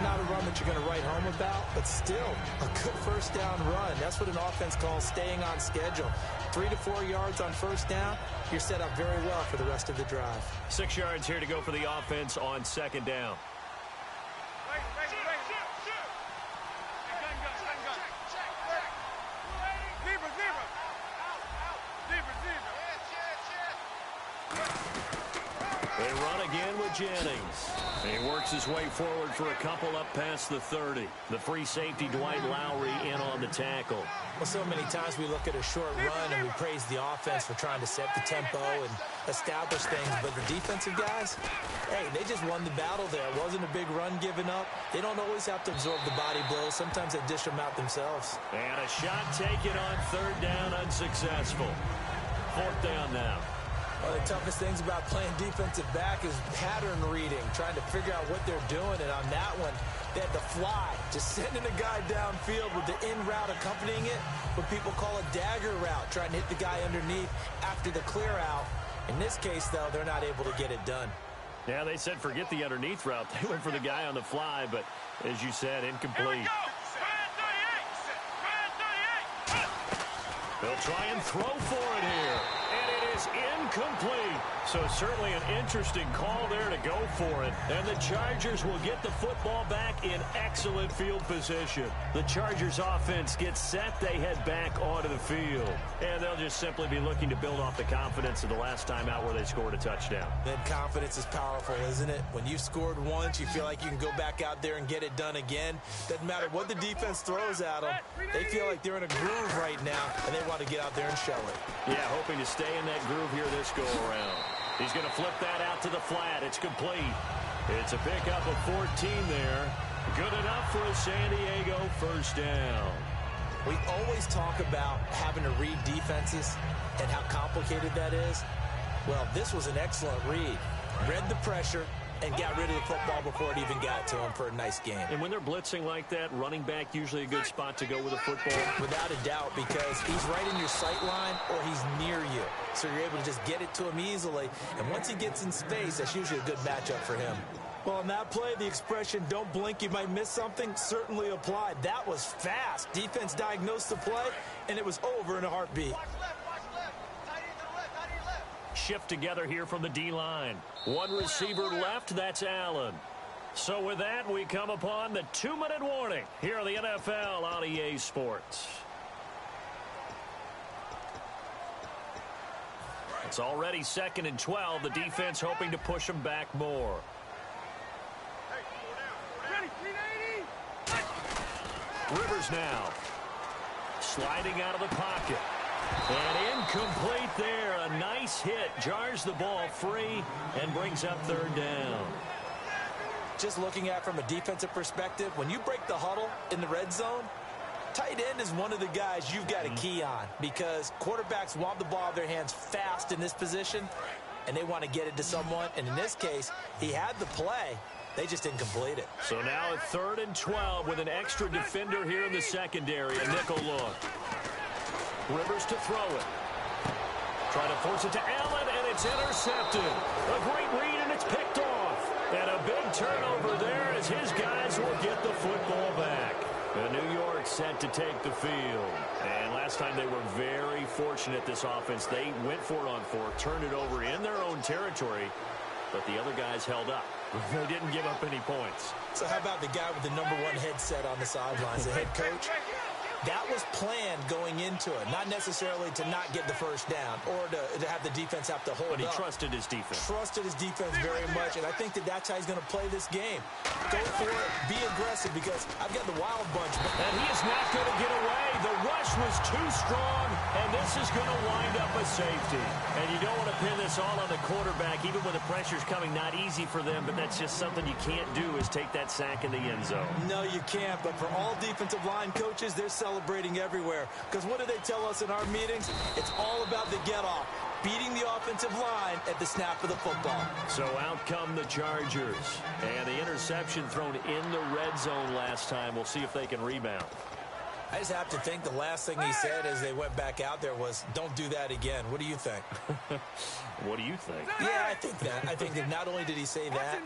Not a run that you're going to write home about, but still a good 1st down run. That's what an offense calls staying on schedule. 3 to 4 yards on 1st down, you're set up very well for the rest of the drive. 6 yards here to go for the offense on 2nd down. They run again with Jennings. He works his way forward for a couple up past the 30. The free safety, Dwight Lowry, in on the tackle. Well, so many times we look at a short run and we praise the offense for trying to set the tempo and establish things. But the defensive guys, hey, they just won the battle there. It wasn't a big run given up. They don't always have to absorb the body blows. Sometimes they dish them out themselves. And a shot taken on 3rd down, unsuccessful. 4th down now. One of the toughest things about playing defensive back is pattern reading, trying to figure out what they're doing. And on that one, they had the fly, just sending a guy downfield with the in route accompanying it, what people call a dagger route, trying to hit the guy underneath after the clear out. In this case, though, they're not able to get it done. Yeah, they said forget the underneath route. They went for the guy on the fly, but as you said, incomplete. They'll try and throw for it here. And it is incomplete. So certainly an interesting call there to go for it. And the Chargers will get the football back in excellent field position. The Chargers offense gets set. They head back onto the field. And they'll just simply be looking to build off the confidence of the last time out where they scored a touchdown. Then confidence is powerful, isn't it? When you've scored once, you feel like you can go back out there and get it done again. Doesn't matter what the defense throws at them. They feel like they're in a groove right now, and they want to get out there and show it. Yeah, hoping to stay in that groove here this go-around. He's going to flip that out to the flat. It's complete. It's a pickup of 14 there. Good enough for a San Diego 1st down. We always talk about having to read defenses and how complicated that is. Well, this was an excellent read. Read the pressure and got rid of the football before it even got to him for a nice game. And when they're blitzing like that, running back usually a good spot to go with a football? Without a doubt, because he's right in your sight line or he's near you. So you're able to just get it to him easily. And once he gets in space, that's usually a good matchup for him. Well, on that play, the expression, don't blink, you might miss something, certainly applied. That was fast. Defense diagnosed the play, and it was over in a heartbeat. Watch left, tight end to the left, tight end left. Shift together here from the D-line. One receiver left, that's Allen. So with that, we come upon the 2-minute warning here on the NFL on EA Sports. It's already 2nd and 12. The defense hoping to push them back more. Rivers now. Sliding out of the pocket. And incomplete there. A nice hit. Jars the ball free and brings up 3rd down. Just looking at it from a defensive perspective, when you break the huddle in the red zone, tight end is one of the guys you've got a key on because quarterbacks want the ball in their hands fast in this position, and they want to get it to someone. And in this case, he had the play. They just didn't complete it. So now a 3rd and 12 with an extra defender here in the secondary. A nickel look. Rivers to throw it. Try to force it to Allen, and it's intercepted. A great read, and it's picked off. And a big turnover there as his guys will get the football back. New York set to take the field. And last time they were very fortunate, this offense. They went for it on 4th, turned it over in their own territory, but the other guys held up. They didn't give up any points. So how about the guy with the #1 headset on the sidelines, the head coach? That was planned going into it, not necessarily to not get the first down or to have the defense have to hold up. But he trusted his defense. Trusted his defense very much, and I think that's how he's going to play this game. Go for it, be aggressive, because I've got the wild bunch. And he is not going to get away. The rush was too strong, and this is going to wind up a safety. And you don't want to pin this all on the quarterback, even when the pressure's coming. Not easy for them, but that's just something you can't do, is take that sack in the end zone. No, you can't, but for all defensive line coaches, they're celebrating everywhere. Because what do they tell us in our meetings? It's all about the get-off, beating the offensive line at the snap of the football. So out come the Chargers. And the interception thrown in the red zone last time. We'll see if they can rebound. I just have to think the last thing he said as they went back out there was, don't do that again. What do you think? What do you think? Yeah, I think that. I think that not only did he say that,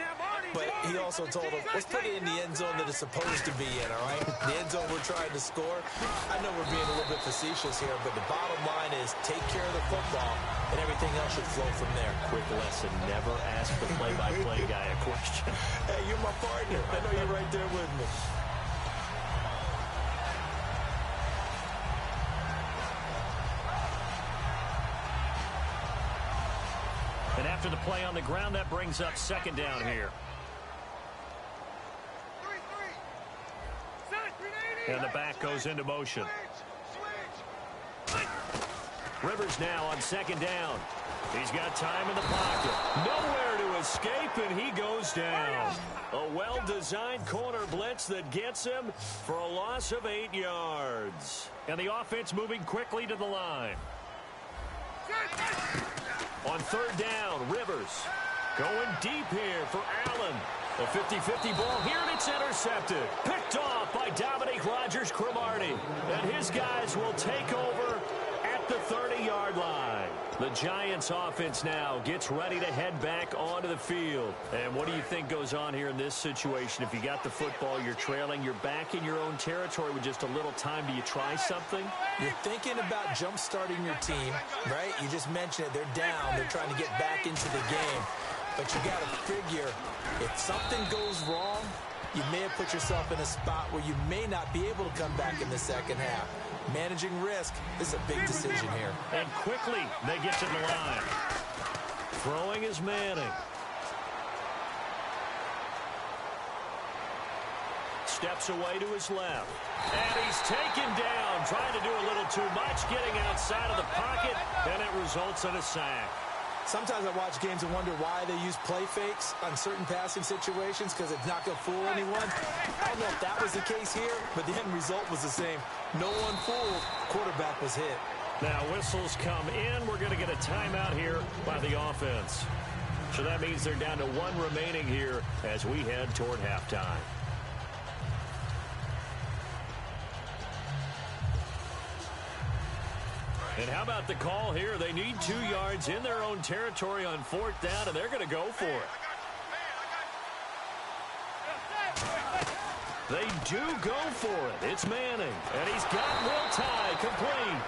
but he also told them, let's put it in the end zone that it's supposed to be in, all right? The end zone we're trying to score. I know we're being a little bit facetious here, but the bottom line is take care of the football, and everything else should flow from there. Quick lesson, never ask the play-by-play guy a question. Hey, you're my partner. I know you're right there with me. And after the play on the ground, that brings up second down here. And the back goes into motion. Rivers now on second down. He's got time in the pocket. Nowhere to escape, and he goes down. A well-designed corner blitz that gets him for a loss of 8 yards. And the offense moving quickly to the line. On third down, Rivers going deep here for Allen. A 50-50 ball here, and it's intercepted. Picked off by Dominique Rodgers-Cromartie. And his guys will take over at the 30-yard line. The Giants offense now gets ready to head back onto the field. And what do you think goes on here in this situation? If you got the football, you're trailing, you're back in your own territory with just a little time. Do you try something? You're thinking about jump-starting your team, right? You just mentioned it. They're down. They're trying to get back into the game. But you got to figure, if something goes wrong, you may have put yourself in a spot where you may not be able to come back in the second half. Managing risk is a big decision here. And quickly, they get to the line. Throwing is Manning. Steps away to his left. And he's taken down, trying to do a little too much, getting outside of the pocket, and it results in a sack. Sometimes I watch games and wonder why they use play fakes on certain passing situations, because it's not going to fool anyone. I don't know if that was the case here, but the end result was the same. No one fooled. Quarterback was hit. Now whistles come in. We're going to get a timeout here by the offense. So that means they're down to one remaining here as we head toward halftime. And how about the call here? They need 2 yards in their own territory on fourth down, and they're going to go for it. They do go for it. It's Manning, and he's got Will Tye complete.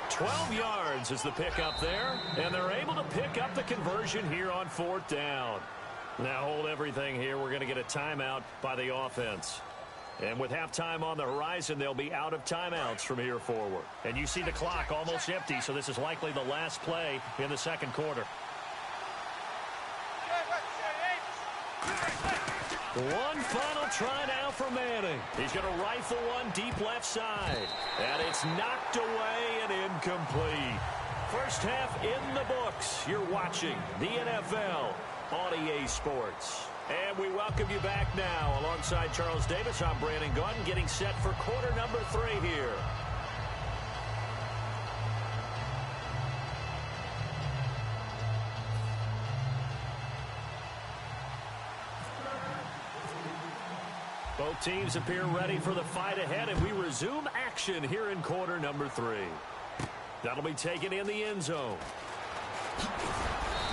12 yards is the pickup there, and they're able to pick up the conversion here on fourth down. Now hold everything here. We're going to get a timeout by the offense. And with halftime on the horizon, they'll be out of timeouts from here forward. And you see the clock almost empty, so this is likely the last play in the second quarter. One final try now for Manning. He's going to rifle one deep left side. And it's knocked away and incomplete. First half in the books. You're watching the NFL on EA Sports. And we welcome you back now. Alongside Charles Davis, I'm Brandon Gaudin, getting set for quarter number 3 here. Both teams appear ready for the fight ahead, and we resume action here in quarter number 3. That'll be taken in the end zone.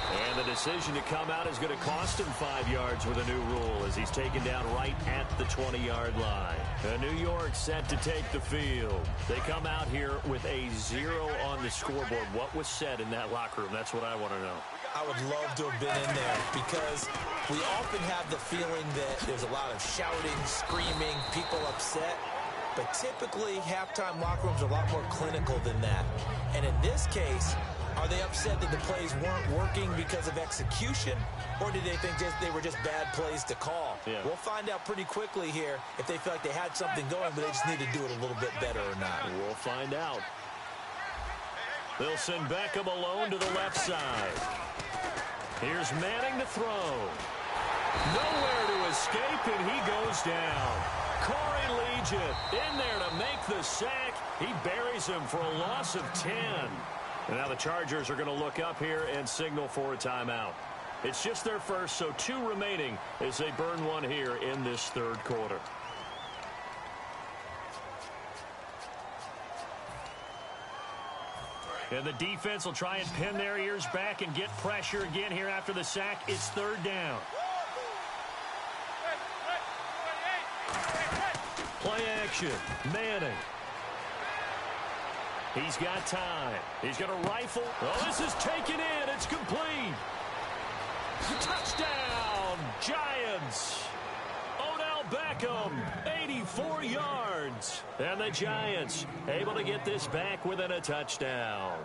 And the decision to come out is going to cost him 5 yards with a new rule as he's taken down right at the 20-yard line. New York set to take the field. They come out here with a 0 on the scoreboard. What was said in that locker room? That's what I want to know. I would love to have been in there because we often have the feeling that there's a lot of shouting, screaming, people upset. but typically halftime locker rooms are a lot more clinical than that. And in this case, are they upset that the plays weren't working because of execution, or did they think they were just bad plays to call? Yeah. We'll find out pretty quickly here if they feel like they had something going, but they just need to do it a little bit better or not. We'll find out. They'll send Beckham alone to the left side. Here's Manning to throw. Nowhere to escape, and he goes down. Corey Legion in there to make the sack. He buries him for a loss of 10. And now the Chargers are going to look up here and signal for a timeout. It's just their first, so 2 remaining as they burn one here in this third quarter. And the defense will try and pin their ears back and get pressure again here after the sack. It's third down. Play action. Manning. He's got time. He's going to rifle. Oh, this is taken in. It's complete. Touchdown, Giants. Odell Beckham, 84 yards. And the Giants able to get this back within a touchdown.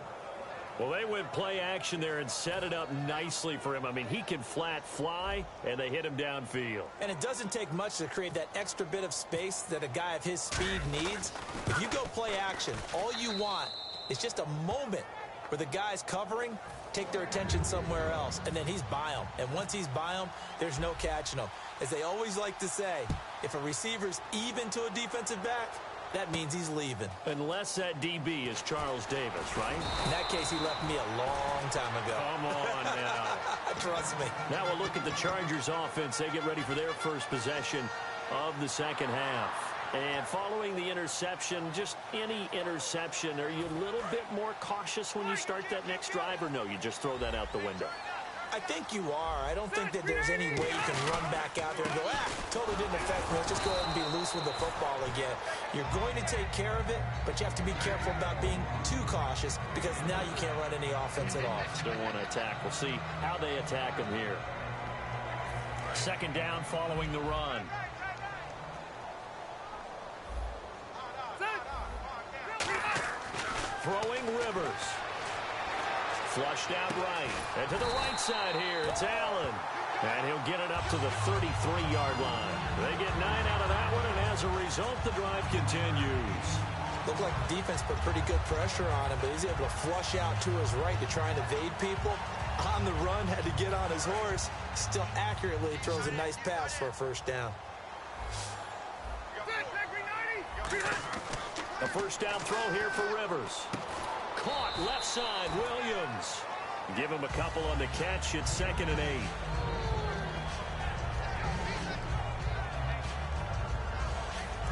Well, they went play action there and set it up nicely for him. I mean, he can flat fly, and they hit him downfield. And it doesn't take much to create that extra bit of space that a guy of his speed needs. If you go play action, all you want is just a moment where the guy's covering, take their attention somewhere else, and then he's by him. And once he's by him, there's no catching him. As they always like to say, if a receiver's even to a defensive back, that means he's leaving. Unless that DB is Charles Davis, right? In that case, he left me a long time ago. Come on now. Trust me. Now we'll look at the Chargers offense. They get ready for their first possession of the second half. And following the interception, just any interception, are you a little bit more cautious when you start that next drive, or no, you just throw that out the window? I think you are. I don't think that there's any way you can run back out there and go, totally didn't affect me. Let's just go ahead and be loose with the football again. You're going to take care of it, but you have to be careful about being too cautious because now you can't run any offense at all. Still want to attack. We'll see how they attack them here. Second down following the run. Throwing Rivers. Flushed out right. And to the right side here, it's Allen. And he'll get it up to the 33-yard line. They get 9 out of that one, and as a result, the drive continues. Looked like the defense put pretty good pressure on him, but he's able to flush out to his right to try and evade people. On the run, had to get on his horse. Still accurately throws a nice pass for a first down. A first down throw here for Rivers. Caught left side, Williams. Give him a couple on the catch. It's 2nd and 8.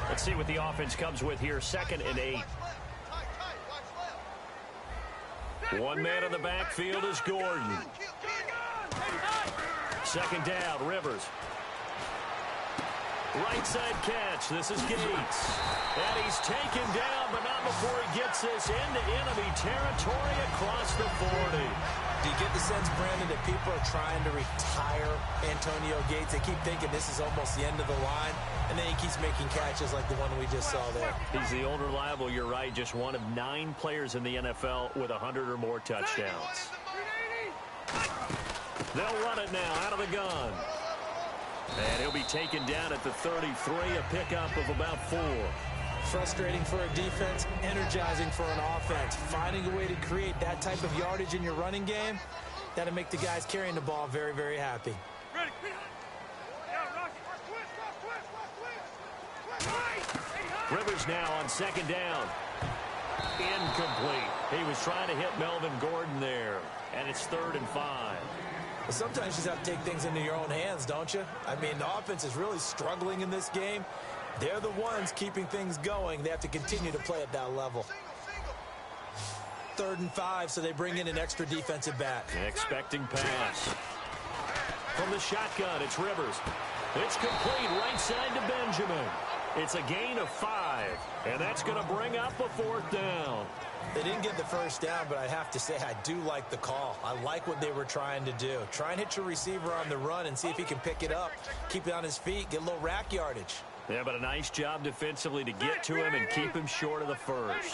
Let's see what the offense comes with here. 2nd and 8. One man in the backfield is Gordon. Second down, Rivers. Right side catch. This is Gates. And he's taken down, but not before he gets this into enemy territory across the 40. Do you get the sense, Brandon, that people are trying to retire Antonio Gates? They keep thinking this is almost the end of the line, and then he keeps making catches like the one we just saw there. He's the old reliable, you're right, just one of 9 players in the NFL with 100 or more touchdowns. They'll run it now out of the gun. And he'll be taken down at the 33, a pickup of about 4. Frustrating for a defense, energizing for an offense. Finding a way to create that type of yardage in your running game, that'll make the guys carrying the ball very, very happy. Rivers now on second down. Incomplete. He was trying to hit Melvin Gordon there, and it's 3rd and 5. Well, sometimes you just have to take things into your own hands, don't you? I mean, the offense is really struggling in this game. They're the ones keeping things going. They have to continue to play at that level. 3rd and 5, so they bring in an extra defensive back. Expecting pass. From the shotgun, it's Rivers. It's complete right side to Benjamin. It's a gain of 5, and that's going to bring up a 4th down. They didn't get the first down, but I have to say I do like the call. I like what they were trying to do. Try and hit your receiver on the run and see if he can pick it up. Keep it on his feet, get a little rack yardage. Yeah, but a nice job defensively to get to him and keep him short of the first.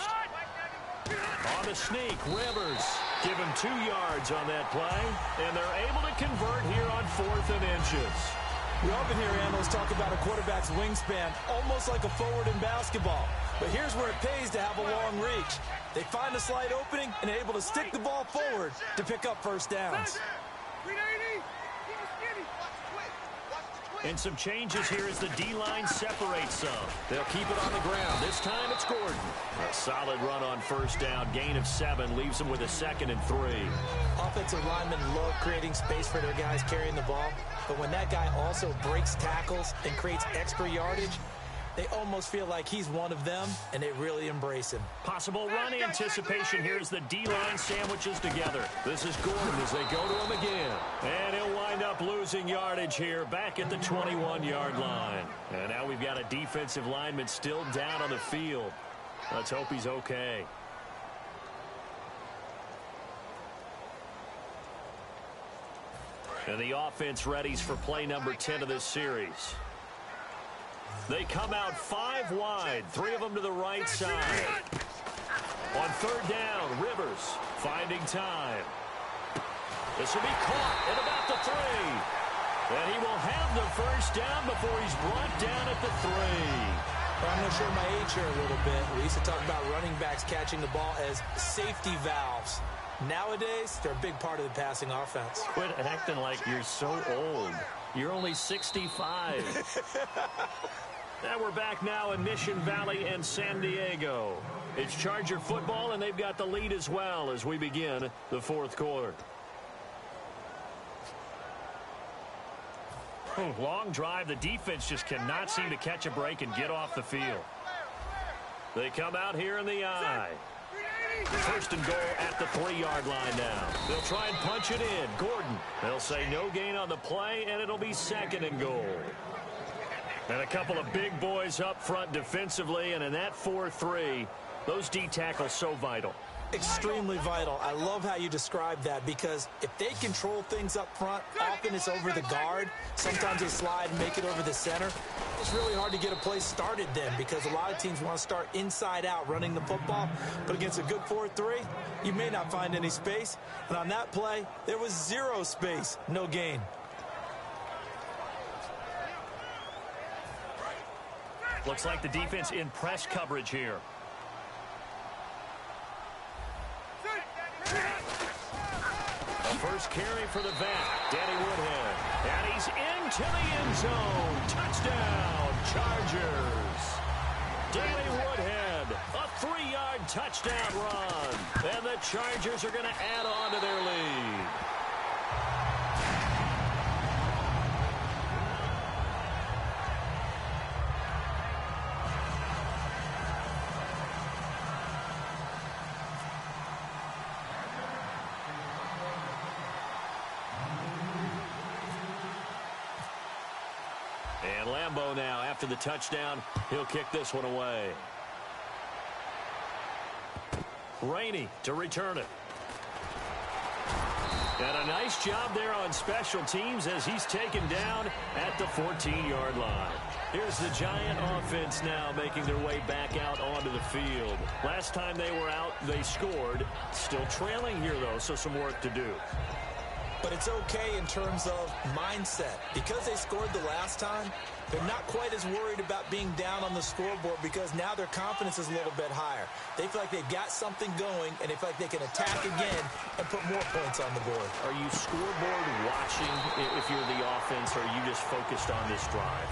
On the sneak, Rivers give him 2 yards on that play, and they're able to convert here on 4th and inches. We often hear analysts talk about a quarterback's wingspan, almost like a forward in basketball. But here's where it pays to have a long reach. They find a slight opening and are able to stick the ball forward to pick up first downs. And some changes here as the D-line separates some. They'll keep it on the ground. This time it's Gordon. A solid run on first down. Gain of 7 leaves them with a 2nd and 3. Offensive linemen love creating space for their guys carrying the ball. But when that guy also breaks tackles and creates extra yardage, they almost feel like he's one of them, and they really embrace him. Possible run anticipation here as the D-line sandwiches together. This is Gordon as they go to him again. And he'll wind up losing yardage here back at the 21-yard line. And now we've got a defensive lineman still down on the field. Let's hope he's okay. And the offense readies for play number 10 of this series. They come out 5 wide, 3 of them to the right side. On 3rd down, Rivers finding time. This will be caught at about the 3. And he will have the first down before he's brought down at the 3. Well, I'm going to show my age here a little bit. We used to talk about running backs catching the ball as safety valves. Nowadays, they're a big part of the passing offense. Quit acting like you're so old. You're only 65. Now we're back now in Mission Valley and San Diego. It's Charger football, and they've got the lead as well as we begin the 4th quarter. Long drive. The defense just cannot seem to catch a break and get off the field. They come out here in the eye. 1st and goal at the 3-yard line now. They'll try and punch it in. Gordon. They'll say no gain on the play, and it'll be 2nd and goal. And a couple of big boys up front defensively, and in that 4-3, those D tackles so vital. Extremely vital. I love how you describe that, because if they control things up front, often it's over the guard. Sometimes they slide and make it over the center. It's really hard to get a play started then, because a lot of teams want to start inside out running the football. But against a good 4-3, you may not find any space. And on that play, there was 0 space, no gain. Looks like the defense in press coverage here. The first carry for the vet, Danny Woodhead. And he's into the end zone. Touchdown, Chargers. Danny Woodhead, a 3-yard touchdown run. And the Chargers are going to add on to their lead. And Lambeau now, after the touchdown, he'll kick this one away. Rainey to return it. And a nice job there on special teams as he's taken down at the 14-yard line. Here's the Giant offense now making their way back out onto the field. Last time they were out, they scored. Still trailing here, though, so some work to do. But it's okay in terms of mindset. Because they scored the last time, they're not quite as worried about being down on the scoreboard, because now their confidence is a little bit higher. They feel like they've got something going, and they feel like they can attack again and put more points on the board. Are you scoreboard watching if you're the offense, or are you just focused on this drive?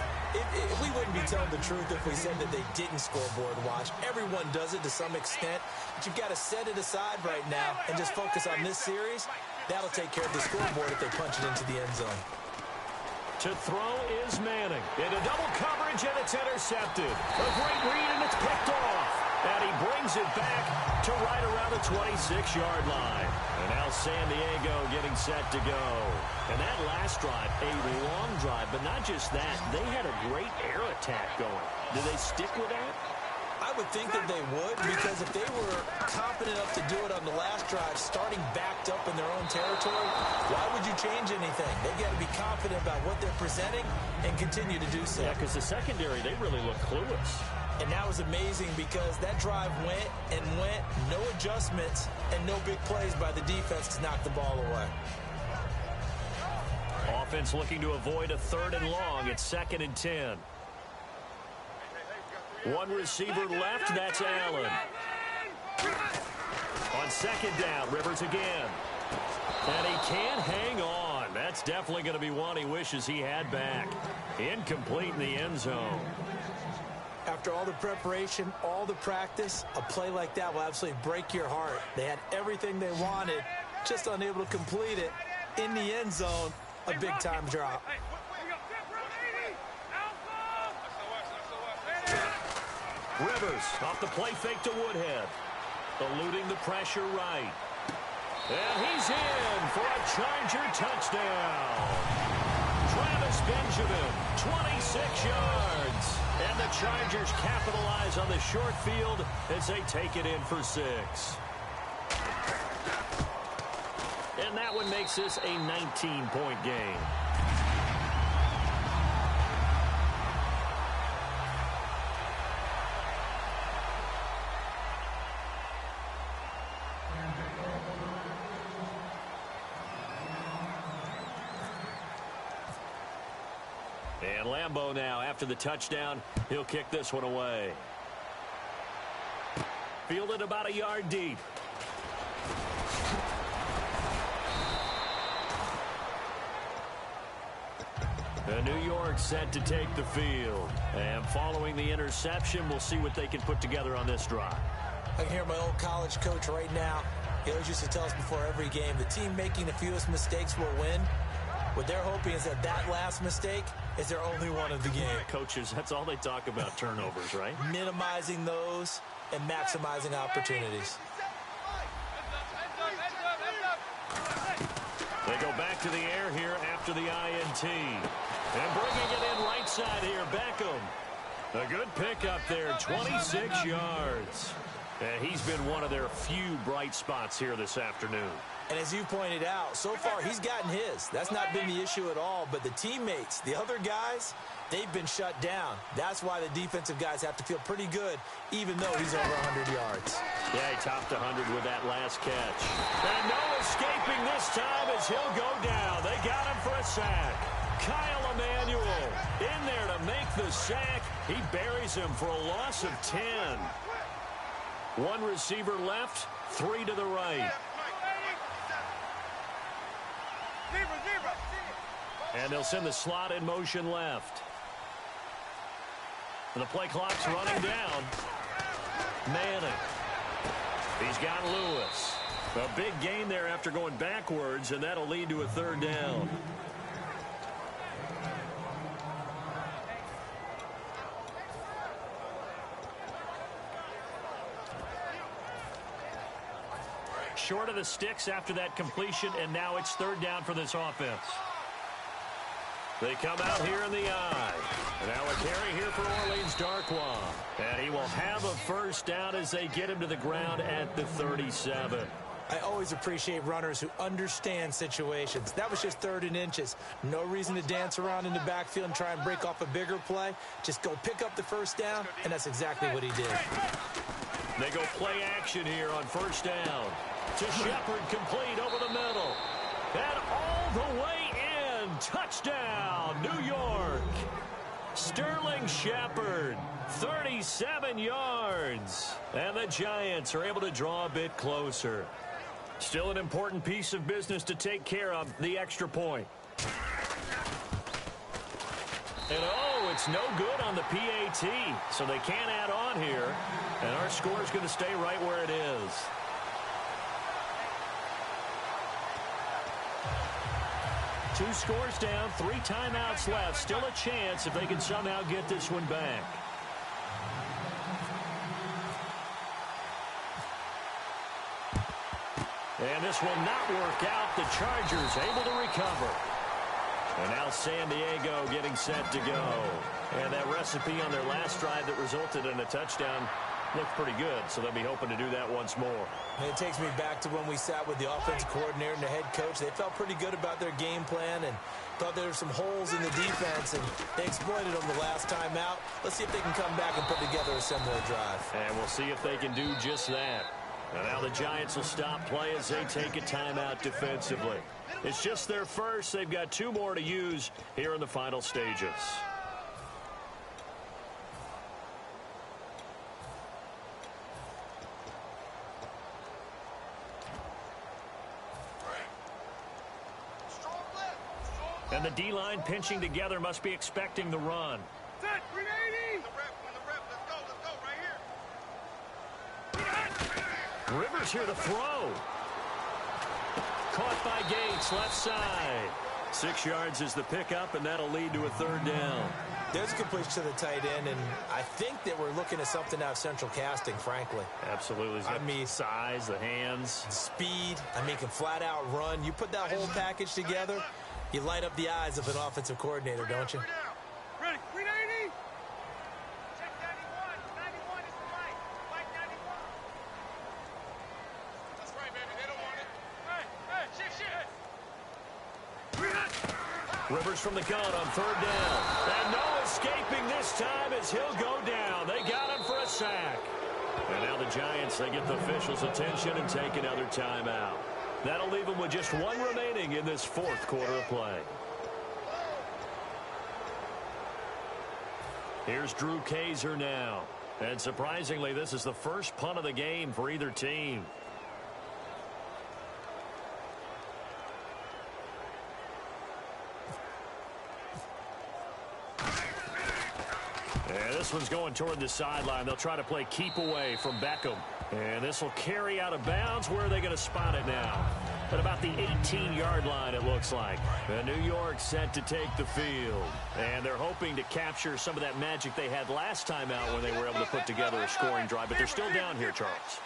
We wouldn't be telling the truth if we said that they didn't scoreboard watch. Everyone does it to some extent, but you've got to set it aside right now and just focus on this series. That'll take care of the scoreboard if they punch it into the end zone. To throw is Manning. Into double coverage, and it's intercepted. A great read, and it's picked off. And he brings it back to right around the 26-yard line. And now San Diego getting set to go. And that last drive, a long drive, but not just that. They had a great air attack going. Do they stick with that? I would think that they would, because if they were confident enough to do it on the last drive, starting backed up in their own territory, why would you change anything? They've got to be confident about what they're presenting and continue to do so. Yeah, because the secondary, they really look clueless. And that was amazing because that drive went and went, no adjustments, and no big plays by the defense to knock the ball away. Offense looking to avoid a 3rd and long. It's 2nd and 10. One receiver left, that's Allen. On 2nd down, Rivers again. And he can't hang on. That's definitely going to be one he wishes he had back. Incomplete in the end zone. After all the preparation, all the practice, a play like that will absolutely break your heart. They had everything they wanted, just unable to complete it. In the end zone, a big-time drop. Rivers off the play fake to Woodhead. Eluding the pressure right. And he's in for a Charger touchdown. Travis Benjamin, 26 yards. And the Chargers capitalize on the short field as they take it in for 6. And that one makes this a 19-point game. And Lambeau now, after the touchdown, he'll kick this one away. Fielded about a yard deep. And New York set to take the field. And following the interception, we'll see what they can put together on this drive. I can hear my old college coach right now. He always used to tell us before every game, the team making the fewest mistakes will win. What they're hoping is that last mistake is their only one of the game. Coaches, that's all they talk about, turnovers, right? Minimizing those and maximizing opportunities. They go back to the air here after the INT. And bringing it in right side here, Beckham. A good pickup there, 26 yards. And he's been one of their few bright spots here this afternoon. And as you pointed out, so far he's gotten his. That's not been the issue at all. But the teammates, the other guys, they've been shut down. That's why the defensive guys have to feel pretty good, even though he's over 100 yards. Yeah, he topped 100 with that last catch. And no escaping this time as he'll go down. They got him for a sack. Kyle Emanuel in there to make the sack. He buries him for a loss of 10. One receiver left, 3 to the right. And they'll send the slot in motion left. And the play clock's running down. Manning. He's got Lewis. A big gain there after going backwards, and that'll lead to a 3rd down. Short of the sticks after that completion, and now it's 3rd down for this offense. They come out here in the eye. And now a carry here for Orleans Darkwa. And he will have a 1st down as they get him to the ground at the 37. I always appreciate runners who understand situations. That was just 3rd and inches. No reason to dance around in the backfield and try and break off a bigger play. Just go pick up the 1st down, and that's exactly what he did. They go play action here on 1st down. To Shepard, complete over the middle. And all the way in. Touchdown, New York. Sterling Shepard, 37 yards. And the Giants are able to draw a bit closer. Still an important piece of business to take care of, the extra point. And oh, it's no good on the PAT, so they can't add on here. And our score is going to stay right where it is. Two scores down, 3 timeouts left. Still a chance if they can somehow get this one back. And this will not work out. The Chargers able to recover. And now San Diego getting set to go. And that recipe on their last drive that resulted in a touchdown looked pretty good, so they'll be hoping to do that once more. And it takes me back to when we sat with the offensive coordinator and the head coach. They felt pretty good about their game plan and thought there were some holes in the defense, and they exploited them the last time out. Let's see if they can come back and put together a similar drive. And we'll see if they can do just that. And now the Giants will stop play as they take a timeout defensively. It's just their first. They've got 2 more to use here in the final stages. And the D-line pinching together must be expecting the run. Set, 380. When the rep, let's go right here. Rivers here to throw. Caught by Gates, left side. 6 yards is the pickup, and that'll lead to a 3rd down. There's a completion to the tight end, and I think that we're looking at something out of central casting, frankly. Absolutely. I mean, size, the hands. Speed. I mean, can flat out run. You put that whole package together, you light up the eyes of an offensive coordinator, don't you? Ready, 380. Check 91. 91 is the mic. Mic 91. That's right, baby. They don't want it. Hey, shit. Rivers from the gun on 3rd down. And no escaping this time as he'll go down. They got him for a sack. And now the Giants, they get the officials' attention and take another timeout. That'll leave them with just 1 remaining in this 4th quarter of play. Here's Drew Kaiser now. And surprisingly, this is the first punt of the game for either team. And this one's going toward the sideline. They'll try to play keep away from Beckham. And this will carry out of bounds. Where are they going to spot it now? At about the 18-yard line, it looks like. And New York set to take the field. And they're hoping to capture some of that magic they had last time out when they were able to put together a scoring drive. But they're still down here, Charles.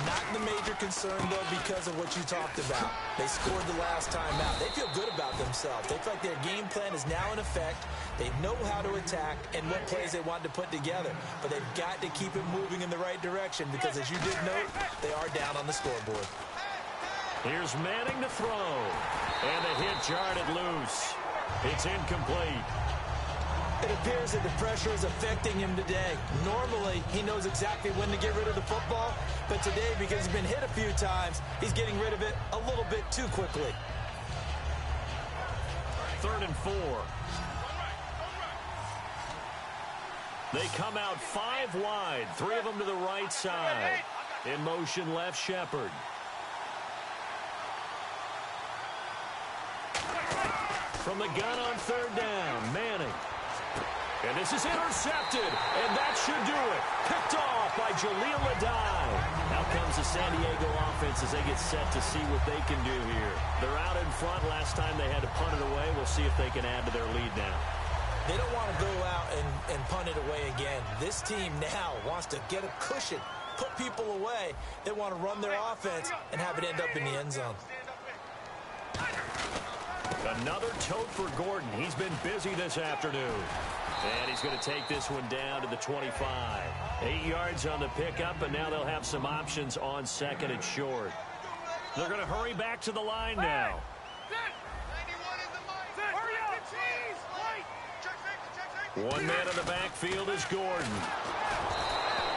Not the major concern, though, because of what you talked about. They scored the last time out. They feel good about themselves. They feel like their game plan is now in effect. They know how to attack and what plays they want to put together. But they've got to keep it moving in the right direction because, as you did note, they are down on the scoreboard. Here's Manning to throw. And the hit jarred it loose. It's incomplete. It appears that the pressure is affecting him today. Normally, he knows exactly when to get rid of the football, but today, because he's been hit a few times, he's getting rid of it a little bit too quickly. 3rd and 4. They come out 5 wide, 3 of them to the right side. In motion, left Shepard. From the gun on 3rd down, Manning. And this is intercepted, and that should do it. Picked off by Jaleel Adai. Now comes the San Diego offense as they get set to see what they can do here. They're out in front. Last time they had to punt it away. We'll see if they can add to their lead now. They don't want to go out and punt it away again. This team now wants to get a cushion, put people away. They want to run their offense and have it end up in the end zone. Another tote for Gordon. He's been busy this afternoon. And he's going to take this one down to the 25. 8 yards on the pickup, and now they'll have some options on 2nd and short. They're going to hurry back to the line now. 1 man in the backfield is Gordon.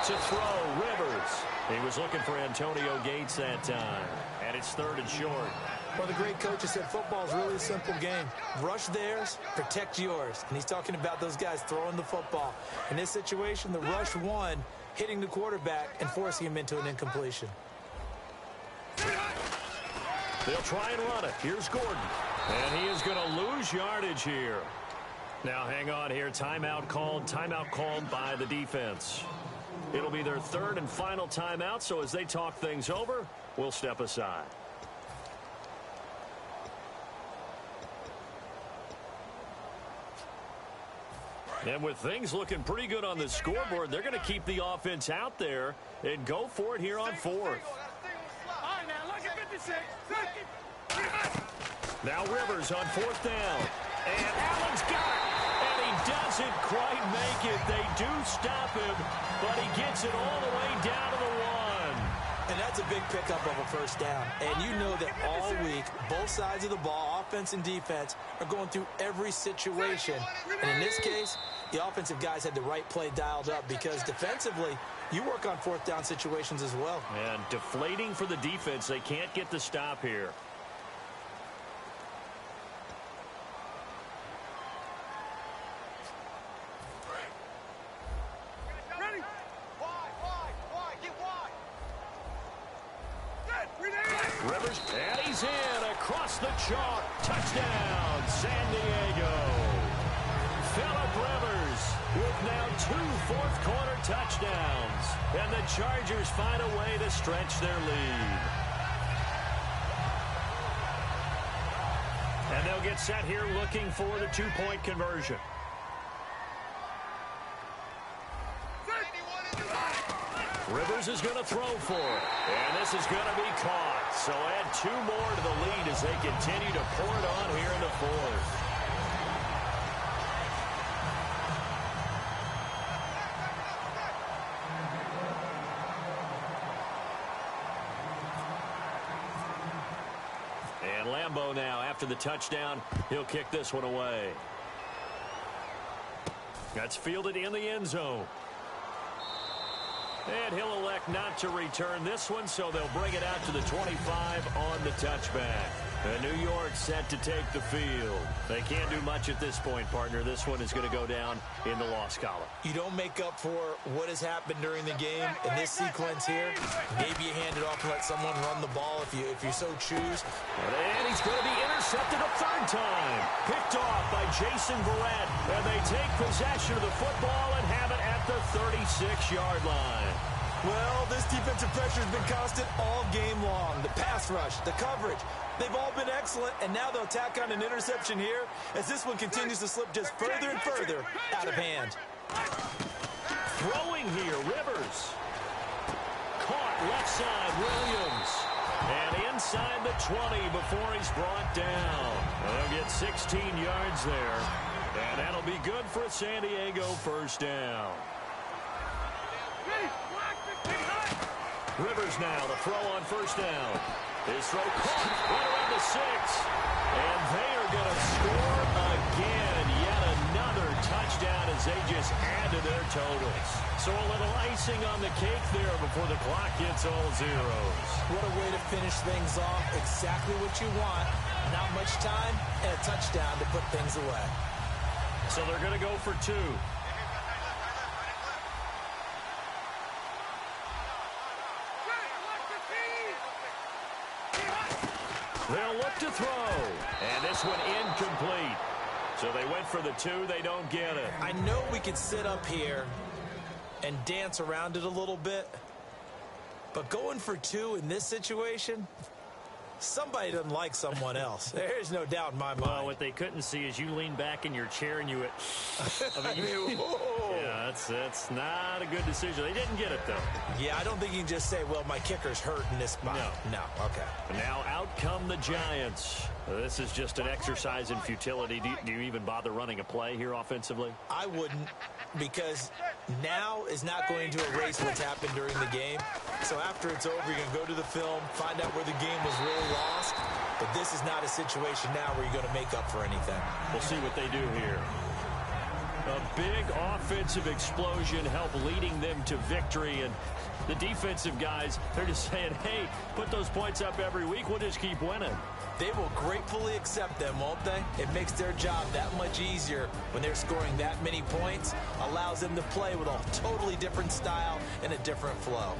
To throw, Rivers. He was looking for Antonio Gates that time. And it's 3rd and short. Well, the great coach has said football is really a simple game. Rush theirs, protect yours. And he's talking about those guys throwing the football. In this situation, the rush won, hitting the quarterback and forcing him into an incompletion. They'll try and run it. Here's Gordon. And he is going to lose yardage here. Now, hang on here. Timeout called by the defense. It'll be their 3rd and final timeout, so as they talk things over, we'll step aside. And with things looking pretty good on the scoreboard, they're going to keep the offense out there and go for it here on 4th. Now Rivers on 4th down. And Allen's got it. And he doesn't quite make it. They do stop him, but he gets it all the way down to the 1. And that's a big pickup of a first down. And you know that all week, both sides of the ball, offense and defense, are going through every situation. And in this case, the offensive guys had the right play dialed up because defensively, you work on fourth down situations as well. And deflating for the defense. They can't get the stop here. Ready? Wide, get wide. Rivers, and he's in across the chalk. Touchdown, San Diego. Phillip Rivers with now 2 fourth-quarter touchdowns. And the Chargers find a way to stretch their lead. And they'll get set here looking for the 2-point conversion. Rivers is going to throw for it. And this is going to be caught. So add 2 more to the lead as they continue to pour it on here in the 4th. And Lambeau now, after the touchdown, he'll kick this one away. That's fielded in the end zone. And he'll elect not to return this one, so they'll bring it out to the 25 on the touchback. And New York set to take the field. They can't do much at this point, partner. This one is going to go down in the loss column. You don't make up for what has happened during the game in this sequence here. Maybe you hand it off and let someone run the ball if you so choose. And he's going to be intercepted a 3rd time. Picked off by Jason Verrett. And they take possession of the football and have it at the 36-yard line. Well, this defensive pressure has been constant all game long. The pass rush, the coverage, they've all been excellent, and now they'll tack on an interception here as this one continues to slip just further and further out of hand. Throwing here, Rivers. Caught left side, Williams. And inside the 20 before he's brought down. They'll get 16 yards there. And that'll be good for a San Diego first down. Rivers now to throw on first down. His throw caught right around the 6. And they are going to score again. Yet another touchdown as they just add to their totals. So a little icing on the cake there before the clock hits all zeros. What a way to finish things off. Exactly what you want. Not much time and a touchdown to put things away. So they're going to go for 2. They'll look to throw. And this one incomplete. So they went for the 2. They don't get it. I know we could sit up here and dance around it a little bit. But going for 2 in this situation, somebody doesn't like someone else. There's no doubt in my mind. Well, what they couldn't see is you lean back in your chair and you went, yeah, that's not a good decision. They didn't get it, though. Yeah, I don't think you can just say, well, my kicker's hurt in this spot. No, okay. Now out come the Giants. This is just an exercise in futility. Do you even bother running a play here offensively? I wouldn't, because now is not going to erase what's happened during the game. So after it's over, you're going to go to the film, find out where the game was really lost. But this is not a situation now where you're going to make up for anything. We'll see what they do here. A big offensive explosion helped leading them to victory. And the defensive guys, they're just saying, hey, put those points up every week. We'll just keep winning. They will gratefully accept them, won't they? It makes their job that much easier when they're scoring that many points. Allows them to play with a totally different style and a different flow.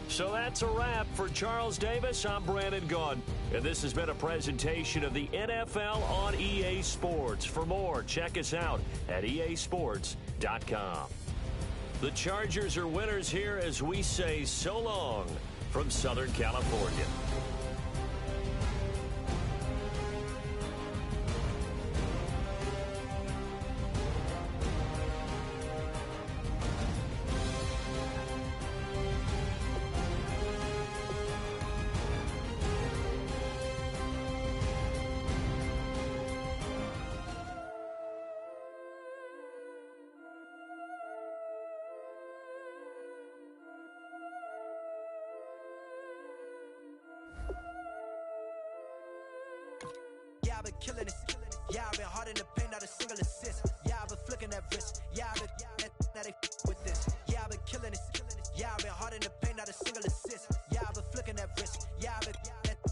So that's a wrap for Charles Davis. I'm Brandon Gaughan. And this has been a presentation of the NFL on EA Sports. For more, check us out at easports.com. The Chargers are winners here as we say so long from Southern California. Yeah, I've been killing it. Yeah, I've been hard in the paint, not a single assist. Yeah, I've been flicking that wrist. Yeah, I've been now they with this. Yeah, I've been killing it. Yeah, I've been hard in the paint, not a single assist. Yeah, I've been flicking that wrist. Yeah, I've been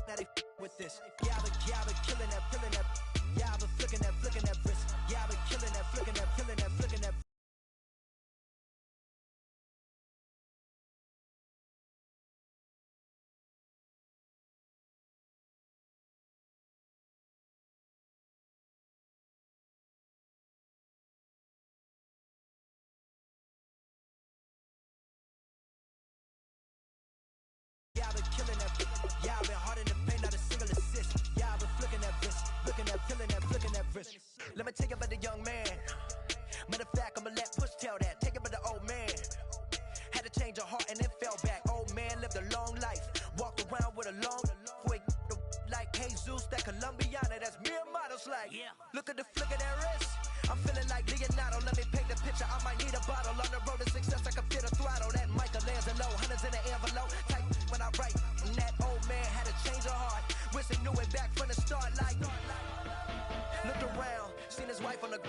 now they with this. Yeah, I've been killing that. Yeah, I've been flicking that wrist. Yeah, I've been killing that, flicking that. Yeah, I've been killing that. Yeah, I've been hard in the paint, not a single assist. Yeah, I've been flicking that wrist, flicking that wrist. Let me take it about the young man. Matter of fact, I'ma let Push tell that. Take it about the old man. Had to change her heart and then fell back. Old man lived a long life, walked around with a long way like Jesus, that Colombiana. That's mere models like. Look at the flick of that wrist. I'm feeling like Leonardo. Let me paint the picture. I might need a bottle. On the road to success, I can feel the throttle. That Michelangelo, hundreds in the envelope. Type when I write. And that old man had to change her heart. Wish he knew it back from the start. Like, looked around, seen his wife on the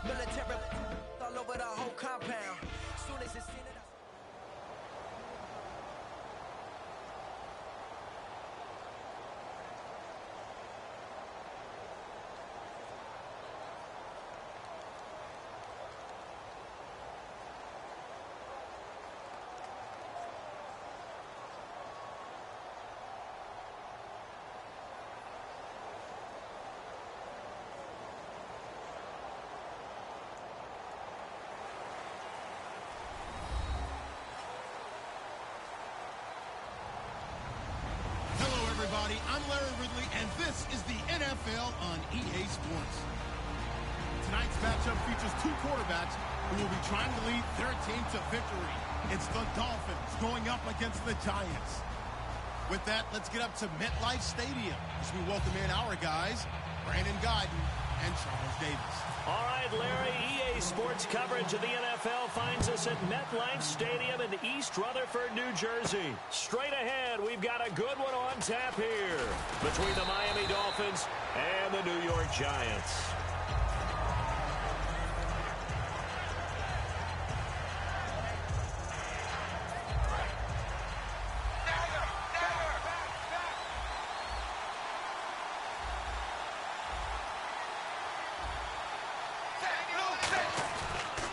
military all over the whole compound. Soon as he seen it. Everybody, I'm Larry Ridley, and this is the NFL on EA Sports. Tonight's matchup features two quarterbacks who will be trying to lead their team to victory. It's the Dolphins going up against the Giants. With that, let's get up to MetLife Stadium as we welcome in our guys, Brandon Guyton and Charles Davis. All right, Larry, EA Sports coverage of the NFL finds us at MetLife Stadium in East Rutherford, New Jersey. Straight ahead, we've got a good one on tap here between the Miami Dolphins and the New York Giants.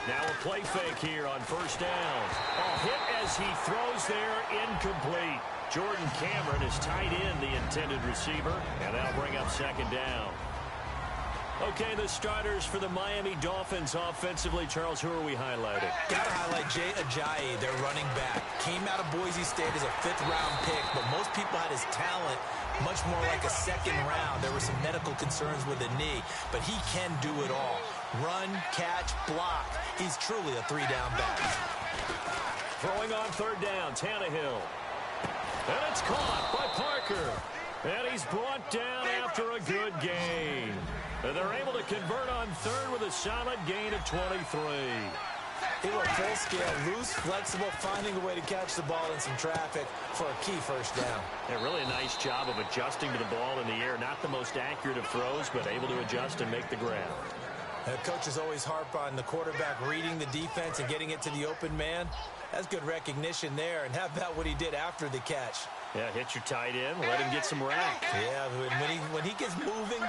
Now a play fake here on first down. A hit as he throws there, incomplete. Jordan Cameron is tight end, the intended receiver, and that'll bring up second down. Okay, the starters for the Miami Dolphins offensively. Charles, who are we highlighting? Got to highlight Jay Ajayi, their running back. Came out of Boise State as a fifth-round pick, but most people had his talent much more like a second round. There were some medical concerns with the knee, but he can do it all. Run, catch, block. He's truly a three-down back. Throwing on third down, Tannehill. And it's caught by Parker. And he's brought down after a good gain. And they're able to convert on third with a solid gain of 23. They were full scale, loose, flexible, finding a way to catch the ball in some traffic for a key first down. Yeah, really a nice job of adjusting to the ball in the air. Not the most accurate of throws, but able to adjust and make the grab. Coaches always harp on the quarterback reading the defense and getting it to the open man. That's good recognition there. And how about what he did after the catch? Yeah, hit your tight end, let him get some rap. Yeah, when he gets moving,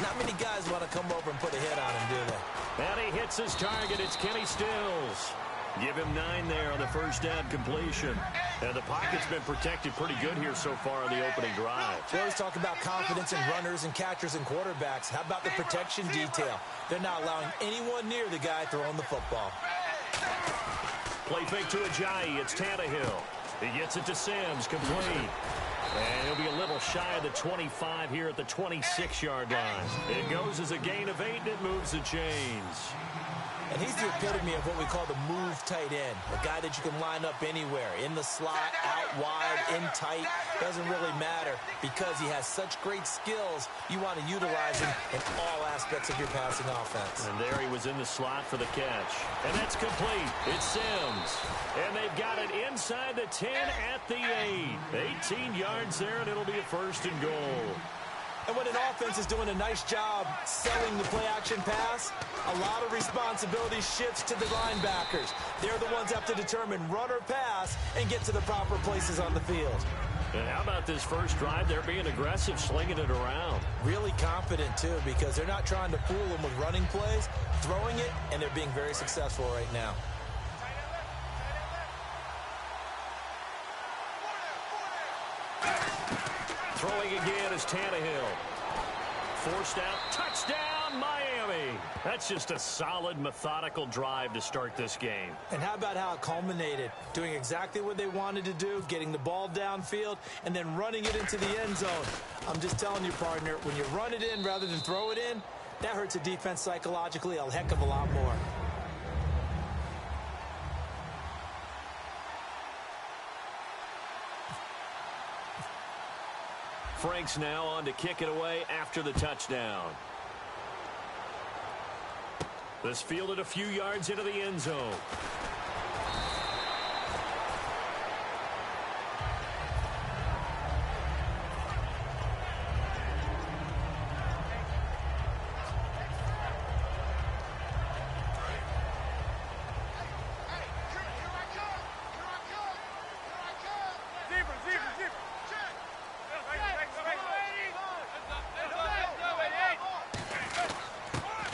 not many guys want to come over and put a hit on him, do they? And he hits his target. It's Kenny Stills. Give him 9 there on the first down completion. And the pocket's been protected pretty good here so far on the opening drive. We always talk about confidence in runners and catchers and quarterbacks. How about the protection detail? They're not allowing anyone near the guy throwing the football. Play fake to Ajayi. It's Tannehill. He gets it to Sims, complete. And he'll be a little shy of the 25 here at the 26-yard line. It goes as a gain of 8, and it moves the chains. And he's the epitome of what we call the move tight end, a guy that you can line up anywhere, in the slot, out wide, in tight. Doesn't really matter because he has such great skills. You want to utilize him in all aspects of your passing offense. And there he was in the slot for the catch. And that's complete. It's Sims. And they've got it inside the 10 at the 8. 18 yards there, and it'll be a first and goal. And when an offense is doing a nice job selling the play-action pass, a lot of responsibility shifts to the linebackers. They're the ones that have to determine run or pass and get to the proper places on the field. And how about this first drive? They're being aggressive, slinging it around. Really confident, too, because they're not trying to fool them with running plays, throwing it, and they're being very successful right now. Throwing again is Tannehill. Forced out. Touchdown, Miami. That's just a solid, methodical drive to start this game. And how about how it culminated? Doing exactly what they wanted to do, getting the ball downfield, and then running it into the end zone. I'm just telling you, partner, when you run it in rather than throw it in, that hurts a defense psychologically a heck of a lot more. Frank's now on to kick it away after the touchdown. This fielded a few yards into the end zone.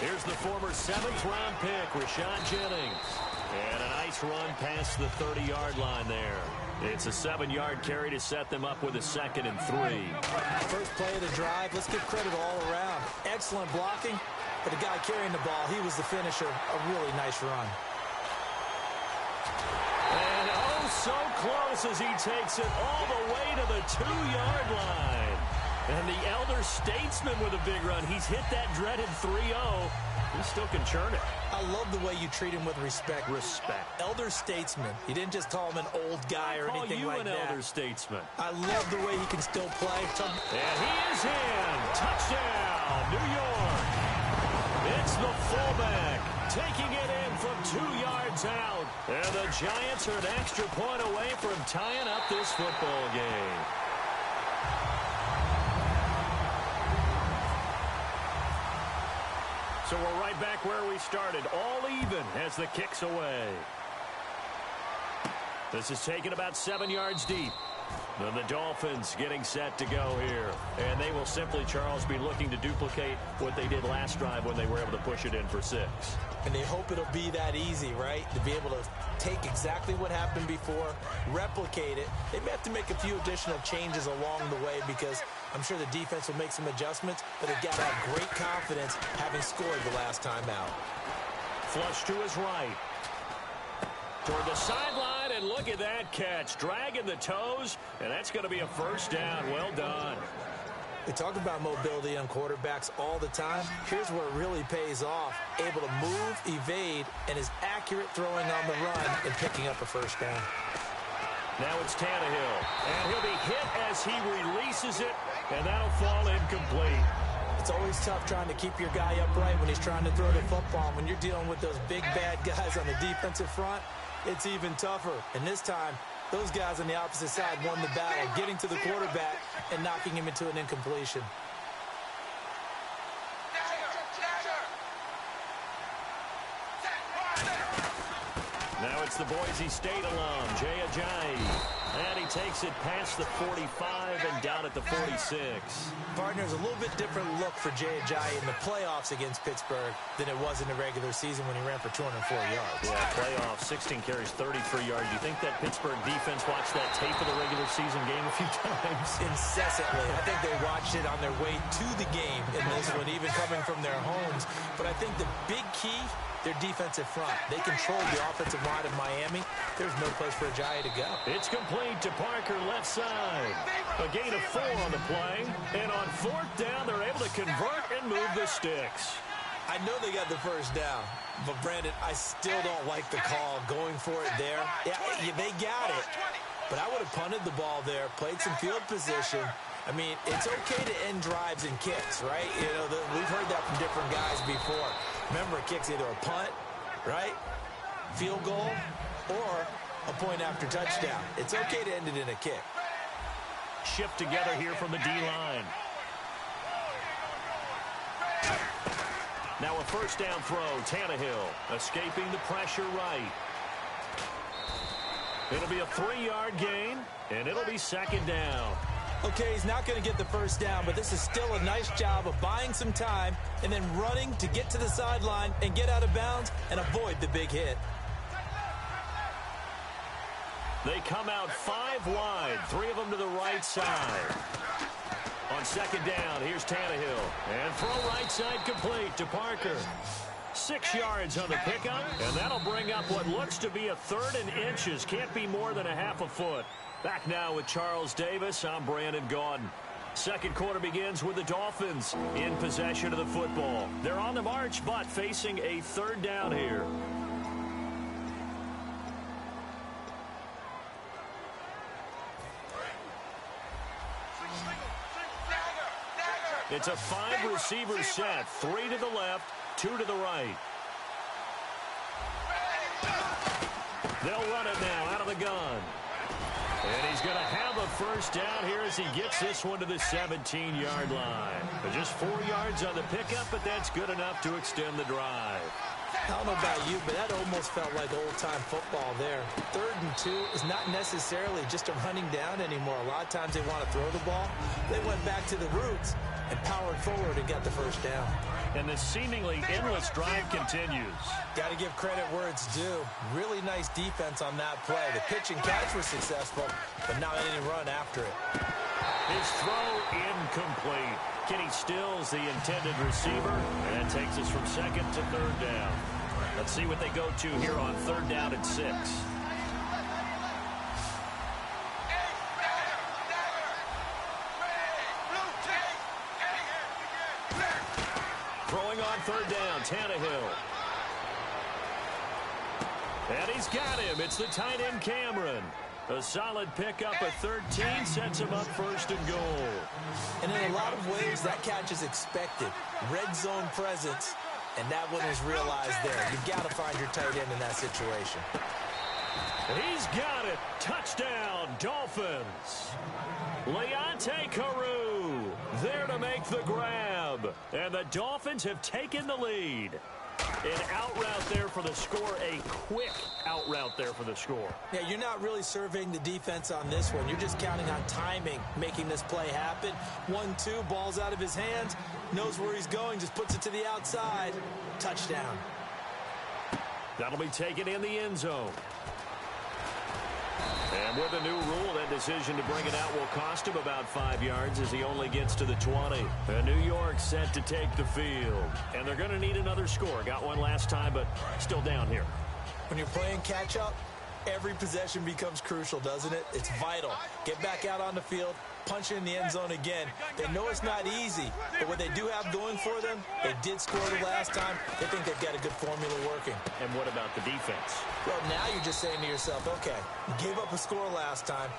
Here's the former 7th-round pick, Rashad Jennings. And a nice run past the 30-yard line there. It's a 7-yard carry to set them up with a 2nd and 3. First play of the drive, let's give credit all around. Excellent blocking, but the guy carrying the ball, he was the finisher. A really nice run. And oh, so close as he takes it all the way to the 2-yard line. And the elder statesman with a big run. He's hit that dreaded 3-0. He still can churn it. I love the way you treat him with respect. Respect. Elder statesman. You didn't just call him an old guy or anything like that. Call you an elder statesman. I love the way he can still play. And he is in. Touchdown, New York. It's the fullback taking it in from 2 yards out. And the Giants are an extra point away from tying up this football game. So we're right back where we started, all even as the kick's away. This is taken about 7 yards deep. And the Dolphins getting set to go here. And they will simply, Charles, be looking to duplicate what they did last drive when they were able to push it in for 6. And they hope it'll be that easy, right? To be able to take exactly what happened before, replicate it. They may have to make a few additional changes along the way because I'm sure the defense will make some adjustments, but they've got to have great confidence having scored the last time out. Flush to his right. Toward the sideline, and look at that catch. Dragging the toes, and that's going to be a first down. Well done. They talk about mobility on quarterbacks all the time. Here's where it really pays off. Able to move, evade, and is accurate throwing on the run and picking up a first down. Now it's Tannehill, and he'll be hit as he releases it, and that'll fall incomplete. It's always tough trying to keep your guy upright when he's trying to throw the football. When you're dealing with those big, bad guys on the defensive front, it's even tougher. And this time, those guys on the opposite side won the battle, getting to the quarterback and knocking him into an incompletion. Now It's the Boise State alum, Jay Ajayi. And he takes it past the 45 and down at the 46. Partners, a little bit different look for Jay Ajayi in the playoffs against Pittsburgh than it was in the regular season when he ran for 204 yards. Yeah, playoffs, 16 carries, 33 yards. You think that Pittsburgh defense watched that tape of the regular season game a few times? Incessantly. I think they watched it on their way to the game in this one, even coming from their homes. But I think the big key, their defensive front. They controlled the offensive line of Miami. There's no place for Ajayi to go. It's complete to Parker left side. A gain of 4 on the play. And on 4th down, they're able to convert and move the sticks. I know they got the first down, but Brandon, I still don't like the call going for it there. Yeah, they got it, but I would have punted the ball there, played some field position. I mean, it's okay to end drives and kicks, right? You know, we've heard that from different guys before. Remember, a kick's either a punt, right, field goal, or a point after touchdown. It's okay to end it in a kick. Shift together here from the D-line. Now a first down throw, Tannehill escaping the pressure right. It'll be a 3-yard gain, and it'll be 2nd down. Okay, he's not going to get the first down, but this is still a nice job of buying some time and then running to get to the sideline and get out of bounds and avoid the big hit. They come out 5 wide, 3 of them to the right side. On 2nd down, here's Tannehill. And throw right side complete to Parker. 6 yards on the pickup, and that'll bring up what looks to be a 3rd and inches. Can't be more than a half a foot. Back now with Charles Davis. I'm Brandon Gaudin. Second quarter begins with the Dolphins in possession of the football. They're on the march, but facing a 3rd down here. It's a 5-receiver set. 3 to the left, 2 to the right. They'll run it now out of the gun. And he's going to have a first down here as he gets this one to the 17-yard line. But just 4 yards on the pickup, but that's good enough to extend the drive. I don't know about you, but that almost felt like old-time football there. 3rd and 2 is not necessarily just a running down anymore. A lot of times they want to throw the ball. They went back to the roots and powered forward and got the first down. And the seemingly endless drive continues. Got to give credit where it's due. Really nice defense on that play. The pitch and catch was successful, but not any run after it. His throw incomplete. Kenny Stills, the intended receiver, and that takes us from 2nd to 3rd down. Let's see what they go to here on 3rd down and 6. Throwing on 3rd down, Tannehill. And he's got him. It's the tight end, Cameron. A solid pickup at 13 sets him up 1st and goal. And in a lot of ways, that catch is expected. Red zone presence, and that one is realized there. You've got to find your tight end in that situation. He's got it. Touchdown, Dolphins. Leonte Carew there to make the grab. And the Dolphins have taken the lead. An out route there for the score, a quick out route there for the score. Yeah, you're not really surveying the defense on this one. You're just counting on timing, making this play happen. 1-2, ball's out of his hands, knows where he's going, just puts it to the outside. Touchdown. That'll be taken in the end zone. And with a new rule, that decision to bring it out will cost him about 5 yards as he only gets to the 20. And New York set to take the field. And they're going to need another score. Got one last time, but still down here. When you're playing catch-up, every possession becomes crucial, doesn't it? It's vital. Get back out on the field, punch it in the end zone again. They know it's not easy, but what they do have going for them, they did score the last time. They think they've got a good formula working. And what about the defense? Well, now you're just saying to yourself, okay, we gave up a score last time.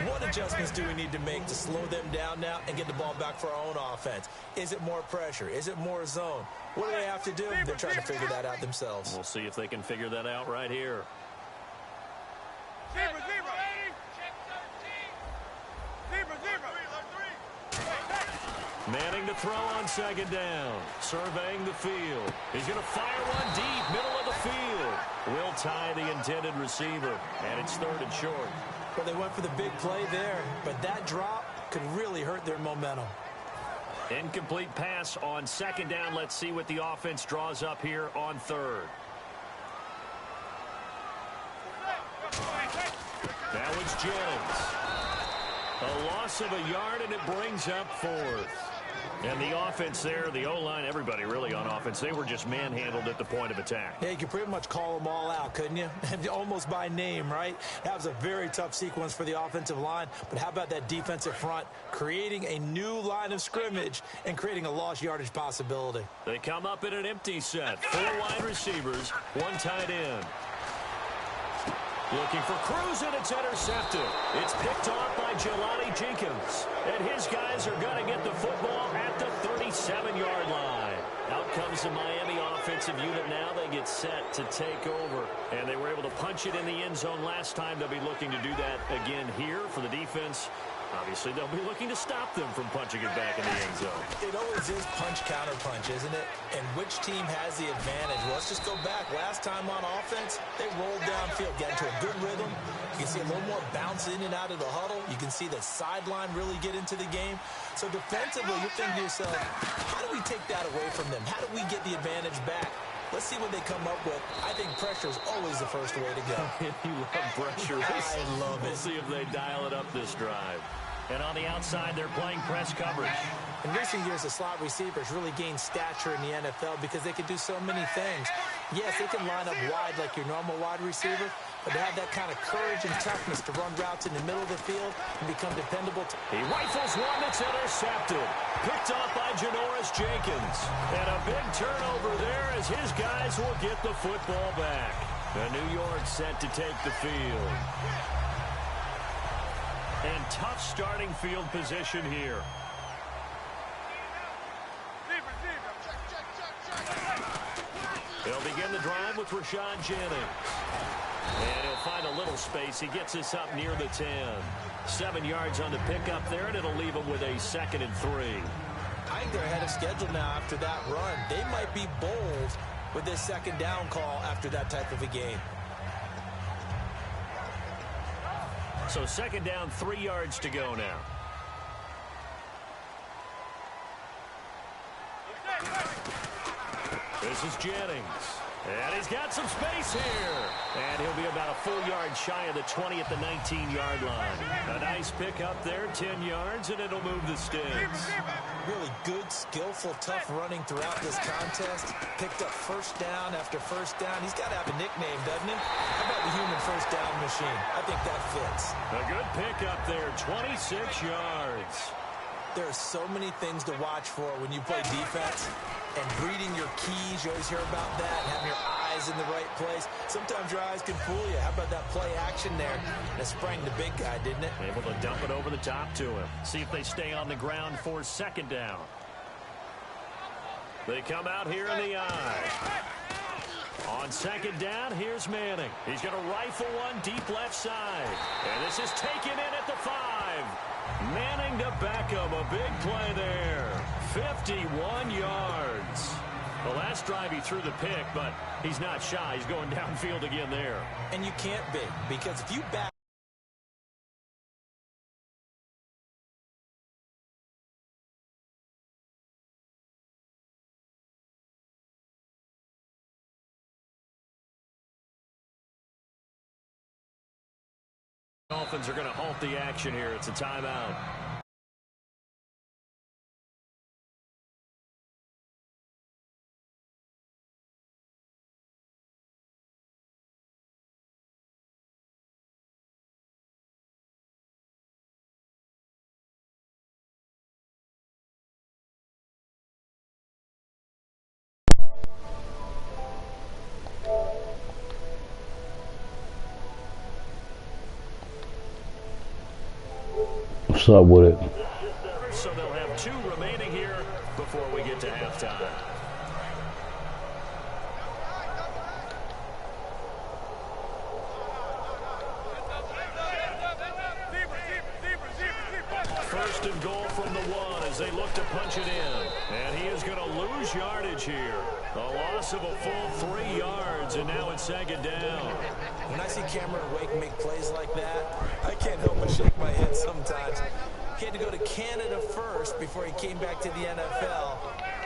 What adjustments do we need to make to slow them down now and get the ball back for our own offense? Is it more pressure? Is it more zone? What do they have to do? They're trying to figure that out themselves. We'll see if they can figure that out right here. Zebra, zebra. Manning to throw on second down. Surveying the field. He's going to fire one deep, middle of the field. Will tie the intended receiver, and it's 3rd and short. Well, they went for the big play there, but that drop could really hurt their momentum. Incomplete pass on second down. Let's see what the offense draws up here on 3rd. Now it's Jennings. A loss of a yard, and it brings up 4th. And the offense there, the O-line, everybody really on offense, they were just manhandled at the point of attack. Yeah, you could pretty much call them all out, couldn't you? Almost by name, right? That was a very tough sequence for the offensive line. But how about that defensive front creating a new line of scrimmage and creating a lost yardage possibility? They come up in an empty set. 4 wide receivers, 1 tight end. Looking for Cruz, and it's intercepted. It's picked off by Jelani Jenkins. And his guys are going to get the football at the 37-yard line. Out comes the Miami offensive unit now. They get set to take over. And they were able to punch it in the end zone last time. They'll be looking to do that again here for the defense. Obviously, they'll be looking to stop them from punching it back in the end zone. It always is punch-counter-punch, isn't it? And which team has the advantage? Well, let's just go back. Last time on offense, they rolled downfield, got into a good rhythm. You can see a little more bounce in and out of the huddle. You can see the sideline really get into the game. So defensively, you're thinking to yourself, how do we take that away from them? How do we get the advantage back? Let's see what they come up with. I think pressure is always the first way to go. You love pressure. I love it. We'll see if they dial it up this drive. And on the outside, they're playing press coverage. In recent years, the slot receivers really gained stature in the NFL because they can do so many things. Yes, they can line up wide like your normal wide receiver, but to have that kind of courage and toughness to run routes in the middle of the field and become dependable. He rifles one that's intercepted. Picked off by Janoris Jenkins. And a big turnover there as his guys will get the football back. And New York set to take the field. And tough starting field position here. He'll begin the drive with Rashad Jennings. And he'll find a little space. He gets us up near the 10. 7 yards on the pickup there, and it'll leave him with a 2nd and 3. I think they're ahead of schedule now after that run. They might be bold with this 2nd down call after that type of a game. So 2nd down, 3 yards to go now. This is Jennings. And he's got some space here. And he'll be about a full yard shy of the 20 at the 19-yard line. A nice pickup there, 10 yards, and it'll move the sticks. Really good, skillful, tough running throughout this contest. Picked up first down after first down. He's got to have a nickname, doesn't he? How about the human first down machine? I think that fits. A good pickup there, 26 yards. There are so many things to watch for when you play defense. And reading your keys, you always hear about that, and having your eyes in the right place. Sometimes your eyes can fool you. How about that play action there? And it sprang the big guy, didn't it? Able to dump it over the top to him. See if they stay on the ground for 2nd down. They come out here in the eye. On 2nd down, here's Manning. He's going to rifle one deep left side. And this is taken in at the 5. Manning to Beckham, a big play there. 51 yards. The last drive he threw the pick, but he's not shy. He's going downfield again there. And you can't be, because if you back Dolphins are going to halt the action here. It's a timeout. What's up with it? So they'll have 2 remaining here before we get to halftime. First and goal from the 1 as as they look to punch it in. And he is going to lose yardage here. A loss of a full 3 yards, and now it's second down. When I see Cameron Wake make plays like that, I can't help but shake my head sometimes. He had to go to Canada first before he came back to the NFL,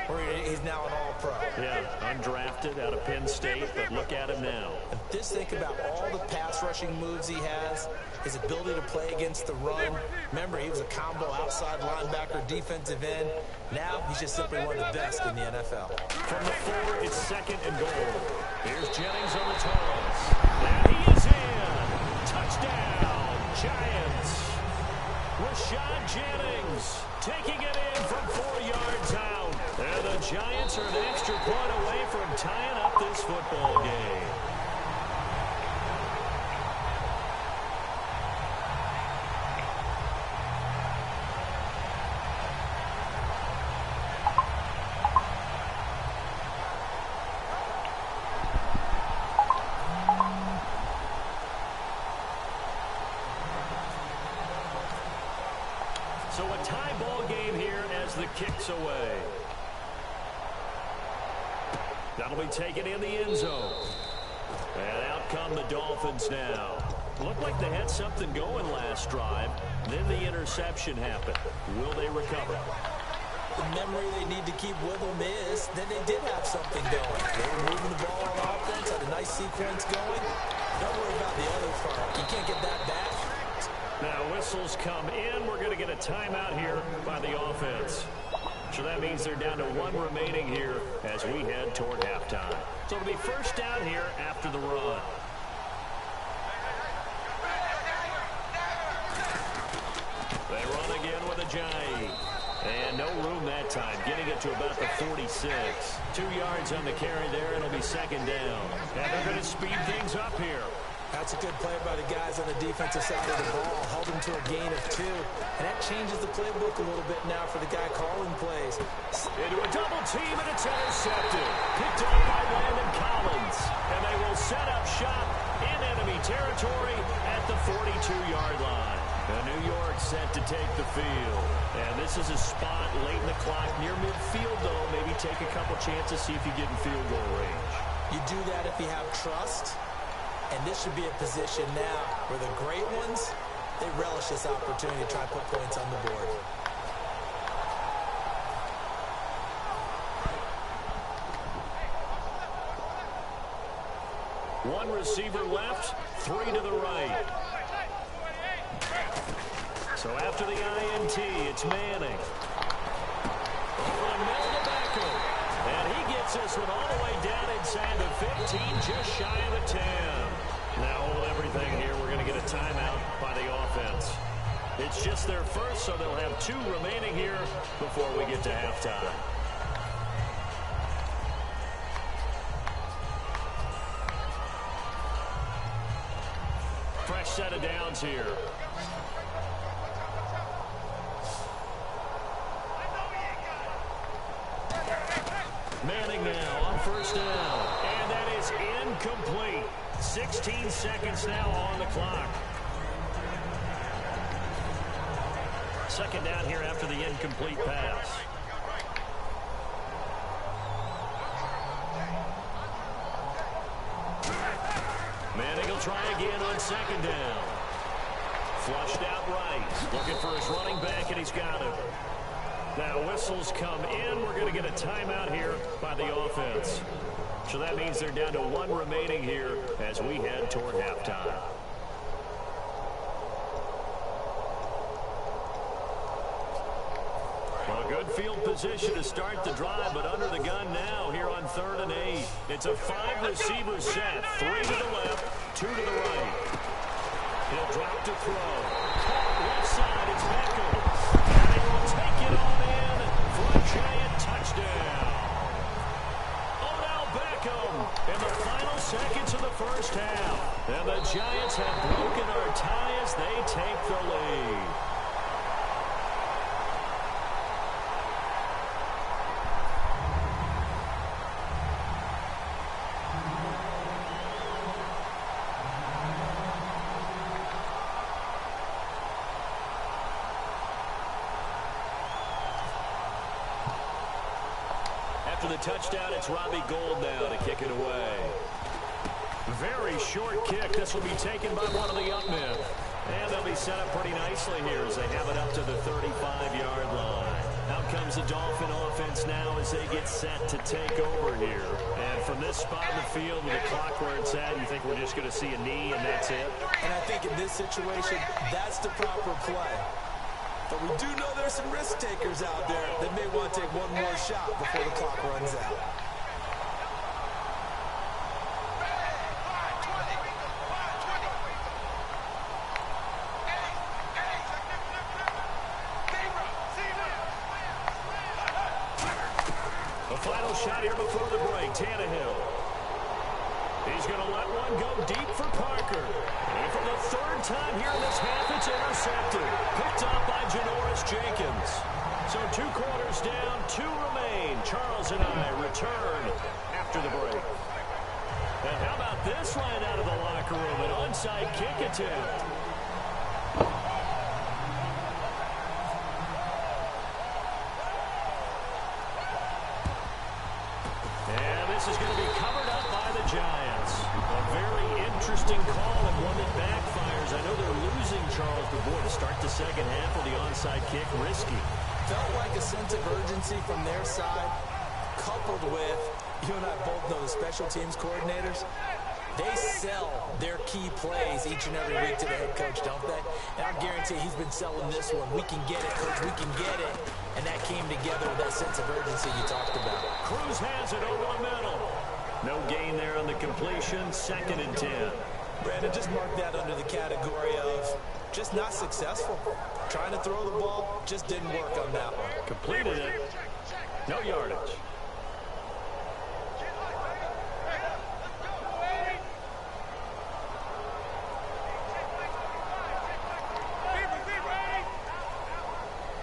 where he's now an all-pro. Yeah, undrafted out of Penn State, but look at him now. Just think about all the pass rushing moves he has, his ability to play against the run. Remember, he was a combo outside linebacker, defensive end. Now he's just simply one of the best in the NFL. From the 4, it's second and goal. Here's Jennings on the toss. And he is in. Touchdown, Giants. Rashad Jennings taking it in from 4 yards out. And the Giants are an extra point away from tying up this football game. So a tie ball game here as the kick's away. That'll be taken in the end zone. And out come the Dolphins now. Looked like they had something going last drive. Then the interception happened. Will they recover? The memory they need to keep with them is that they did have something going. They were moving the ball on offense, had a nice sequence going. Don't worry about the other part. You can't get that back. Now whistles come in. We're going to get a timeout here by the offense. So that means they're down to 1 remaining here as we head toward halftime. So it'll be first down here after the run. They run again with Ajayi. And no room that time, getting it to about the 46. 2 yards on the carry there, and it'll be second down. And they're going to speed things up here. That's a good play by the guys on the defensive side of the ball. Held them to a gain of 2. And that changes the playbook a little bit now for the guy calling plays. Into a double team, and it's intercepted. Picked up by Landon Collins. And they will set up shop in enemy territory at the 42-yard line. And New York set to take the field. And this is a spot late in the clock near midfield, though. Maybe take a couple chances, see if you get in field goal range. You do that if you have trust. And this should be a position now where the great ones, they relish this opportunity to try and put points on the board. One receiver left, 3 to the right. So after the INT, it's Manning. Over the middle to Beckham. And he gets this one all the way down inside the 15, just shy of the 10. Now hold everything here. We're going to get a timeout by the offense. It's just their first, so they'll have 2 remaining here before we get to halftime. Fresh set of downs here. Manning now on first down. And that is incomplete. 16 seconds now on the clock. Second down here after the incomplete pass. Manning will try again on second down. Flushed out right. Looking for his running back, and he's got it. Now whistles come in. We're going to get a timeout here by the offense. So that means they're down to 1 remaining here as we head toward halftime. Well, good field position to start the drive, but under the gun now here on 3rd and 8. It's a 5-receiver set. 3 to the left, 2 to the right. He'll drop to throw. Left side, it's Beckham. And he will take it on in for a giant touchdown. Odell Beckham in the final seconds of the first half. And the Giants have broken our tie as they take the lead. After the touchdown, it's Robbie Gould now to kick it away. Very short kick. This will be taken by one of the up men. And they'll be set up pretty nicely here as they have it up to the 35-yard line. Out comes the Dolphin offense now as they get set to take over here. And from this spot in the field with the clock where it's at, you think we're just going to see a knee and that's it? And I think in this situation, that's the proper play. But we do know there's some risk takers out there that may want to take one more shot before the clock runs out. Final shot here before the break. Tannehill. He's going to let one go deep for Parker. And for the third time here in this half, it's intercepted. Picked off by Janoris Jenkins. So 2 quarters down, 2 remain. Charles and I return after the break. And how about this line out of the locker room? An onside kick attempt. This is going to be covered up by the Giants. A very interesting call and one that backfires. I know they're losing Charles, but boy, to start the second half with the onside kick, risky. Felt like a sense of urgency from their side, coupled with, you and I both know the special teams coordinators, they sell their key plays each and every week to the head coach, don't they? And I guarantee he's been selling this one. We can get it, coach, we can get it. And that came together with that sense of urgency you talked about. Cruz has it over the middle. No gain there on the completion. 2nd and 10. Brandon, just mark that under the category of just not successful. Trying to throw the ball, just didn't work on that one. Completed it. No yardage.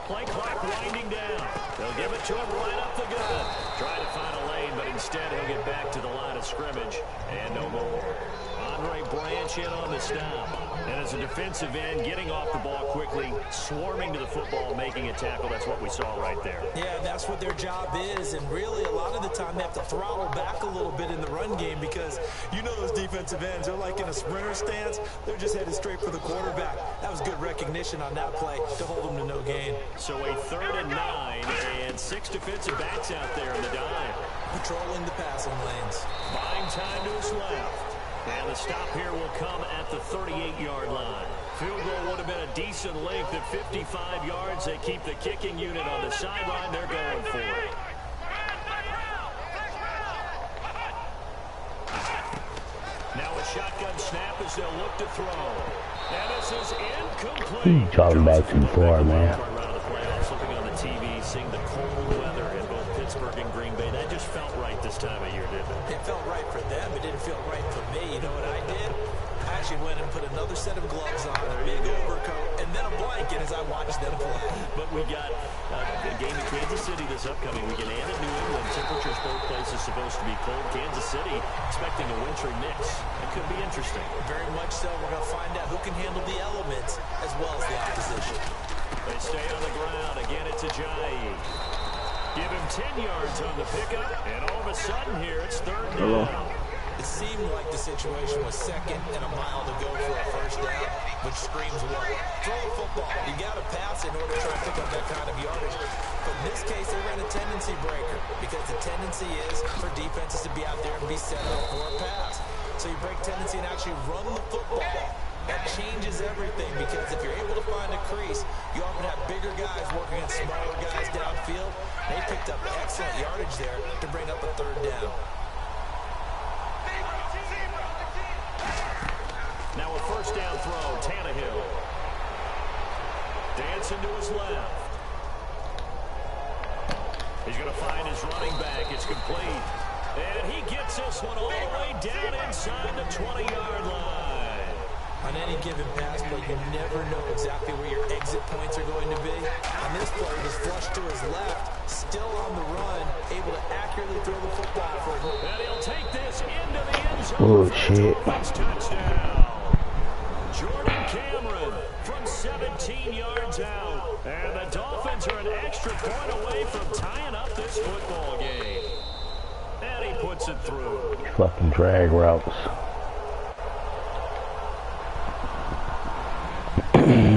Play clock winding down. They'll give it to him right up the gut. Trying to find a lane, but instead he'll get back to the line of scrimmage. And no more. Andre Branch in on the stop. And as a defensive end, getting off the ball quickly, swarming to the football, making a tackle. That's what we saw right there. Yeah, that's what their job is. And really, a lot of the time, they have to throttle back a little bit in the run game because you know those defensive ends, they're like in a sprinter stance. They're just headed straight for the quarterback. That was good recognition on that play to hold them to no gain. So a 3rd and 9 and 6 defensive backs out there in the dime. Patrolling the passing lanes. Buying time to his left. And the stop here will come at the 38-yard line. Field goal would have been a decent length at 55 yards. They keep the kicking unit on the sideline. They're going for it. Now a shotgun snap as they'll look to throw. And this is incomplete. You talking about too far, man. Looking on the TV, seeing the cold weather in both Pittsburgh and Green Bay. That just felt right this time of year, didn't it? It felt right for them. It didn't feel right for me. You know what I did? I actually went and put another set of gloves on, a big overcoat, and then a blanket as I watched them play. But we got a game in Kansas City this upcoming weekend and in New England. Temperatures both places supposed to be cold. Kansas City expecting a wintry mix. It could be interesting. Very much so. We're going to find out who can handle the elements as well as the opposition. They stay on the ground. Again, it's Ajayi. Give him 10 yards on the pickup, and all of a sudden here, it's 3rd down. It seemed like the situation was 2nd and a mile to go for a 1st down, which screams what? Throw the football. You got to pass in order to try to pick up that kind of yardage. But in this case, they ran a tendency breaker because the tendency is for defenses to be out there and be set up for a pass. So you break tendency and actually run the football. That changes everything because if you're able to find a crease, you often have bigger guys working against smaller guys downfield. They picked up excellent yardage there to bring up a 3rd down. Now a 1st down throw, Tannehill. Dancing to his left. He's going to find his running back. It's complete. And he gets this one all the way down inside the 20-yard line. On any given pass play, you never know exactly where your exit points are going to be. On this play, he was flushed to his left, still on the run, able to accurately throw the football for him. And he'll take this into the end zone. Oh, shit. Touchdown. Jordan Cameron from 17 yards out. And the Dolphins are an extra point away from tying up this football game. through. Fucking drag routes.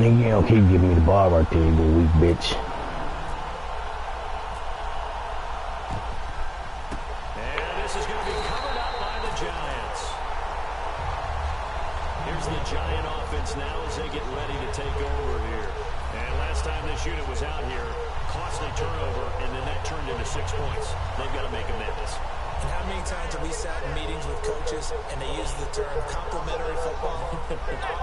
You don't keep giving me the ball right there, you little weak bitch. And this is going to be covered up by the Giants. Here's the Giant offense now as they get ready to take over here. And last time this unit was out here, costly turnover, and then that turned into 6 points. They've got to make amends. And how many times have we sat in meetings with coaches and they use the term complementary football?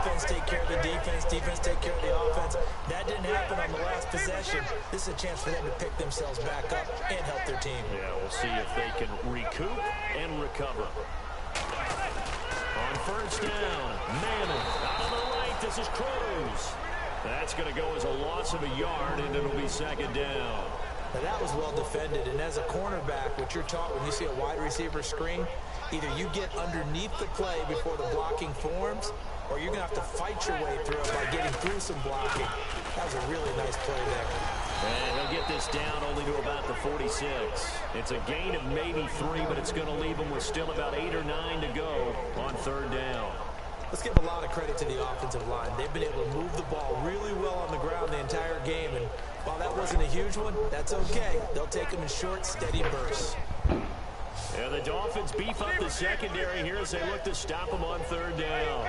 Offense take care of the defense, defense take care of the offense. That didn't happen on the last possession. This is a chance for them to pick themselves back up and help their team. Yeah, we'll see if they can recoup and recover. On first down, Manning out of the right. This is Cruz. That's going to go as a loss of a yard, and it'll be second down. Now that was well defended, and as a cornerback, what you're taught when you see a wide receiver screen, either you get underneath the play before the blocking forms, or you're going to have to fight your way through it by getting through some blocking. That was a really nice play there. And he'll get this down only to about the 46. It's a gain of maybe 3, but it's going to leave him with still about 8 or 9 to go on third down. Let's give a lot of credit to the offensive line. They've been able to move the ball really well on the ground the entire game, and while that wasn't a huge one, that's okay. They'll take them in short, steady bursts. Yeah, the Dolphins beef up the secondary here as they look to stop them on third down.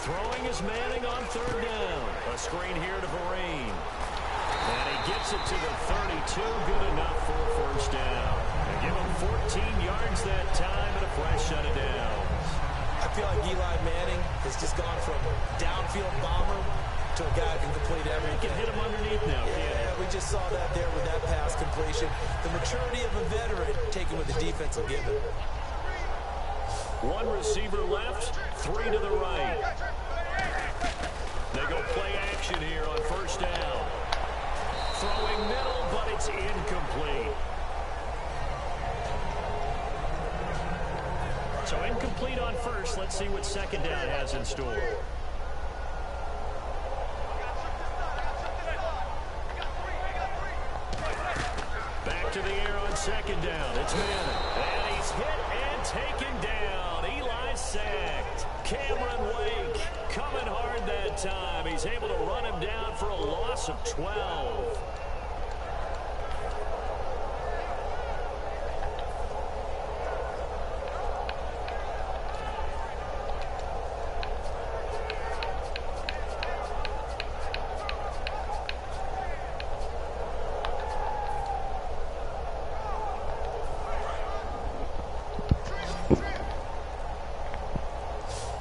Throwing is Manning on third down. A screen here to Vereen. And he gets it to the 32. Good enough for a first down. They give him 14 yards that time and a fresh set of downs. I feel like Eli Manning has just gone from downfield bomber to a guy who can complete everything. He can hit him underneath now. Yeah, we just saw that there with that pass completion. The maturity of a veteran taken with the defensive given. One receiver left, 3 to the right. They go play action here on first down. Throwing middle, but it's incomplete. So incomplete on first. Let's see what second down has in store. Back to the air on second down. It's Manning. And he's hit and taken down. Eli sacked. Cameron Wake coming hard that time. He's able to run him down for a loss of 12.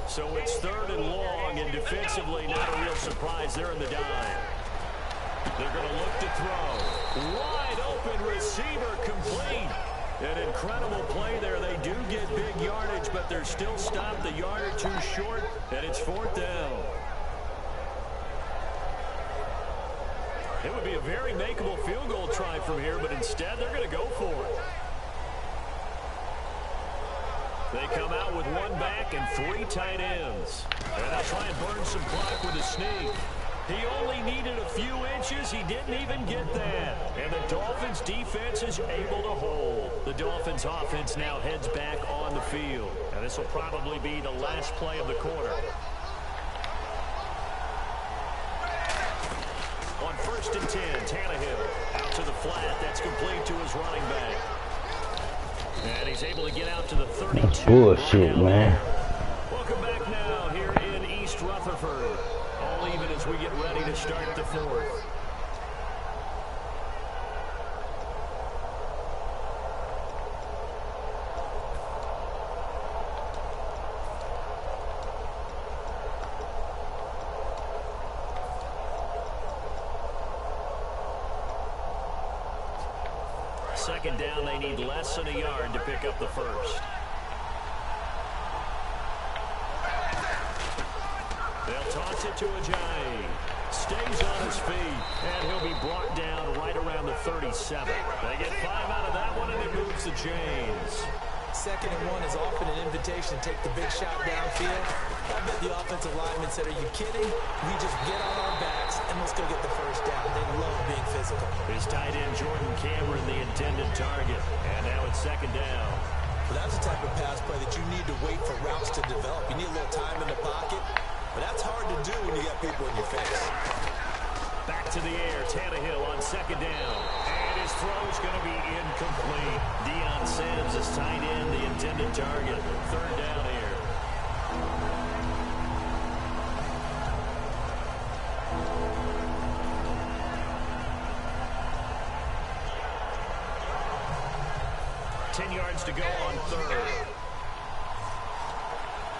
So it's third and long, and defensively not a real surprise. They're in the dime. They're going to look to throw. Wide open receiver complete. An incredible play there. They do get big yardage, but they're still stopped a yard or two short, and it's fourth down. It would be a very makeable field goal try from here, but instead they're going to go for it. They come out with one back and 3 tight ends. And they'll try and burn some clock with a sneak. He only needed a few inches. He didn't even get that. And the Dolphins' defense is able to hold. The Dolphins' offense now heads back on the field. And this will probably be the last play of the quarter. On first and 10, Tannehill out to the flat. That's complete to his running back. And he's able to get out to the 32. Bullshit, man. Welcome back now here in East Rutherford. All even as we get ready to start the fourth. Second down, they need less than a yard to pick up the first. They'll toss it to Ajayi. Stays on his feet, and he'll be brought down right around the 37. They get 5 out of that one, and it moves the chains. 2nd and 1 is often an invitation to take the big shot downfield. I bet the offensive lineman said, are you kidding? We just get on our backs and let's go get the first down. They love being physical. His tight end, Jordan Cameron, the intended target. And now it's 2nd down. Well, that's the type of pass play that you need to wait for routes to develop. You need a little time in the pocket, but that's hard to do when you got people in your face. Back to the air, Tannehill on 2nd down. And his throw's going to be incomplete. Deion Sanders is tight end, the intended target. 3rd down here. To go on 3rd.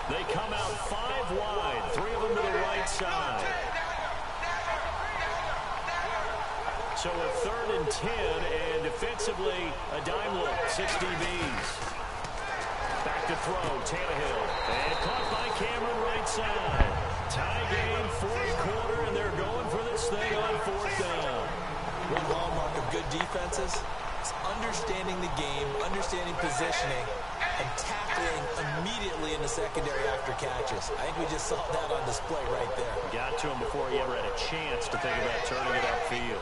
They come out 5 wide, 3 of them to the right side. So a 3rd and 10, and defensively a dime look, 6 DBs. Back to throw, Tannehill, and caught by Cameron right side. Tie game, 4th quarter, and they're going for this thing on 4th down. One hallmark of good defenses, understanding the game, understanding positioning, and tackling immediately in the secondary after catches. I think we just saw that on display right there. Got to him before he ever had a chance to think about turning it upfield.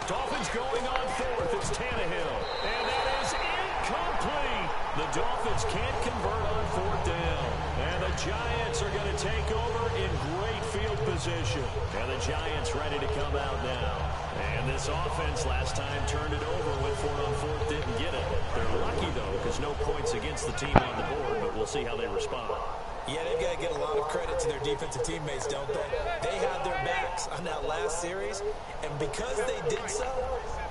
Dolphins going on 4th. It's Tannehill. And that is incomplete. The Dolphins can't convert on 4th down. And the Giants are going to take over in great field position. And the Giants ready to come out now. And this offense last time turned it over, went for it on 4th, didn't get it. They're lucky, though, because no points against the team on the board, but we'll see how they respond. Yeah, they've got to get a lot of credit to their defensive teammates, don't they? They had their backs on that last series, and because they did so,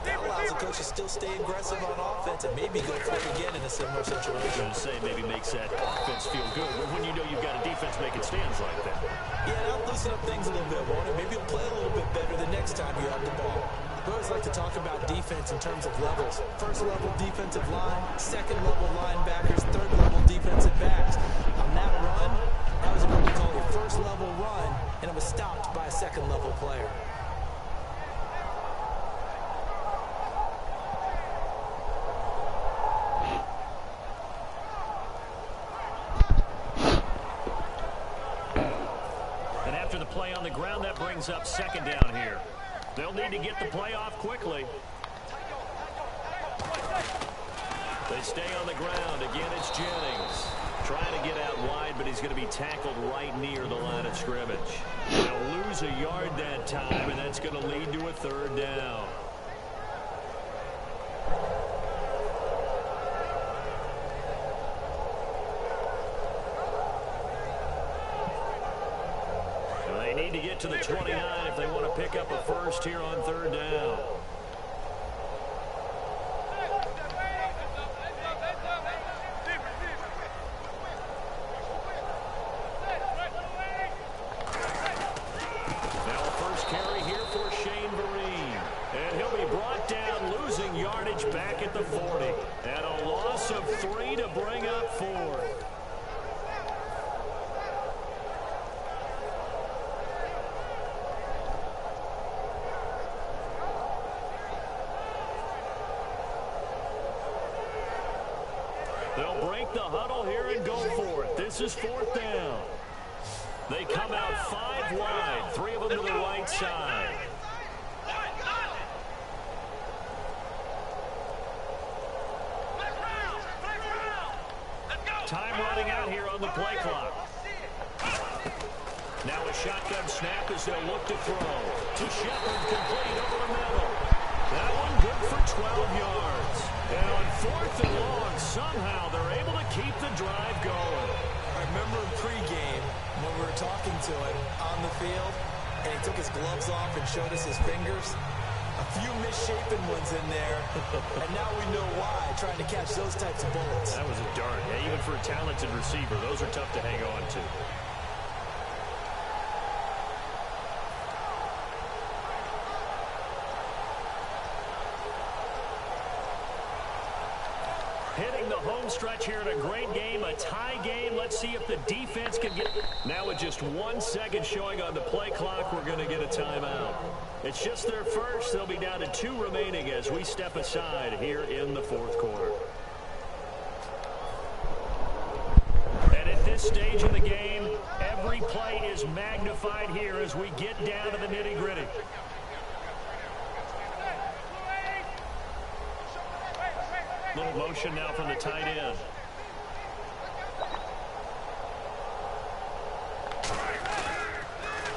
that allows the coach to still stay aggressive on offense and maybe go for it again in a similar situation. I was going to say maybe makes that offense feel good, but when you know you've got a defense making stands like that. Yeah, that'll loosen up things a little bit, won't it? Maybe you'll play a little bit better the next time you have the ball. We always like to talk about defense in terms of levels. 1st level defensive line, 2nd level linebackers, 3rd level defensive backs. On that run, that was what we call a 1st level run, and it was stopped by a 2nd level player. And after the play on the ground, that brings up 2nd down here. They'll need to get the play off quickly. They stay on the ground. Again, it's Jennings. Trying to get out wide, but he's going to be tackled right near the line of scrimmage. They'll lose a yard that time, and that's going to lead to a 3rd down. They need to get to the 29 if they want to pick up a first here on 3rd down. Now a first carry here for Shane Vereen. And he'll be brought down, losing yardage back at the 40. And a loss of 3 to bring up 4. They'll break the huddle here and go for it. This is 4th down. They come out 5 wide, 3 of them to the right side. Time running out here on the play clock. Now a shotgun snap as they'll look to throw. To Shepard, complete over the middle. That one good for 12 yards. And on 4th and long, somehow they're able to keep the drive going. I remember in pregame when we were talking to him on the field, and he took his gloves off and showed us his fingers. A few misshapen ones in there, and now we know why, trying to catch those types of bullets. That was a dart. Yeah, even for a talented receiver, those are tough to hang on to. Hitting the home stretch here in a great game, a tie game. Let's see if the defense can get... Now with just 1 second showing on the play clock, we're going to get a timeout. It's just their first. They'll be down to 2 remaining as we step aside here in the 4th quarter. this stage of the game, every play is magnified here as we get down to the nitty-gritty. Little motion now from the tight end.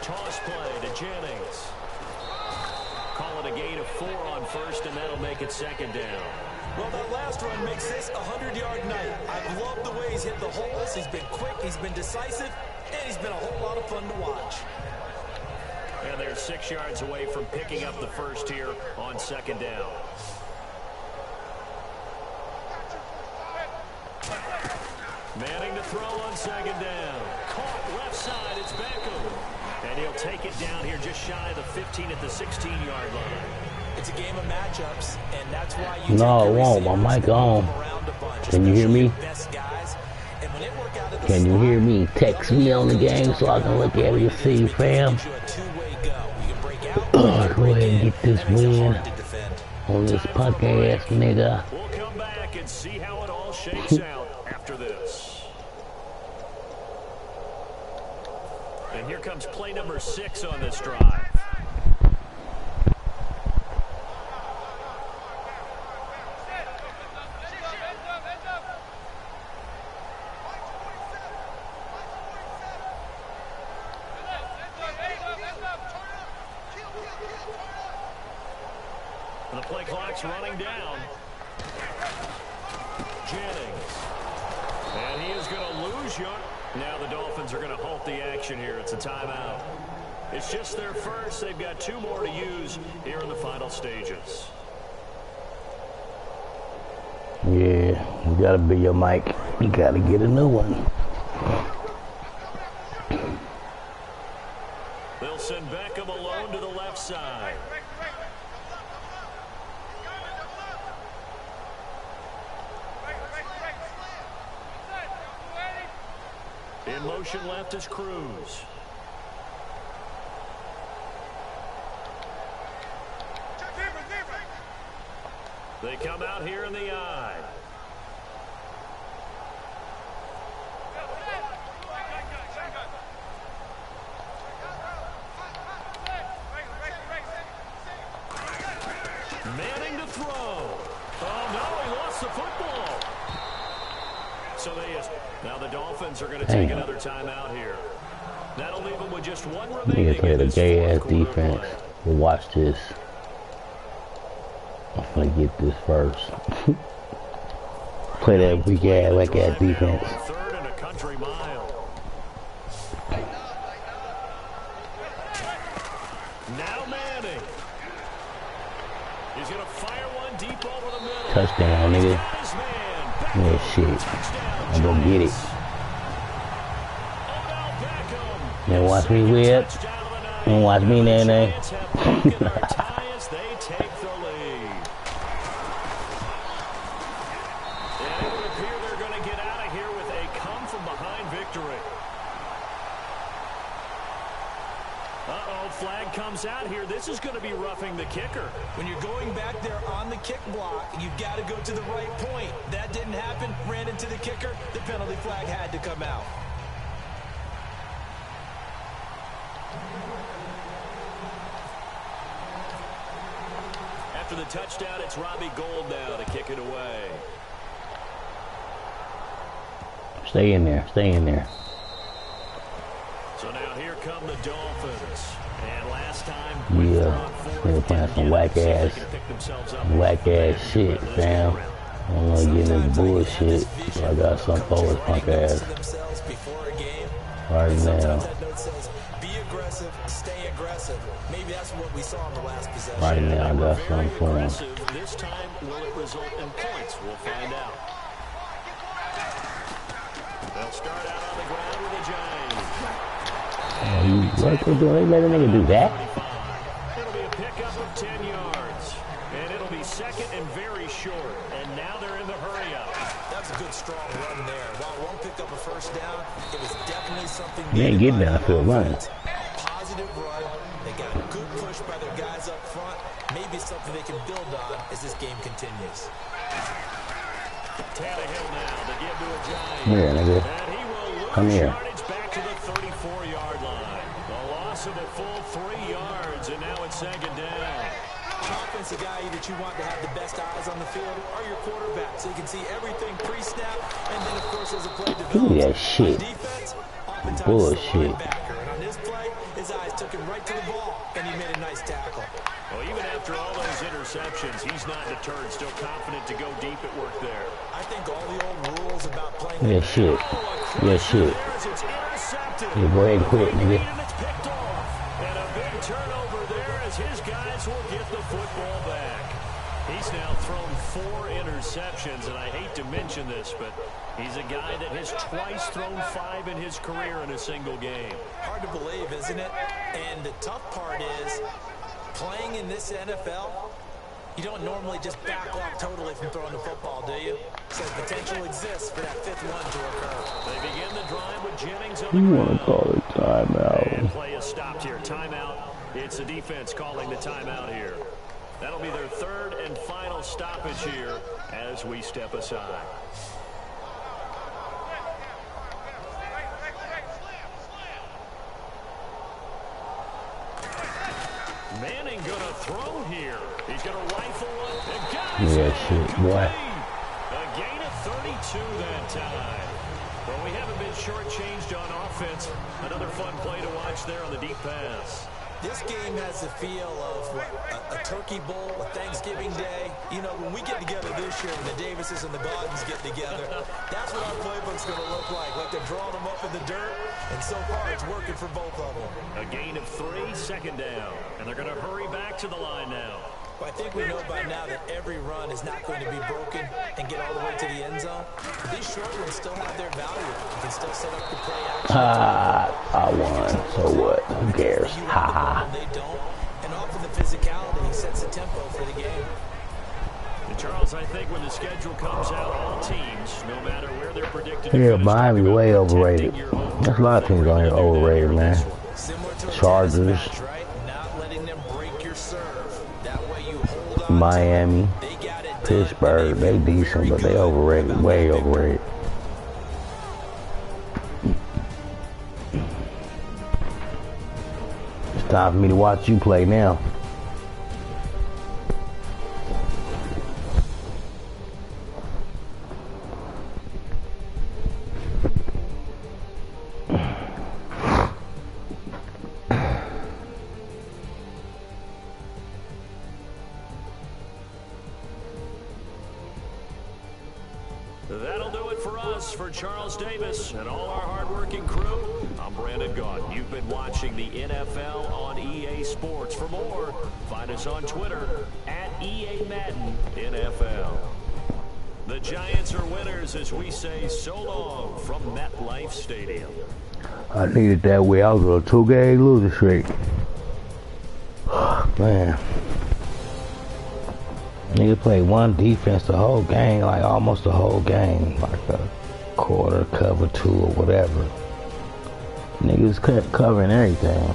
Toss play to Jennings. Call it a gain of 4 on first, and that'll make it second down. Well, that last run makes this a 100-yard night. I've loved the way he's hit the holes. He's been quick, he's been decisive, and he's been a whole lot of fun to watch. And they're 6 yards away from picking up the first here on second down. Manning to throw on second down. Caught left side, it's Beckham. And he'll take it down here just shy of the 15 at the 16-yard line. It's a game of matchups, and that's why you No, it won't. My mic on. Can you hear me? Can you hear me? Text me on the game so I can look at it and see, fam. Go ahead and get this win on this punk ass nigga. We'll come back and see how it all shakes out after this. And here comes play number 6 on this drive. And the play clock's running down. Jennings. And he is going to lose yard. Now the Dolphins are going to halt the action here. It's a timeout. It's just their first. They've got 2 more to use here in the final stages. Yeah, you gotta be your mic. You gotta get a new one. They'll send Beckham alone to the left side. In motion left is Cruz. They come out here in the I. Manning to throw. Oh, no, he lost the football. So now the Dolphins are going to take another timeout here. That'll leave them with just 1 remaining. Nigga played a gay-ass defense. We'll watch this. I'm gonna get this first. Play that weak-ass, whack-ass defense. 3rd and a country mile. Now Manning. He's going to fire one deep over the middle. Touchdown, nigga. Yeah, shit. I'm gonna get it. Then watch me whip. And watch me, Nene. Flag comes out here. This is going to be roughing the kicker. When you're going back there on the kick block, you've got to go to the right point. That didn't happen. Ran into the kicker. The penalty flag had to come out. After the touchdown, it's Robbie Gould now to kick it away. Stay in there. Stay in there. So now here come the Dolphins. And last time, yeah, they're playing some whack ass shit, fam. I don't want to get into bullshit, so I got some for his punk ass. Right now. Be aggressive, stay aggressive. Maybe that's what we saw in the last possession. Right now, I got something for him. This time, will it result in points? We'll find out. They'll start out on the ground with a giant. What they doing? They let a nigga do that? It'll be a pickup of 10 yards. And it'll be second and very short. And now they're in the hurry-up. That's a good, strong run there. While one picked up a first down, it was definitely something. They ain't getting downfield running. Positive run. They got a good push by their guys up front. Maybe something they can build on as this game continues. Tannehill now to give to a Giant. Come here, nigga. And he will lose Come here. yardage back to the 34-yard line. A loss of a full 3 yards, and now it's second down. Offensive guy that you want to have the best eyes on the field are your quarterback, so you can see everything pre-snap, and then of course as a play develops. Give me that shit. Defense, oftentimes Bullshit. it's the linebacker, and on this play, his eyes took him right to the ball, and he made a nice tackle. Well, even after all those interceptions, he's not deterred, still confident to go deep at work there. I think all the old rules about playing. Yeah, shit. Yeah, shit. Yeah, go ahead and quit, nigga. It's picked off. And a big turnover there as his guys will get the football back. He's now thrown 4 interceptions, and I hate to mention this, but he's a guy that has twice thrown 5 in his career in a single game. Hard to believe, isn't it? And the tough part is, playing in this NFL, you don't normally just back off totally from throwing the football, do you? So potential exists for that 5th one to occur. They begin the drive with Jennings on the You ground. want to call it timeout? And play is stopped here. Timeout. It's the defense calling the timeout here. That'll be their 3rd and final stoppage here as we step aside. Manning gonna throw here. He's gonna rifle one. And guys, Yeah, shit, boy. a gain of 32 that time. Well, we haven't been shortchanged on offense. Another fun play to watch there on the deep pass. This game has the feel of a turkey bowl, a Thanksgiving day. You know, when we get together this year, when the Davises and the Gaudens get together, that's what our playbook's going to look like. Like they're drawing them up in the dirt, and so far it's working for both of them. A gain of 3, second down. And they're going to hurry back to the line now. Well, I think we know by now that every run is not going to be broken and get all the way to the end zone. But these short ones still have their value. You can still set up the play action. I won. So what? Who cares? Ha ha. They don't. And often the physicality sets the tempo for the game. And Charles, I think when the schedule comes out, all teams, no matter where they're predicted to Yeah, finish, Miami talk about way overrated. protecting your home There's a lot of teams on here overrated, man. Similar to a Chargers. tennis match, right? Not letting them break your serve. That way you hold on. Miami, They got it done, Pittsburgh, and they feel decent, very but they good overrated, about way what they bring. overrated. It's time for me to watch you play now. That'll do it for us, for Charles Davis and all our hardworking crew. I'm Brandon Gaunt. You've been watching the NFL on EA Sports. For more, find us on Twitter at EA Madden NFL. The Giants are winners as we say so long from MetLife Stadium. I needed that way. I was on a 2-game losing streak. Man. Nigga played one defense the whole game, like almost the whole game, like a quarter, cover 2 or whatever. Niggas kept covering everything.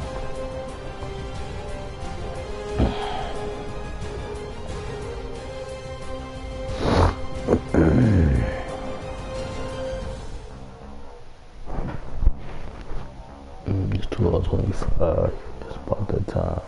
It's 12:25. It's about that time.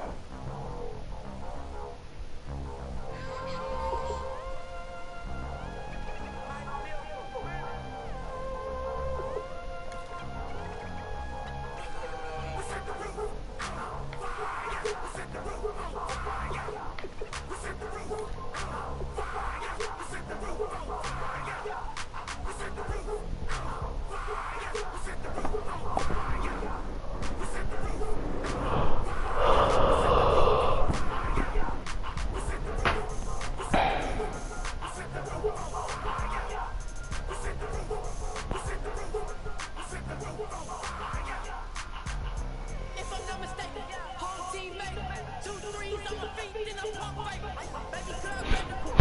If I'm not mistaken, home team made it. 2 3s on my feet, then I pump fake. Baby girl, grab the cool.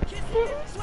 Kiss it,